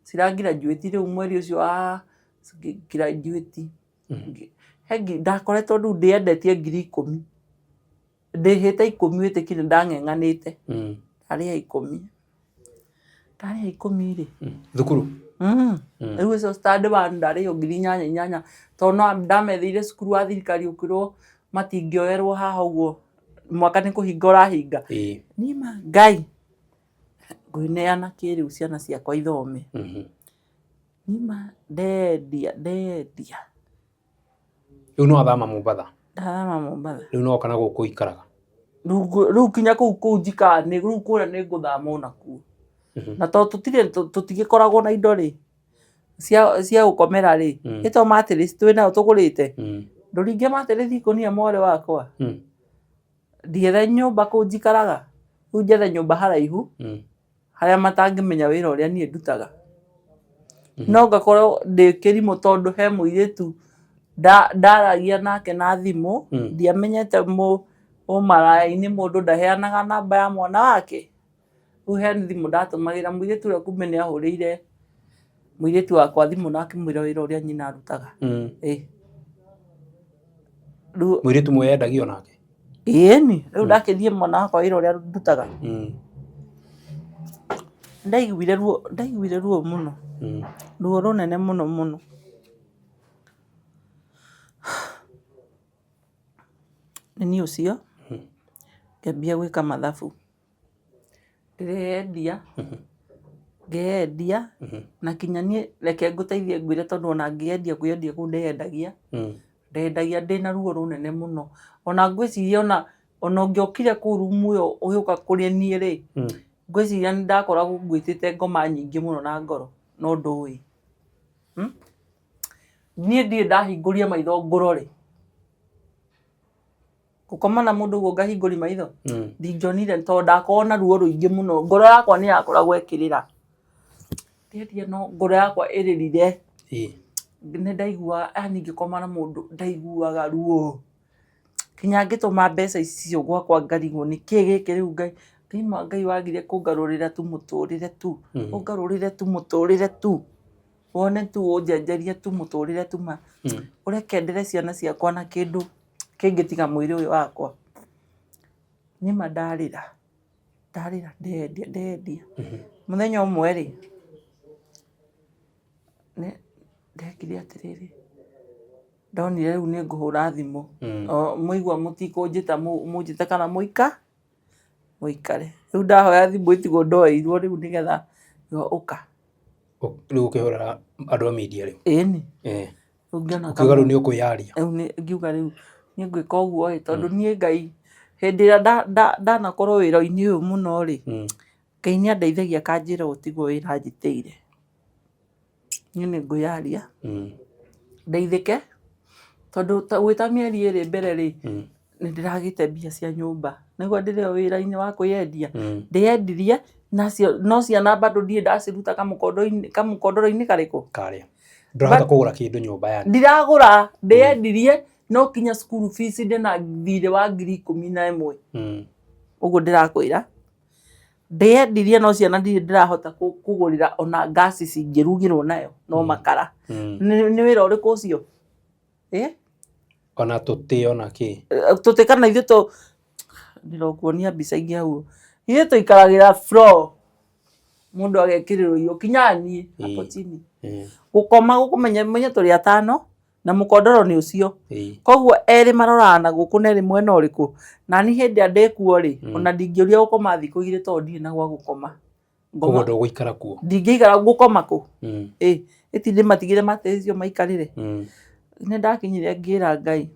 Cira-graduate rĩu mweri ũcio wa graduate. Ndakoretwo rĩu ndĩendetie 10,000. Ndĩhĩte 10 wĩtĩkire ndang'eng'anĩte. Ndarĩha 10. Ndarĩha 10 rĩ. Thukuru? Rĩu ũcio stand 1 ndarĩhio 8,800 tondũ ndametheire cukuru wa thirikari ũkĩrwo matingĩoerwo haha ũguo mwaka nĩ kũhinga ũrahinga. Nima Ngai ngwĩneana kĩrĩu ciana ciakwa ithome. Nima ndendia. Rĩu nĩwathama Mombatha? Ndathama Mombatha. Rĩu noka na gũkũ ikaraga? Rĩu kinya kũu njikara rĩu kũrĩa nĩngũthama onakuo. Na tondũ tũtigĩkoragwo na indo rĩ cia gũkomera rĩ. Ĩto mattress twĩnayo tũgũrĩte. Ndũringe mattress ikũnia mwarĩ wakwa. Ndiethe nyũmba kũu njikaraga. Rĩu njethe nyũmba haraihu harĩa matangĩmenya wĩra ũrĩa niĩ ndutaga. No ngakorwo ndĩ kĩrimũ tondũ he mũirĩtu ndaragia nake na thimũ. Ndiamenyete ũmaraya-inĩ mũndũ ndaheanaga namba ya mwana wake. Rĩu he thimũ ndatũmagĩra mũirĩtu ũrĩa kumbe nĩahũrĩire mũirĩtu wakwa thimũ na akĩmwĩra wĩra ũrĩa nyina arutaga. Mũirĩtu mwĩyendagia onake? Ĩĩni rĩu ndakĩria mwana wakwa wĩra ũrĩa ndutaga. Ndaiguire ruo mũno. Ruo rũnene mũno. Nĩ ũcio ngĩambia gwĩka mathabu. Ndĩreyendia. Ngeyendia na kinya niĩ reke ngũteithie ngwĩre tondũ ona ngĩyendia kũu ndeyendagia. Ndeyendagia ndĩna ruo rũnene mũno. Ona ngwĩciria ona ũngĩokire kũu rumu ĩyo ũgĩũka kũrĩ niĩ rĩ. Ngwĩciria nĩndakoragwo ngwĩtĩte ngoma nyingĩ mũno na ngoro no ndũĩ. Niĩ ndirĩ ndahingũria maitho ngũrore. Gũkoma na mũndũ ũguo ngahingũria maitho. Ndingĩonire tondũ ndakoragwo na ruo rũingĩ mũno. Ngoro yakwa nĩyakoragwo ĩkĩrĩra. Ndendia no ngoro yakwa ĩrĩrire. Nĩndaiguaga yani ngĩkoma na mũndũ ndaiguaga ruo. Kinya ngĩtũma mbeca icio gwakwa ngarigwo nĩkĩĩ gĩkĩ rĩu Ngai wagire kũngarũrĩra tu mũtũrĩre tu. Ũngarũrĩre tu mũtũrĩre tu. Wone tu ũnjenjerie tu mũtũrĩre tu ma. Ũreke ndere ciana ciakwa na kĩndũ kĩngĩtiga mwĩrĩ ũyũ wakwa. Nĩma ndarĩra ndeyendia. Mũthenya ũmwe rĩ ndekire atĩrĩrĩ. Ndonire rĩu nĩngũhũra thimũ. Mwaigua mũtikũnjĩta mũnjĩte kana mũikare. Rĩu ndahoya thimũ itigwo ndoeirwo rĩu nĩgetha ũka. Rĩu ũkĩhũra andũ a media rĩu? Ĩĩni. Ũkiuga rĩu nĩũkwĩyaria? Ngiuga rĩu nĩngwĩka ũguo tondũ niĩ Ngai hĩndĩ ĩrĩa ndanakorwo wĩra-inĩ ũyũ mũno rĩ. Ngai nĩandeithagia akanjĩra ũyũ tiguo wĩra anjĩtĩire. Niĩ nĩngwĩyaria. Ndeithĩke tondũ gwĩ ta mĩeri 2 mbere rĩ nĩndĩragĩte mbia cia nyũmba. Nĩguo ndĩrĩ o wĩra-inĩ wa kwĩyendia. Ndĩyendirie no ciana bado ndirĩ ndaciruta kamũkondoro-inĩ karĩkũ. Karĩa. Ndũrahota kũgũra kĩndũ nyũmba yani? Ndiragũra. Ndĩyendirie no kinya school fees ndĩna thirĩ wa 11,000. Ũguo ndĩrakwĩra. Ndĩyendirie no ciana ndirĩ ndĩrahota kũgũrĩra ona gasi cingĩrugĩrwo nayo no makara. Nĩ wĩra ũrĩkũ ũcio? ona tuti ona ki tuti kana ithuĩ to ndirokuonia mbica ingĩ hau ithuĩ tũikaragira floor mũndũ agekĩrĩrwo iyo kinya niĩ hapo chini gũkoma gũkũmenya tũrĩ atano na mũkondoro nĩ ũcio koguo erĩ maroraga na gũkũ na erĩ mwena ũrĩkũ na niĩ hĩndĩ ndĩkuo rĩ ona ndingĩũria gũkoma thikũ igĩrĩ tondũ ndirĩ na gwa gũkoma koguo ndũgũikara kuo ndingĩikara gũkoma kũ ĩti ndĩmatigĩre matĩcio maikarĩre nĩ ndakinyire ngĩra Ngai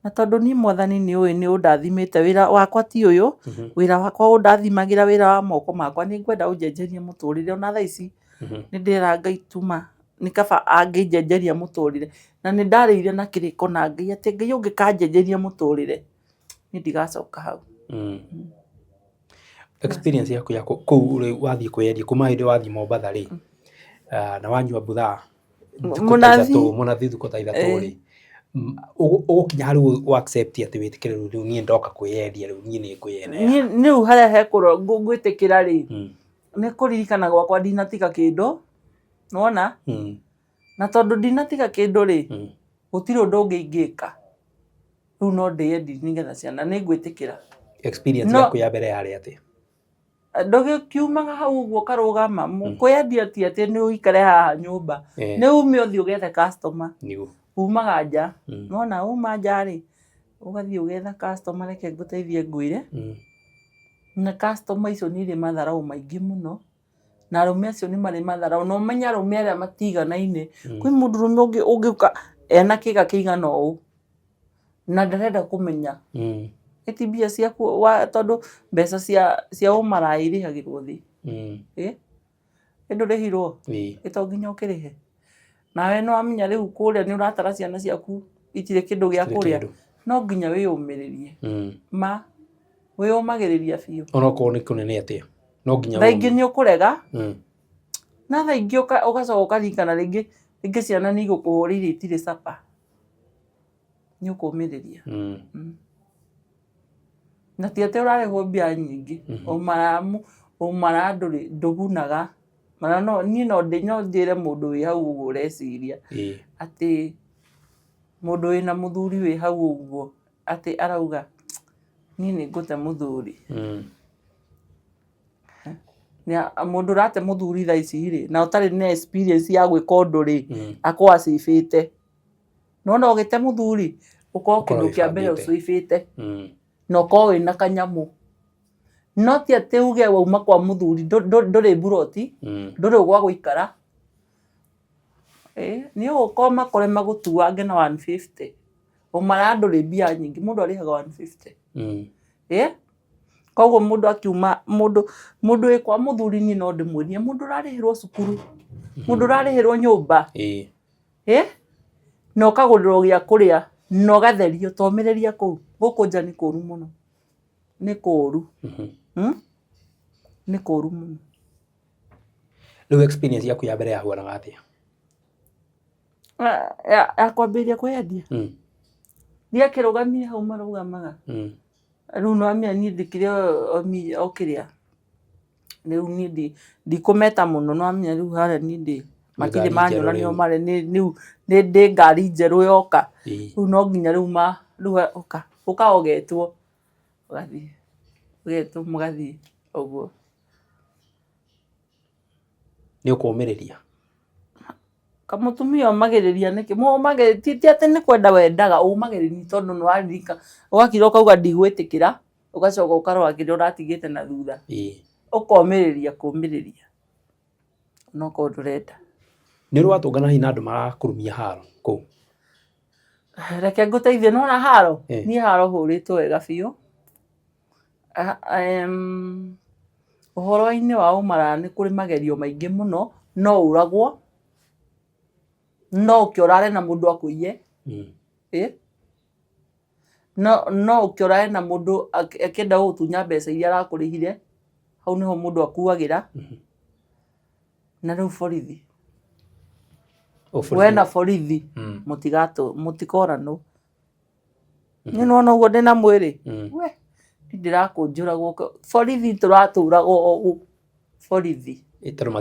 na tondũ niĩ Mwathani nĩ ũndathimĩte wĩra wakwa ti ũyũ wĩra wakwa ũndathimagĩra wĩra wa moko makwa nĩ ngwenda ũnjenjerie mũtũrĩre ona thaa ici nĩ ndĩra Ngai tuma nĩ kaba angĩnjenjeria mũtũrĩre na nĩ ndarĩire na kĩrĩko na Ngai atĩ Ngai ũngĩkanjenjeria mũtũrĩre niĩ ndigacoka hau experience yaku ya kũu wathiĩ kwĩyendia kuma hĩndĩ wathiĩ Mombatha rĩ na wanyua mbutha mũnathi thikũ ta ithatũ rĩ ũgũkinya harĩ u accept atĩ wĩtĩkĩre rĩu niĩ ndoka kwĩyendia rĩu niĩ nĩ ngwĩyendia rĩu harĩa hekũrwo ngwĩtĩkĩra rĩ nĩ kũririkana gwakwa ndinatiga kĩndũ nĩwona na tondũ ndinatiga kĩndũ rĩ gũtirĩ ũndũ ũngĩ ingĩka rĩu no ndĩyendie nĩgetha ciana nĩ ngwĩtĩkĩra experience yaku ya mbere yarĩ atĩ ndũgĩkiumaga hau ũguo karũgama kwĩyendia ti atĩ nĩ ũikare haha nyũmba nĩ ume ũthiĩ ũgethe customer umaga nja nona uma nja rĩ ũgathiĩ ũgetha customer reke ngũteithie ngwĩre na customer icio nĩ irĩ matharau maingĩ mũno na arũme acio nĩ marĩ matharau na ũmenye arũme arĩa matiganaine kwĩ mũndũrũme ũngĩũka ena kĩga kĩigana ũũ na ndarenda kũmenya ĩti mbia ciaku tondũ mbeca cia ũmaraya irĩhagĩrwo thĩ ndũrĩhirwo to nginya ũkĩrĩhe nawe nĩ wamenya rĩu kũrĩa nĩ ũratara ciana ciaku itirĩ kĩndũ gĩa kũrĩa no nginya wĩyũmĩrĩrie wĩyũmagĩrĩria biũ onokorwo nĩ kũnene atĩa no nginya thaa ingĩ nĩ ũkũrega na thaa ingĩ ũgacoka ũkaririkana rĩngĩ ciana nĩ igũkũhũrĩire itirĩ capa nĩ ũkũmĩrĩria na ti atĩ ũrarĩhwo mbia nyingĩ ũmara ndũgunaga niĩ no njĩre mũndũ wĩ hau ũguo ũreciria atĩ mũndũ wĩna mũthuri wĩ hau ũguo atĩ arauga niĩ nĩ ngũte mũthuri mũndũ ũrate mũthuri thaa ici rĩ na ũtarĩ na experience ya gwĩka ũndũ rĩ akwacibĩte nona ũgĩte mũthuri ũkorwo kĩndũ kĩa mbere ũcibĩte na ũkorwo wĩna kanyamũ no ti atĩ uge wauma kwa mũthuri ndũrĩ mburoti ndũrĩ gwa gũikara nĩ ũgũkorwo makore magũtuange na 150 ũmara ndũrĩ mbia nyingĩ mũndũ arĩhaga 150 koguo mũndũ akiuma mũndũ wĩ kwa mũthuri niĩ no ndĩmwĩrie mũndũ ũrarĩhĩrwo cukuru mũndũ ũrarĩhĩrwo nyũmba na ũkagũrĩrwo gĩa kũrĩa na ũgatherio tomĩrĩria kũu gũkũ nja nĩ kũũru mũno nĩ kũũru nĩ kũũru mũno rĩu experience yaku ya mbere yahuanaga atĩa ya kwambĩrĩria kwĩyendia ndiakĩrũgamire hau marũgamaga rĩu nĩwamenya niĩ ndĩkĩrĩ o kĩrĩa rĩu niĩ ndikũmeta mũno nĩwamenya rĩu harĩa niĩ matirĩ manyonanio marĩ rĩu nĩ ndĩ ngari njerũ yoka rĩu no nginya rĩu ũka ũgetwo mũgathiĩ ũguo nĩ ũkũmĩrĩria kamũtumia ũmagĩrĩria nĩkĩ ti atĩ nĩ kwenda wendaga ũmagĩrĩria tondũ nĩ waririka ũgakira ũkauga ndigwĩtĩkĩra ũgacoka ũkarora kĩrĩa ũratigĩte na thutha ũkomĩrĩria kũmĩrĩria no korwo ndũrenda nĩ ũrwatũngana hihi na andũ marakũrumia haro kũu reke ngũteithie nona haro niĩ haro hũrĩtwo wega biũ ũhoro-inĩ wa ũmaraya nĩ kũrĩ magerio maingĩ mũno no ũragwo no ũkĩ ũrare na mũndũ akũiye no ũkĩ ũrare na mũndũ akĩenda gũgũtunya mbeca iria arakũrĩhire hau nĩho mũndũ akuagĩra na rĩu borithi we na borithi mũtikoranwo niĩ nona ũguo ndĩna mwĩrĩ we ndĩrakũnjũragwo borithi tũratũragwo ũũ borithi tondũ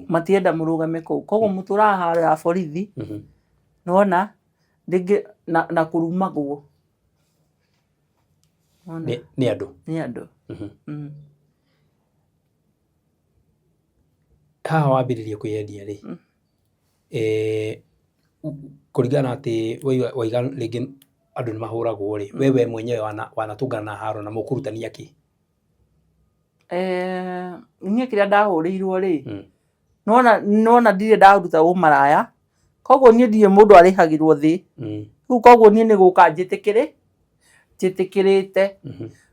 matirenda mũrũgame kũu koguo mũtũraga harĩa ya borithi nĩwona Rĩngĩ na kũrumagwo nĩ andũ. Haha wambĩrĩria kwĩyendia rĩ, kũringana atĩ waiga rĩngĩ andũ nĩ mahũragwo rĩ, we mwenyewe wanatũngana na haro na mũkũrutania kĩ? Niĩ kĩrĩa ndahũrĩirwo rĩ, nĩwona ndirĩ ndaruta ũmaraya, koguo niĩ ndirĩ mũndũ arĩhagĩrwo thĩ. Rĩu koguo niĩ nĩ gũka njĩtĩkĩrĩte.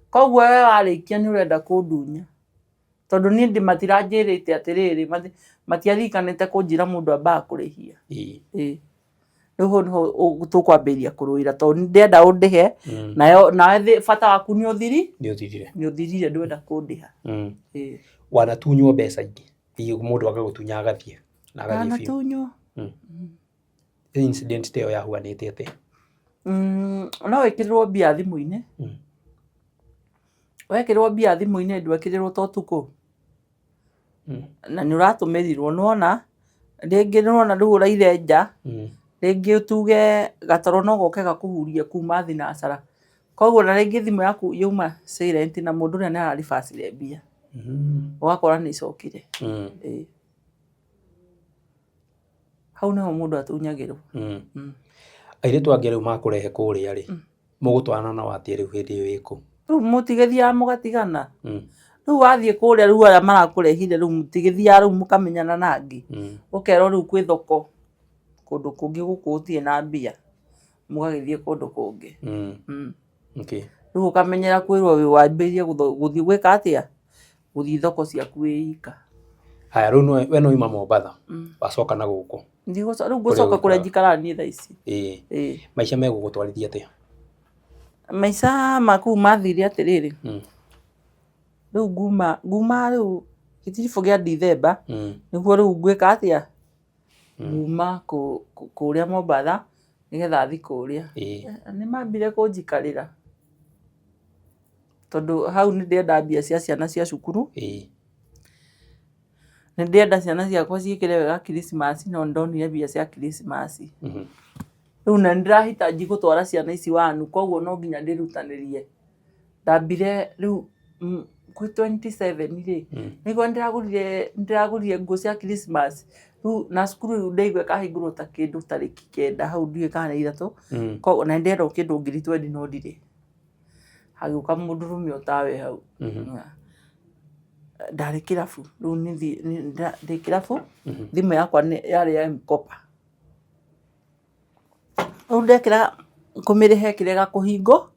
Koguo we warĩkia nĩ ũrenda kũndunya, tondũ niĩ matiranjĩrĩte atĩrĩrĩ, matiaririkanĩte kũnjĩra mũndũ ambaga kũrĩhia. Rĩu ho nĩho tũkwambĩrĩria kũrũĩra, tondũ ndĩrenda ũndĩhe, nawe bata waku nĩ ũthirire, ndwenda kũndĩha. Wanatunywo mbeca ingĩ, hihi mũndũ agagũtunya agathiĩ na agathiĩ biũ? Wanatunywo. Incident ta ĩyo yahuanĩte atĩa? No wĩkĩrĩrwo mbia thimũ-inĩ. Wekĩrĩrwo mbia thimũ-inĩ ndwekĩrĩrwo ta ũtukũ, na nĩ ũratũmĩrirwo. Nĩwona rĩngĩ rĩu ũraire nja, rĩngĩ tuge gatoro no goke gakũhurie kuma thinacara, koguo na rĩngĩ thimũ yaku yauma silent na mũndũ ũrĩa nĩ araribacire mbia, ũgakora nĩ icokire. Hau nĩho mũndũ atunyagĩrwo. Airĩtu angĩ rĩu makũrehe kũrĩa rĩ, mũgũtwarana atĩa rĩu hĩndĩ ĩyo ĩkũ? Rĩu mũtigĩthiaga mũgatigana. Rĩu wathiĩ kũrĩa rĩu arĩa marakũrehire rĩu mũtigĩthiaga rĩu mũkamenyana na angĩ, ũkerwo rĩu kwĩ thoko kũndũ kũngĩ gũkũ gũtirĩ na mbia, mũgagĩthiĩ kũndũ kũngĩ. Rĩu ũkamenyera kwĩrwo wambĩrĩrie gũthiĩ gwĩka atĩa, gũthiĩ thoko ciaku wĩ ika. Haya, rĩu we no uma Mombatha, wacoka na gũkũ? Rĩu ngũcoka kũrĩa njikaraga niĩ thaa ici. Maica megũgũtwarithia atĩa? Maica maku mathire atĩrĩrĩ, rĩu nguma rĩu gĩtiribũ gĩa December, nĩguo rĩu ngwĩka atĩa, nguma kũrĩa Mombatha nĩgetha thiĩ kũrĩa. Nĩ mambire kũnjikarĩra, tondũ hau nĩ ndĩrenda mbia cia ciana cia cukuru. Nĩ ndĩrenda ciana ciakwa ciĩkĩre wega Kirithimaci, no nĩndonire mbia cia Kirithimaci. Rĩu na nĩndĩrahitaji gũtwara ciana ici wanu, koguo no nginya ndĩrutanĩrie. Ndambire rĩu kwĩ 27 rĩ, nĩguo ndĩragũrire nguo cia Kirithimaci. Rĩu na cukuru rĩu ndaigua ĩkahingũrwo ta kĩndũ tarĩki 9 hau ndiũĩ kana nĩ 3, koguo na nĩndĩrenda kĩndũ ngiri 20 no ndirĩ. Hagĩũka mũndũrũme o tawe hau. Ndarĩ kĩrabu, rĩu ndĩ kĩrabu, thimũ yakwa yarĩ ya M-Kopa. Rĩu ndekĩra kũmĩrĩha ĩkĩrega kũhingwo,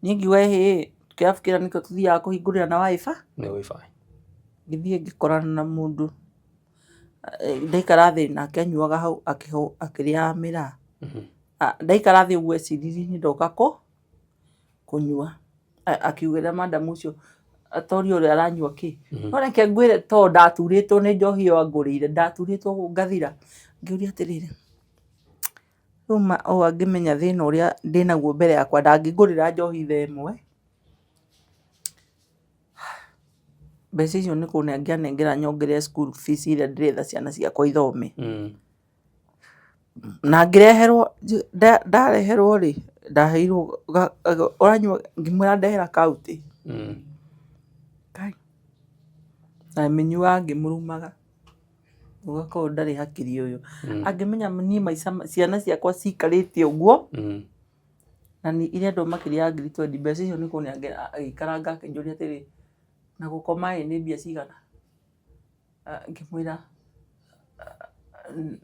niĩ ngiuga kĩrabu kĩrĩa nĩkĩo tũthiaga kũhingũrĩra na Wi-Fi. Ngĩthiĩ ngĩkorana na mũndũ, ndaikara thĩ nake anyuaga hau akĩrĩaga mĩraa. Ndaikara thĩ ũguo eciririe nĩ ndoka kũnyua, akiugĩra madam ũcio atorio ũrĩa aranyua kĩ. No reke ngwĩre tondũ ndaturĩtwo nĩ njohi ĩyo angũrĩire, ndaturĩtwo ngathira, ngĩũria atĩrĩrĩ, rĩu o angĩmenya thĩna ũrĩa ndĩnaguo mbere yakwa ndangĩngũrĩra njohi thaa ĩmwe. Mbeca icio nĩ kũnengera nyongerere school fees iria ndĩretha ciana ciakwa ithome. Na ngĩreherwo, ndareherwo rĩ, ndaheirwo ũranyua, ngĩmwĩra ndehera kauntĩ. Na mĩnyuaga ngĩmũrumaga, ũgakorwo ndarĩ hakiri ũyũ. Angĩmenya niĩ maica ciana ciakwa cikarĩte ũguo, na nĩ irendwo makĩria ya ngiri 20, mbeca icio nĩ kũnengera agĩikaranga akĩnjũria atĩrĩ, na gũkoma nĩ mbia cigana? Ngĩmwĩra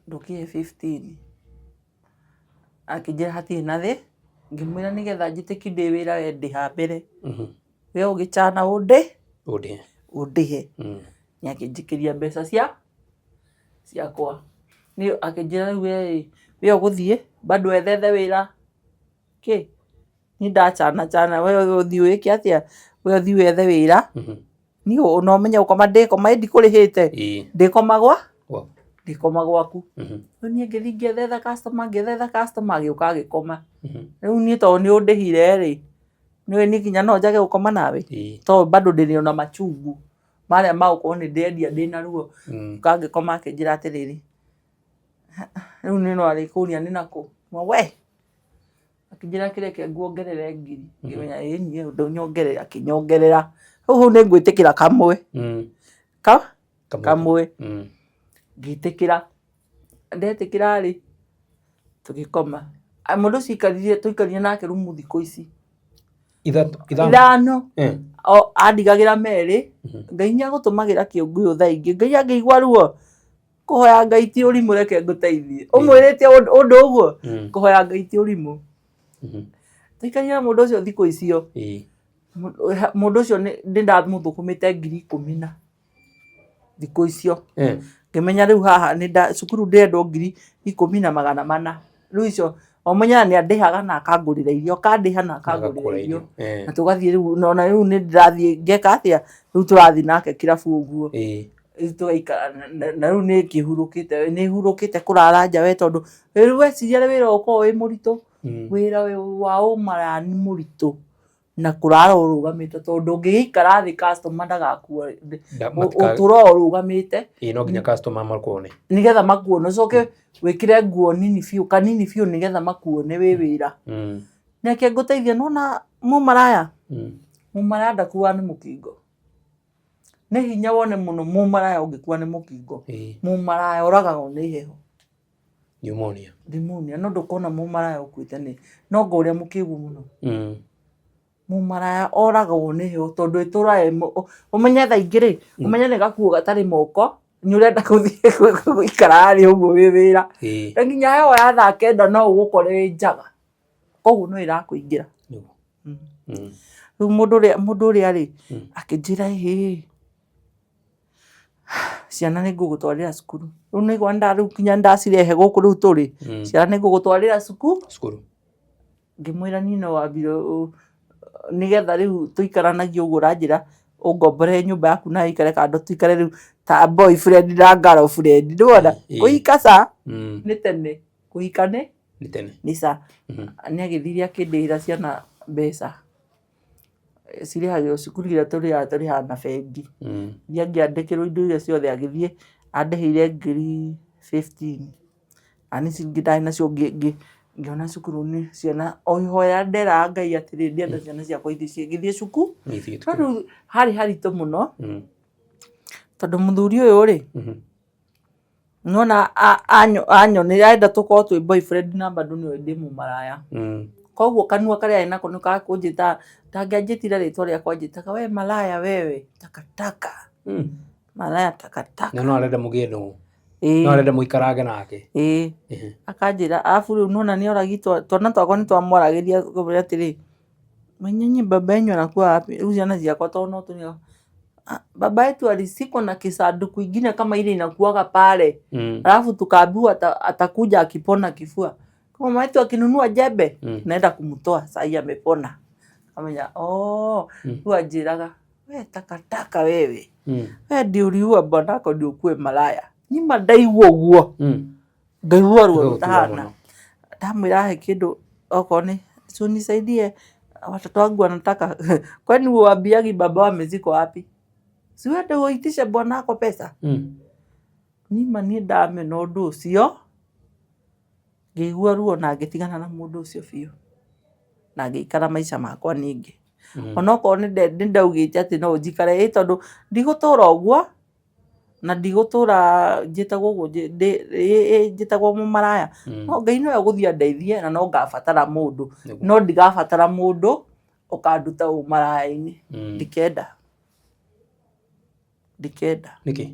ndũkĩhe 15. Akĩnjĩra hatirĩ na thĩ, ngĩmwĩra nĩgetha njĩtĩkie ndĩ wĩra we ndĩha mbere. We ũgĩcana ũndĩhe. Nĩ akĩnjĩkĩria mbeca ciakwa. Akĩnjĩra rĩu we ũgũthiĩ bado wethethe wĩra kĩ? Niĩ ndacana we ũthiĩ wĩke atĩa? We ũthiĩ wethe wĩra. Niĩ no ũmenye gũkoma ndĩkoma ndikũrĩhĩte. Ndĩkoma gwaku. Rĩu niĩ ngĩthiĩ ngĩethetha customer agĩũka agĩkoma. Rĩu niĩ tondũ nĩ ũndĩhire rĩ, nĩũĩ niĩ nginya no njage gũkoma nawe, tondũ bado ndĩrĩ na machungu marĩa magũkorwo nĩ ndendia ndĩna ruo. Ngĩkoma akĩnjĩra atĩrĩrĩ, rĩu nĩ no arĩkũria nĩ nakũ? We akĩnjĩra kĩreke nguongerere ngiri ngĩmenya ĩ niĩ ndũnyongerera akĩnyongerera hau nĩ ngwĩtĩkĩra kamwe ngĩtĩkĩra ndetĩkĩra rĩ tũgĩkoma mũndũ ũcio tũikarire nake rumu thikũ ici 5 andigagĩra 2 Ngai nĩagũtũmagĩra kĩũngũyũ thaa ingĩ Ngai angĩigua ruo kũhoya Ngai ti ũrimũ reke ngũteithie ũmwĩrĩte ũndũ ũguo kũhoya Ngai ti ũrimũ tũikarire na mũndũ ũcio thikũ icio mũndũ ũcio ndĩndamũthũkũmĩte 10,000 thikũ icio ngĩmenya rĩu haha cukuru ndĩrendwo 10,400 rĩu icio omenya nĩandĩhaga na akangũrĩra irio akandĩha na akangũrĩra irio na tũgathiĩ rĩu na rĩu nĩndĩrathiĩ ngeka atĩa rĩu tũrathiĩ nake kirabu ũguo tũgaikara na rĩu nĩhurũkĩte kũrara nja we tondũ rĩu weciria wĩra ũkorwo wĩ mũritũ wĩra wa ũmaraya nĩ mũritũ na kũrara ũrũgamĩte tondũ ũngĩgĩikara thĩ customer ndagakuone ũtũra ũrũgamĩte no nginya customer makuone nĩgetha makuone ũcoke wĩkĩre nguo nini biũ kanini biũ nĩgetha makuone wĩ wĩra nake ngũteithia nona mũmaraya ndakuaga nĩ mũkingo nĩ hinya wone mũno mũmaraya ũngĩkua nĩ mũkingo mũmaraya oragagwo nĩ heho pneumonia no ndũkona mũmaraya ũkuĩte no ngo ũrĩa mũkĩgu mũno mũmaraya oragwo nĩ heho tondũ itũra ũmenye thaa ingĩ rĩ ũmenye nĩ gakuo gatarĩ moko nĩ ũrenda gũthiĩ gũikara harĩa ũguo wĩ wĩra na nginya heho ya thaa 9 no ũgũkore wĩ njaga koguo no ĩrakũingĩra rĩu mũndũ ũrĩa rĩ akĩnjĩra ciana nĩ ngũgũtwarĩra cukuru rĩu nĩgwa rĩu kinya ndacirehe gũkũ rĩu tũrĩ ciana nĩ ngũgũtwarĩra cukuru ngĩmwĩra niĩ no wambire nĩgetha rĩu tũikaranagio ũguo ũranjĩra ũngomborere nyũmba yaku na ikare kando tuikare rĩu ta boyfriend na girlfriend ndĩwona kũhika ca nĩ tene kũhika nĩ tene nĩ ca nĩagĩthire akĩndĩhĩra ciana mbeca cirĩhagĩrwo cukuru iria tũrĩhaga na bengi iria angĩandĩkĩrwo indo iria ciothe agĩthiĩ andĩhĩire 15,000 ani cingĩ nacio ngĩona cukuru-inĩ ciana oihoya nderaga Ngai atĩrĩ ndĩenda ciana ciakwa igĩthiĩ cukuru tondũ harĩ haritũ mũno tondũ mũthuri ũyũ rĩ nona anyonera arenda tũkorwo twĩ boyfriend na bado nĩwe ndĩ mũmaraya koguo kanua karĩa nako nĩ kakũnjĩta tangĩanjĩtire rĩtwa rĩakwa njĩtaga we malaya wewe takataka malaya takataka na no arenda mũgĩe no arenda mũikarange nake akanjĩra arabu rĩu nona nĩoragitwo twana twakwa nĩtwamwaragĩria atĩrĩ mwenyenye baba yenyu anakuwa wapi rĩu ciana ciakwa tondũ no tũnio baba yetu alizikwa na kisanduku ingine kama ile inakuwaga pale alafu tukaambiwa atakuja akipona kifua mama yetu akinunua jembe naenda kumtoa sasa amepona amenya tu ajiraga we takataka wewe we ndio uliua bwanako ndio ukue malaya ni madai woguo ngaigua ruo tana ndamwĩra he kĩndũ okone so nisaidie watoto wangu wanataka kwani uambiagi baba amezikwa wapi si wewe uitishe bwanako pesa nima niĩ ndamena ũndũ ũcio ngĩigua ruo na ngĩtigana na mũndũ ũcio biũ na ngĩikara maica makwa ningĩ onokorwo nĩndaugĩte atĩ no njikare tondũ ndigũtũra ũguo na ndigũtũra njĩtagwo ũguo njĩtagwo mũmaraya no Ngai nĩwe ũgũthiĩ andeithie na no ngabatara mũndũ no ndigabatara mũndũ ũkanduta ũmaraya-inĩ ndikenda nĩkĩ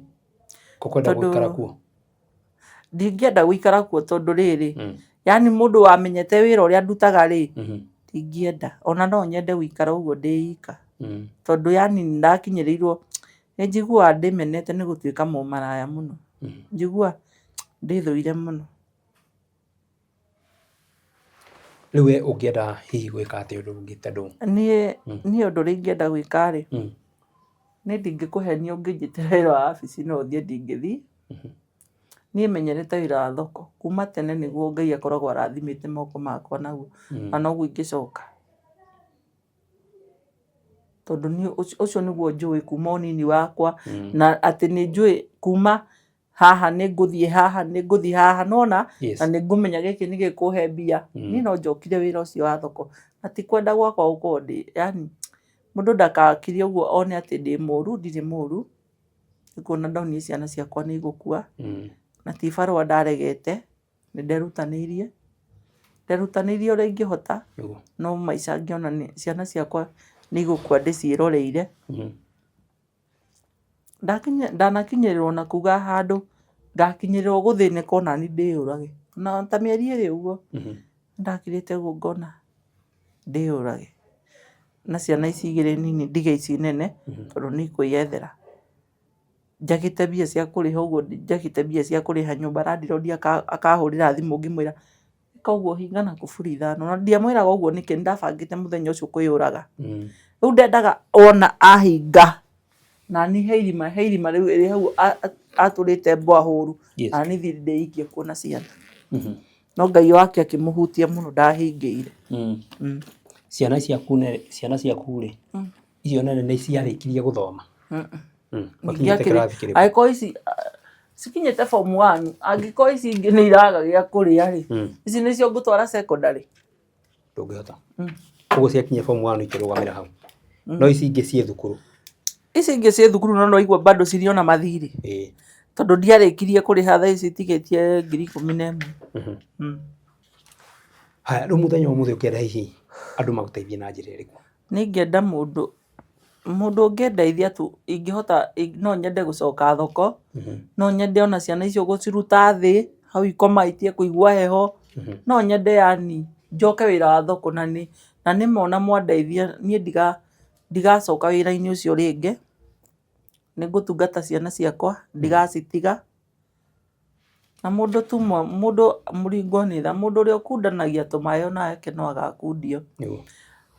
ũkwenda gũikara kuo ndingĩenda gũikara kuo tondũ rĩrĩ yani mũndũ wamenyete wĩra ũrĩa ndutaga rĩ ndingĩenda ona no nyende gũikara ũguo ndĩika tondũ yani nĩndakinyĩrĩirwo njiguaga ndĩmenete nĩ gũtuĩka mũmaraya mũno njigua ndĩthũire mũno rĩu we ũngĩenda hihi gwĩka atĩ ũndũ ũngĩ tondũ niĩ ũndũ ũrĩa ingĩenda gwĩka rĩ nĩ ndingĩkũhenia ũngĩnjĩtĩra wĩra wa wabici no thiĩ ndingĩthiĩ niĩ menyerete wĩra wa thoko kuma tene nĩguo Ngai akoragwo arathimĩte moko makwa naguo na noguo ingĩcoka tondũ ũcio nĩguo njũĩ kuma ũnini wakwa na atĩ nĩ njũĩ kuma haha nĩngũthiĩ haha nona Yes. na nĩngũmenya gĩkĩ nĩgĩkũhe mbia niĩ no njokire wĩra ũcio wa thoko na ti kwenda gwakwa gũkorwo yani mũndũ ndakakire ũguo one atĩ ndĩ mũru ndirĩ mũru nĩkuona ndonire ciana ciakwa nĩ igũkua na ti barũa ndaregete nĩnderutanĩirie ũrĩa ingĩhota no maica ngĩona ciana ciakwa nĩ igũkua ndĩciĩroreire ndanakinyĩrĩrwo na kuga handũ ngakinyĩrĩrwo gũthĩnĩka onani ndĩyũrage na ta mĩeri ĩrĩ ũguo ndakirĩte ũguo ngona ndĩyũrage na ciana ici igĩrĩ nini ndige ici nene tondũ nĩ ikwĩyethera njakĩte mbia cia kũrĩha ũguo njakĩte mbia cia kũrĩha nyũmba randirondi akahũrĩra thimũ ngĩmwĩra ĩka ũguo hinga na kuburi 5 na ndiamwĩraga ũguo nĩkĩ nĩndabangĩte mũthenya ũcio kwĩyũraga rĩu ndendaga ona ahinga na ni heirima rĩu ĩrĩ hau atũrĩte mbwa hũru na nĩ thiĩ ndĩikie kuona ciana no Ngai wake akĩmũhutia mũno ndahingĩire ciana ciaku rĩ icio nene nĩ ciarĩkirie gũthoma angĩkorwo ici cikinyĩte form 1 angĩkorwo ici ingĩ nĩ iraga gĩa kũrĩa rĩ ici nĩcio ngũtwara secondary ndũngĩhota ũguo ciakinya form 1 ikĩrũgamĩra hau no ici ingĩ ciĩ thukuru no igua bado ciriona mathirĩ tondũ ndiarĩkirie kũrĩha thaa ici tigetie 11,000 haya rĩu mũthenya ũmũthĩ ũkĩenda hihi andũ magũteithie na njĩra ĩrĩkũ nĩngĩenda mũndũ ũngĩndeithia tu ingĩhota no nyende gũcoka thoko no nyende ona ciana icio gũciruta thĩ hau ikomaitie kũigua heho no nyende yani njoke wĩra wa thoko na nĩmona mwandeithia niĩ ndigacoka wĩra-inĩ ũcio rĩngĩ nĩngũtungata ciana ciakwa ndigacitiga na mũndũ mũringo nĩ tha mũndũ ũrĩa ũkundanagia tũmayo nake no agakundio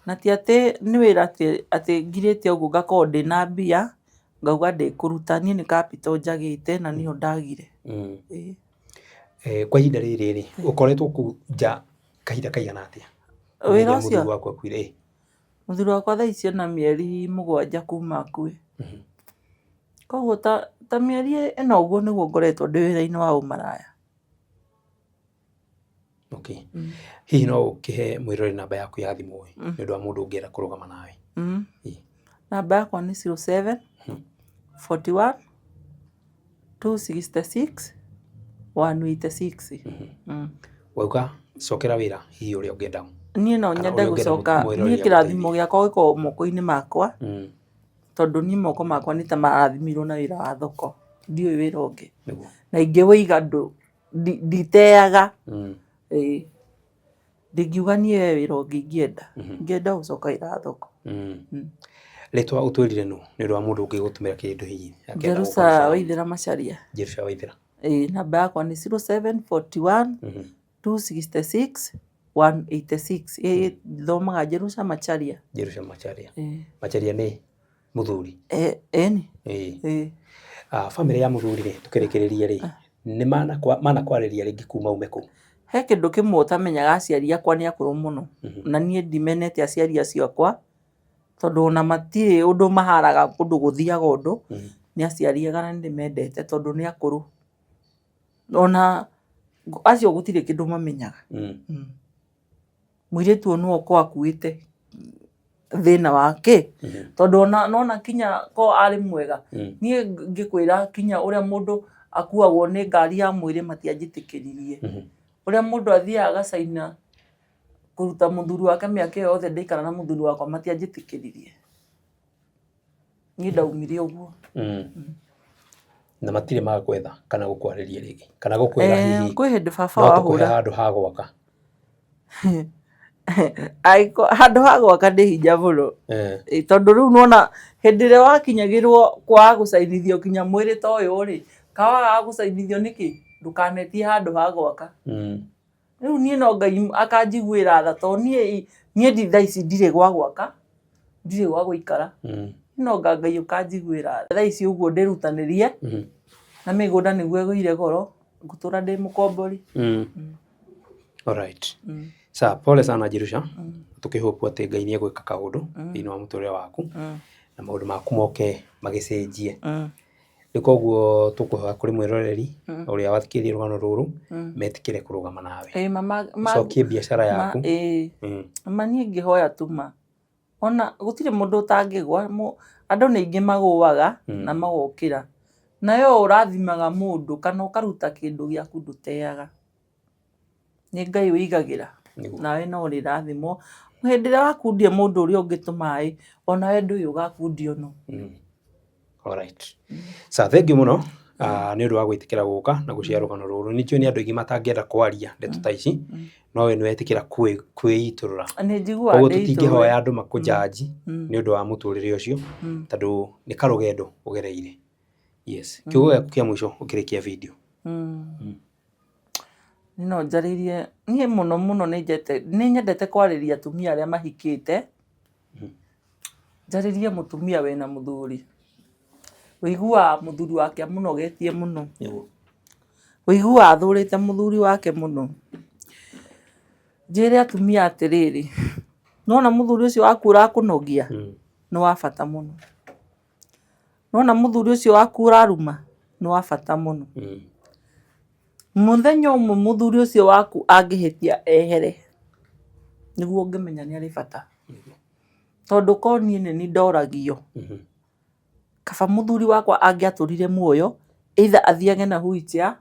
na ti atĩ nĩ wĩra atĩ ngirĩte ũguo ngakorwo ndĩna mbia ngauga ndĩkũruta niĩ nĩ capital njagĩte na nĩyo ndagire kwa ihinda rĩrĩ rĩ ũkoretwo kũu nja kahinda kaigana atĩa wĩra ũcio mũthuri wakwa akuire mũthuri wakwa thaa ici ena mĩeri 7 kuma akue koguo ta mĩeri ĩno ũguo nĩguo ngoretwo ndĩ wĩra-inĩ wa ũmaraya hihi no ũkĩhe mwĩrore namba yaku ya thimũ nĩ ũndũ wa mũndũ ũngĩenda kũrũgama nawe namba yakwa nĩ 07 41 266 186 wauga cokera wĩra hihi ũrĩa ũngĩenda niĩ no nyende gũcoka niĩ kĩrathimo gĩakwa gĩkorwo moko-inĩ makwa tondũ niĩ moko makwa nĩ ta marathimirwo na wĩra wa thoko ndiũĩ wĩra ũngĩ na ingĩwĩiga nditeaga ndingiuga niĩ wĩra ũngĩ ingĩenda gũcoka wĩra wa thoko rĩtwa ũtwĩrire nũ nĩ ũndũ wa mũndũ ũngĩ gũtũmĩra kĩndũ hihi Jerusa Waithĩra Macharia Jerusa Waithĩra namba yakwa nĩ 0741 266 186 thomaga Jerusa Macharia Macharia nĩ mũthuri eni famĩlĩ ya mũthuri rĩ tũkĩrĩkĩrĩria rĩ nĩ manakwarĩria rĩngĩ kuma ume kũ he kĩndũ kĩmwe ũtamenyaga aciari akwa nĩ akũrũ mũno na niĩ ndimenete aciari acio akwa tondũ ona matirĩ ũndũ maharaga kũndũ gũthiaga ũndũ nĩ aciariaga na nĩndĩmendete tondũ nĩ akũrũ ona acio gũtirĩ kĩndũ mamenyaga mũirĩtu no ko akuĩte thĩna wake tondũ ona kinya ko arĩ mwega niĩ ngĩkwĩra kinya ũrĩa mũndũ akuagwo nĩ ngari ya mwĩrĩ matianjĩtĩkĩririe ũrĩa mũndũ athiaga agacaina kũruta mũthuri wake mĩaka yothe ndaikara na mũthuri wakwa matianjĩtĩkĩririe niĩ ndaumire ũguo na matirĩ magwetha kana gũkwarĩria rĩngĩ kana gũkwĩra hihi kwĩ hĩndĩ baba wahũra handũ ha gwaka handũ ha gwaka ndĩ hinya mũno tondũ rĩu nona hĩndĩ ĩrĩa wakinyagĩrwo kwa gũcainithio kinya mwĩrĩ ta ũyũ rĩ kawaga gũcainithio nĩkĩ ndũkanetie handũ ha gwaka rĩu niĩ no Ngai akanjiguĩra tha tondũ niĩ thaa ici ndirĩ gwa gwaka ndirĩ gwa gũikara no Ngai ũkanjiguĩra tha ici ũguo ndĩrutanĩrie na mĩgũnda nĩguo ĩgũire goro ngũtũra ndĩ mũkombori alright Sawa, pole sana Jerusa. Tukihope atĩ Ngai nĩ egwĩka kaũndũ thĩinĩ wa mũtũrĩre waku na maũndũ maku moke magĩcenjie. Nikoguo tukuhoya kuri mwiroreri uria wathikirie rugano ruru metikire kurugama nawe cokie biacara yaku mani ngihoya tuma ona gutire mundu utangigwa andu ni ingi maguaga na magokira nayo urathimaga mundu kana ukaruta kindu giaku nduteaga ni Ngai wigagira nawe no rirathimo hindira wakundia mundu uria ungituma ona we ndu ugakundio no. Alright. Sa thank you muno ni undu wa gwitikira guka na gucia rugano ruru nikio ni andu ingi matangienda kwaria ndeto ta ici no we ni wetikira kwiiturura ni njigua ndi tutingihoya andu makujaji ni undu wa muturire ucio tondu ni karugendo ugereire. Yes. Kiugo giaku kia mwisho ukirikia video. No njaririe nie muno ni nyendete kwariria atumia aria mahikite njaririe mutumia wena muthuri wigua muthuri wake amunogetie muno wigua athurite muthuri wake muno njire atumia atiriri nona muthuri ucio waku urakunogia ni wa bata muno nona muthuri ucio waku uraruma ni wa bata muno muthenya umwe muthuri ucio waku angihitia ehere niguo ngimenya ni ari bata tondu konie ni ndoragio kaba muthuri wakwa angiaturire muoyo either athiage na wheelchair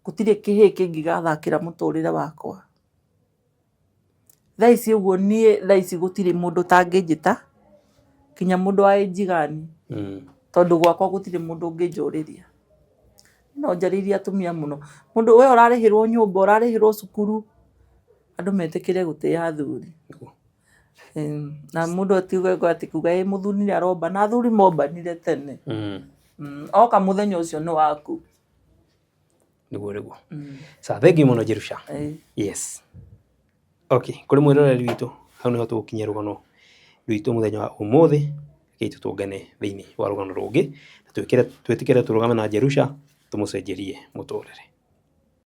gutire kihi kingi gathakira muturire wakwa thaisi uguo nie thaisi gutire mundu tanginjita kinya mundu wa ejigani tondu gwakwa gutire mundu unginjuriria no njariria atumia muno mundu we urarihirwo nyumba urarihirwo cukuru andu metikire gutia athuri na mundu atiuga ati kuga muthuri ni aromba na athuri mombanire tene oka muthenya ucio ni waku niguo sa thank you muno Jerusha. Yes. Okay, kuri mwiroreri witu hau niho tugukinyia rugano rwitu muthenya wa umuthi kitu tungane thiini wa rugano rungi na twitikire turugame na Jerusha tumucenjerie muturire.